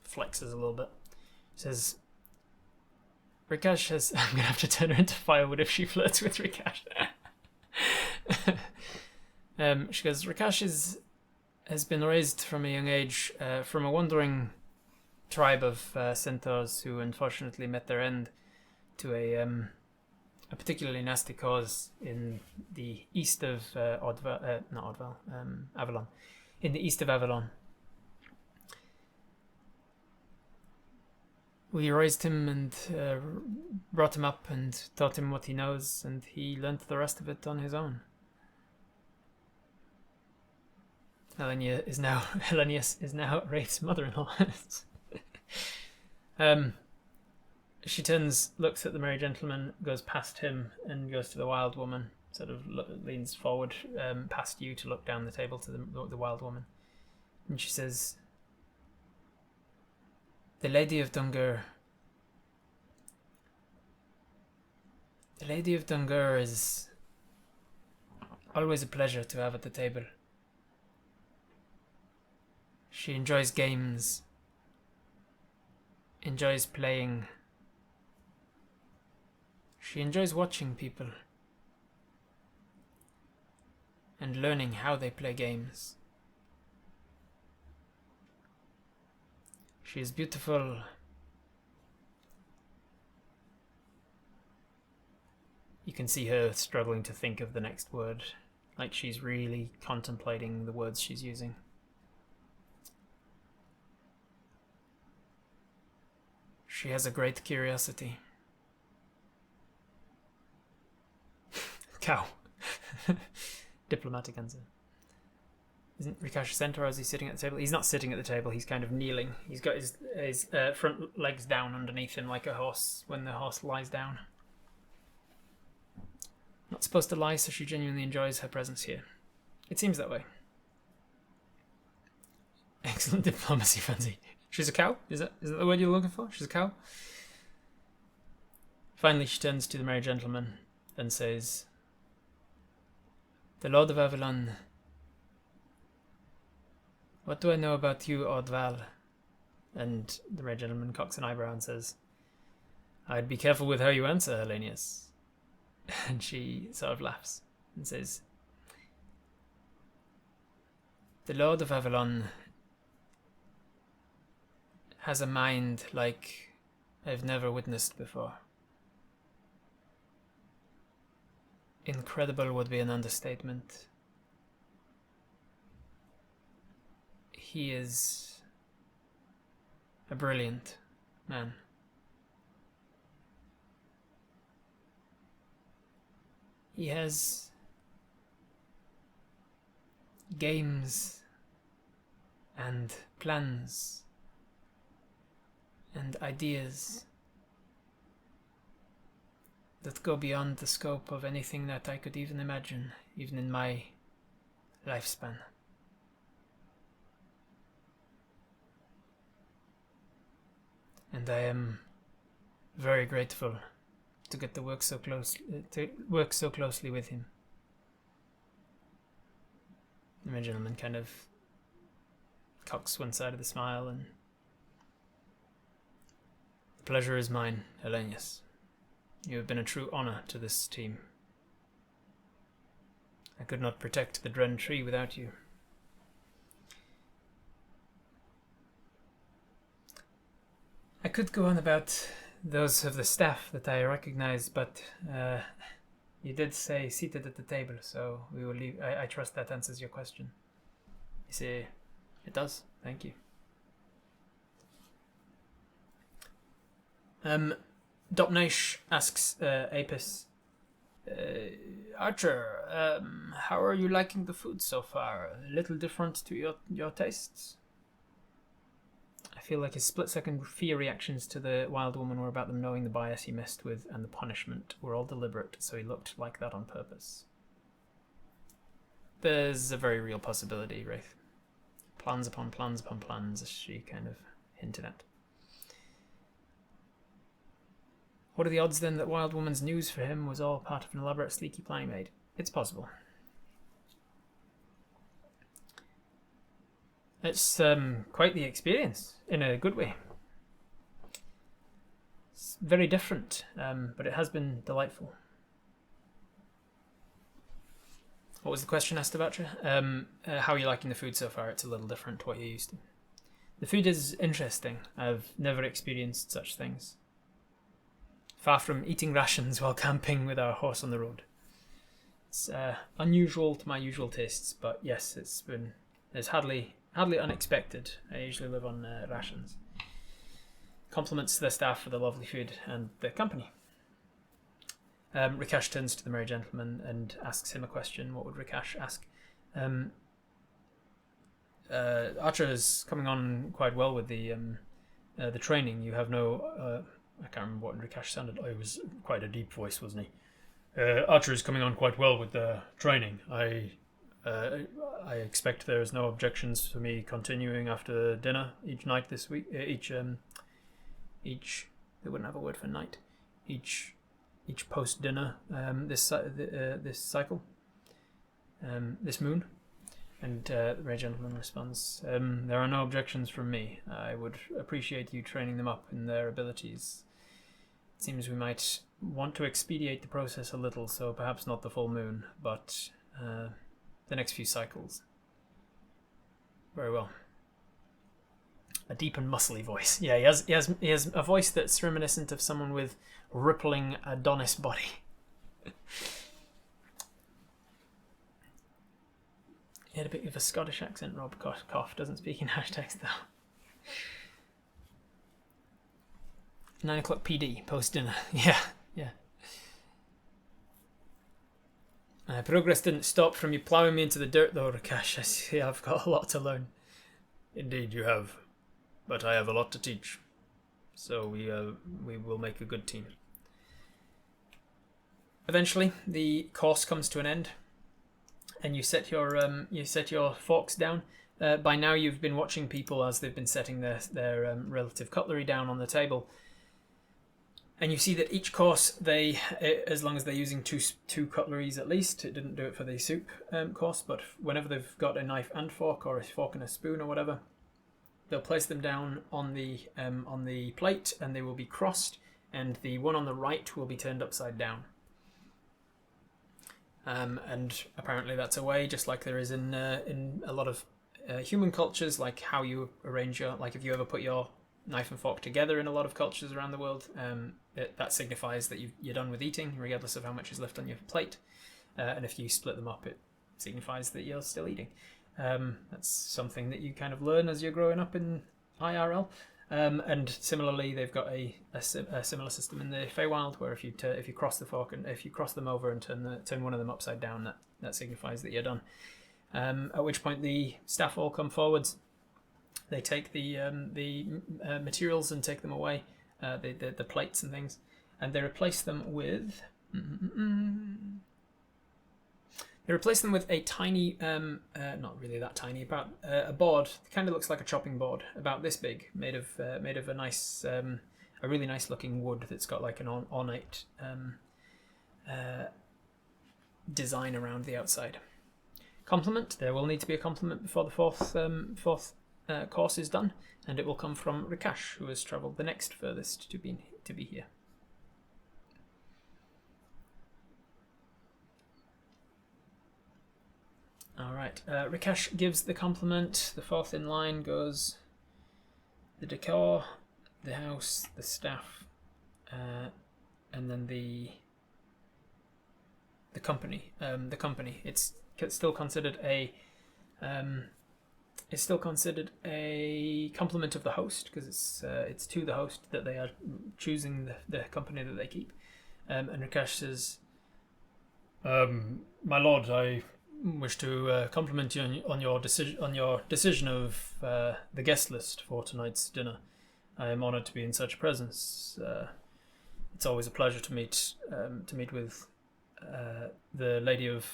A: flexes a little bit. Says, Rikash has... I'm going to have to turn her into firewood if she flirts with Rikash. She goes, Rikash has been raised from a young age from a wandering tribe of centaurs who unfortunately met their end to a particularly nasty cause in the east of Avalon. In the east of Avalon. We raised him and brought him up and taught him what he knows, and he learnt the rest of it on his own. Hellenius is now Wraith's mother-in-law. She turns, looks at the merry gentleman, goes past him, and goes to the wild woman. Sort of leans forward past you to look down the table to the wild woman, and she says, The Lady of Dungur is always a pleasure to have at the table. She enjoys games, enjoys playing. She enjoys watching people and learning how they play games. She is beautiful. You can see her struggling to think of the next word, like she's really contemplating the words she's using. She has a great curiosity. Cow. Diplomatic answer. Isn't Rikash a centaur, or is he sitting at the table? He's not sitting at the table, he's kind of kneeling. He's got his front legs down underneath him like a horse when the horse lies down. Not supposed to lie, so she genuinely enjoys her presence here. It seems that way. Excellent diplomacy, Fancy. She's a cow? Is that the word you're looking for? She's a cow? Finally, she turns to the merry gentleman and says, The Lord of Avalon. What do I know about you, Ordval? And the merry gentleman cocks an eyebrow and says, I'd be careful with how you answer, Hellenius. And she sort of laughs and says, The Lord of Avalon has a mind like I've never witnessed before. Incredible would be an understatement. He is a brilliant man. He has games and plans and ideas that go beyond the scope of anything that I could even imagine, even in my lifespan. And I am very grateful to get to work so closely with him. The gentleman kind of cocks one side of the smile, and the pleasure is mine, Hellenius. You have been a true honor to this team. I could not protect the Dren tree without you. I could go on about those of the staff that I recognize, but you did say seated at the table, so we will leave. I trust that answers your question. You say, it does. Thank you. Dopnaish asks Apis, Archer, how are you liking the food so far? A little different to your tastes? I feel like his split-second fear reactions to the wild woman were about them knowing the bias he messed with, and the punishment were all deliberate, so he looked like that on purpose. There's a very real possibility, Wraith. Plans upon plans upon plans, as she kind of hinted at. What are the odds then that Wild Woman's news for him was all part of an elaborate sleeky plan he made? It's possible. It's quite the experience, in a good way. It's very different, but it has been delightful. What was the question asked about you? How are you liking the food so far? It's a little different to what you're used to. The food is interesting. I've never experienced such things. Far from eating rations while camping with our horse on the road. It's unusual to my usual tastes, but yes, it's hardly unexpected. I usually live on rations. compliments to their staff for the lovely food and the company. Rikash turns to the merry gentleman and asks him a question. What would Rikash ask? Archer is coming on quite well with the training. You have no... I can't remember what Rikash sounded. It was quite a deep voice, wasn't he? Archer is coming on quite well with the training. I expect there is no objections to me continuing after dinner each night this week. Each they wouldn't have a word for night. Each post dinner this cycle, this moon. And the Ray Gentleman responds, there are no objections from me. I would appreciate you training them up in their abilities. It seems we might want to expedite the process a little, so perhaps not the full moon, but the next few cycles. Very well. A deep and muscly voice. Yeah, he has a voice that's reminiscent of someone with rippling Adonis body. He had a bit of a Scottish accent, Rob. Cough. Doesn't speak in hashtags though. 9 o'clock PD, post dinner. Yeah. Progress didn't stop from you ploughing me into the dirt though, Rikash. I see I've got a lot to learn. Indeed you have. But I have a lot to teach. So we will make a good team. Eventually, the course comes to an end. And you set your forks down. By now you've been watching people as they've been setting their relative cutlery down on the table. And you see that each course, as long as they're using two cutleries at least, it didn't do it for the soup course, but whenever they've got a knife and fork, or a fork and a spoon or whatever, they'll place them down on the plate, and they will be crossed, and the one on the right will be turned upside down. And apparently that's a way, just like there is in a lot of human cultures, like how you arrange like if you ever put your knife and fork together in a lot of cultures around the world, that signifies that you're done with eating, regardless of how much is left on your plate. And if you split them up, it signifies that you're still eating. That's something that you kind of learn as you're growing up in IRL. And similarly, they've got a similar system in the Feywild, where if you cross the fork and if you cross them over and turn one of them upside down, that signifies that you're done. At which point the staff all come forwards. They take the materials and take them away, the plates and things, and they replace them with. They replace them with a tiny, not really that tiny, about a board. Kind of looks like a chopping board, about this big, made of a nice, a really nice looking wood that's got like an ornate design around the outside. Compliment. There will need to be a compliment before the fourth course is done, and it will come from Rikash, who has travelled the next furthest to be here. Alright, Rikash gives the compliment. The fourth in line goes the decor, the house, the staff, and then the company. The company. It's still considered a compliment of the host, because it's to the host that they are choosing the company that they keep. And Rikash says, "My lord, I wish to compliment you on your decision of the guest list for tonight's dinner. I am honoured to be in such presence. It's always a pleasure to meet with the Lady of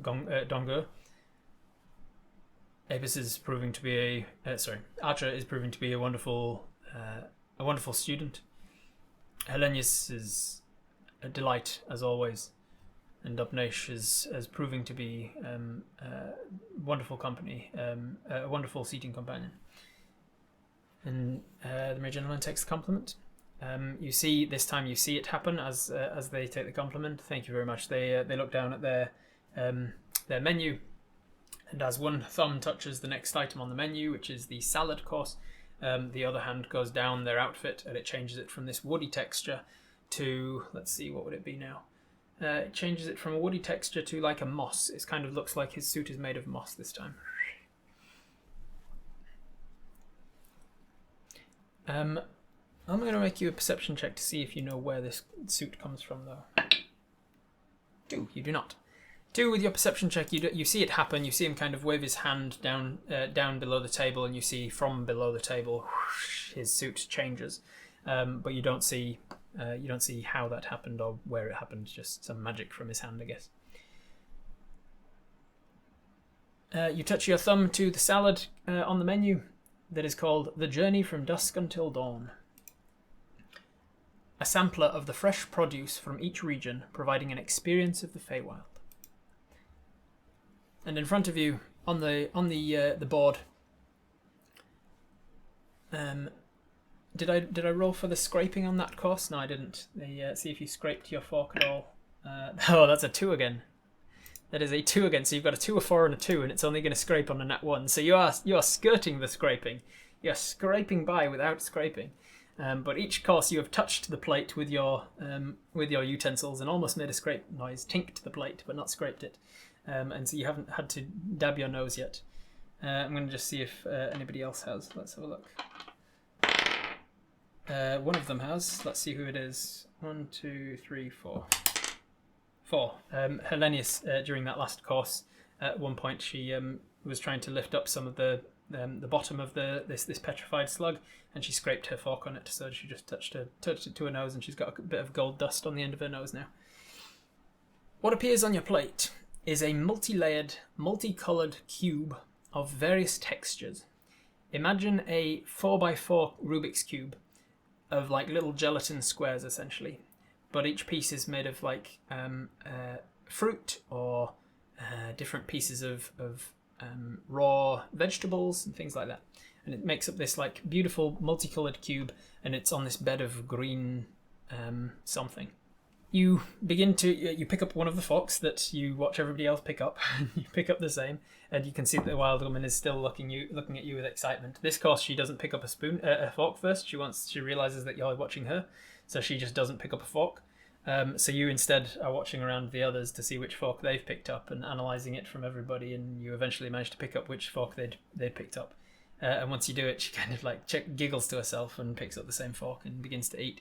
A: Dongor. Apis is proving to be Archer is proving to be a wonderful student. Hellenius is a delight as always, and Upnesh is proving to be wonderful company, a wonderful seating companion." And the Merry Gentleman takes the compliment. You see it happen as they take the compliment. Thank you very much. They look down at their menu. And as one thumb touches the next item on the menu, which is the salad course, the other hand goes down their outfit, and it changes it from this woody texture to, let's see, what would it be now? It changes it from a woody texture to like a moss. It kind of looks like his suit is made of moss this time. I'm going to make you a perception check to see if you know where this suit comes from, though. 2, you do not. 2, with your perception check, you see it happen. You see him kind of wave his hand down below the table, and you see from below the table, whoosh, his suit changes. But you don't see how that happened or where it happened. Just some magic from his hand, I guess. You touch your thumb to the salad on the menu that is called The Journey from Dusk Until Dawn. A sampler of the fresh produce from each region, providing an experience of the Feywild. And in front of you, on the board, did I roll for the scraping on that course? No, I didn't. See if you scraped your fork at all. Oh, that's a 2 again. That is a 2 again. So you've got a 2, a 4, and a 2, and it's only going to scrape on a nat 1. So you are skirting the scraping. You're scraping by without scraping. But each course you have touched the plate with your utensils and almost made a scrape noise, tinked the plate but not scraped it, and so you haven't had to dab your nose yet. I'm going to just see if anybody else has. Let's have a look. One of them has. Let's see who it is. 1, 2, 3, 4. 4. Hellenius, during that last course, at one point she was trying to lift up some of the bottom of this petrified slug, and she scraped her fork on it, so she just touched it to her nose, and she's got a bit of gold dust on the end of her nose now. What appears on your plate is a multi-layered, multi-coloured cube of various textures. Imagine a 4x4 Rubik's Cube of like little gelatin squares, essentially, but each piece is made of like fruit or different pieces of raw vegetables and things like that, and it makes up this like beautiful multicolored cube, and it's on this bed of green something. You begin to you pick up one of the forks that you watch everybody else pick up. You pick up the same, and you can see that the wild woman is still looking at you with excitement. This course, she doesn't pick up a fork first. She realizes that you're watching her, so she just doesn't pick up a fork. So you instead are watching around the others to see which fork they've picked up and analysing it from everybody, and you eventually manage to pick up which fork they'd picked up. And once you do it, she kind of like giggles to herself and picks up the same fork and begins to eat.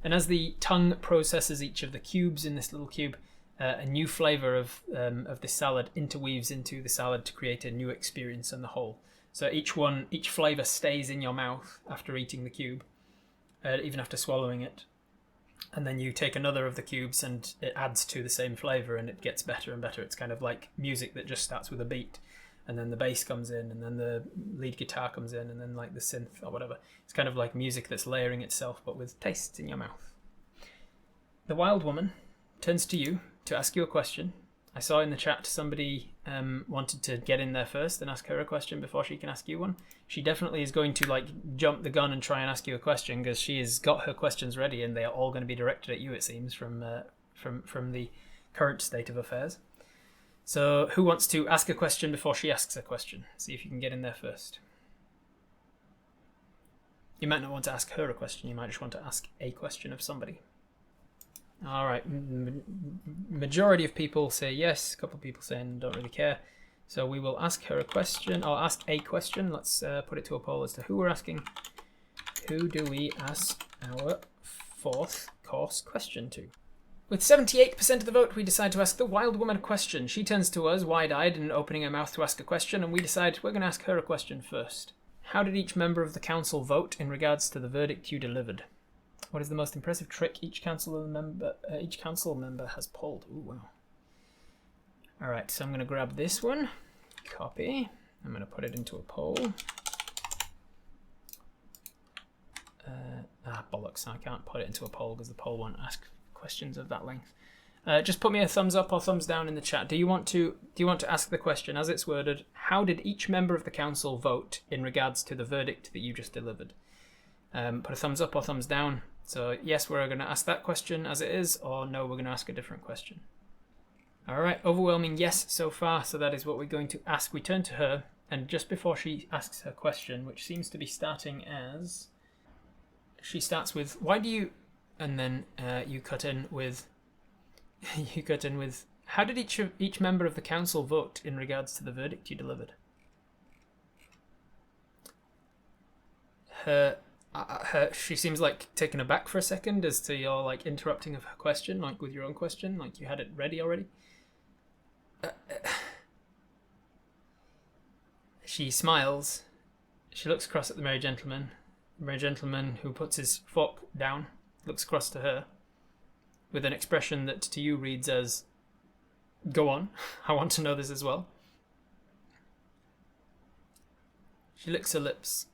A: And as the tongue processes each of the cubes in this little cube, a new flavour of this salad interweaves into the salad to create a new experience on the whole. So each flavour stays in your mouth after eating the cube, even after swallowing it. And then you take another of the cubes and it adds to the same flavour, and it gets better and better. It's kind of like music that just starts with a beat, and then the bass comes in, and then the lead guitar comes in, and then like the synth or whatever. It's kind of like music that's layering itself, but with tastes in your mouth. The wild woman turns to you to ask you a question. I saw in the chat somebody wanted to get in there first and ask her a question before she can ask you one. She definitely is going to like jump the gun and try and ask you a question, because she has got her questions ready, and they are all going to be directed at you, it seems, from the current state of affairs. So who wants to ask a question before she asks a question? See if you can get in there first. You might not want to ask her a question, you might just want to ask a question of somebody. All right, majority of people say yes, a couple of people saying don't really care. So we will ask her a question, or ask a question. Let's put it to a poll as to who we're asking. Who do we ask our fourth course question to? With 78% of the vote, we decide to ask the wild woman a question. She turns to us, wide-eyed and opening her mouth to ask a question, and we decide we're going to ask her a question first. How did each member of the council vote in regards to the verdict you delivered? What is the most impressive trick each council member has pulled? Ooh, wow. All right, so I'm going to grab this one, copy. I'm going to put it into a poll. Bollocks, I can't put it into a poll because the poll won't ask questions of that length. Just put me a thumbs up or thumbs down in the chat. Do you want to ask the question as it's worded? How did each member of the council vote in regards to the verdict that you just delivered? Put a thumbs up or thumbs down. So yes, we're going to ask that question as it is, or no, we're going to ask a different question. All right, overwhelming yes so far, so that is what we're going to ask. We turn to her, and just before she asks her question, which seems to be starting as... She starts with, why do you... And then you cut in with... How did each member of the council vote in regards to the verdict you delivered? Her she seems like taken aback for a second as to your like interrupting of her question, like with your own question, like you had it ready already. She smiles. She looks across at the merry gentleman. The merry gentleman, who puts his fork down, looks across to her with an expression that to you reads as, "Go on, I want to know this as well." She licks her lips,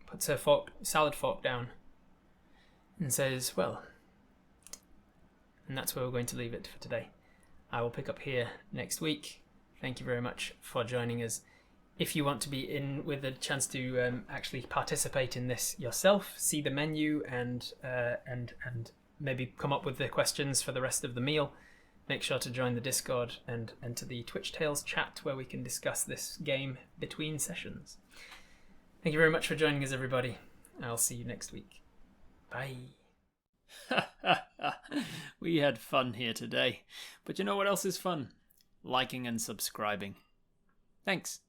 A: puts her salad fork down, and says, "Well," and that's where we're going to leave it for today. I will pick up here next week. Thank you very much for joining us. If you want to be in with a chance to actually participate in this yourself, see the menu and maybe come up with the questions for the rest of the meal, make sure to join the Discord and enter the Twitch Tales chat where we can discuss this game between sessions. Thank you very much for joining us, everybody. I'll see you next week. Bye.
B: We had fun here today. But you know what else is fun? Liking and subscribing. Thanks.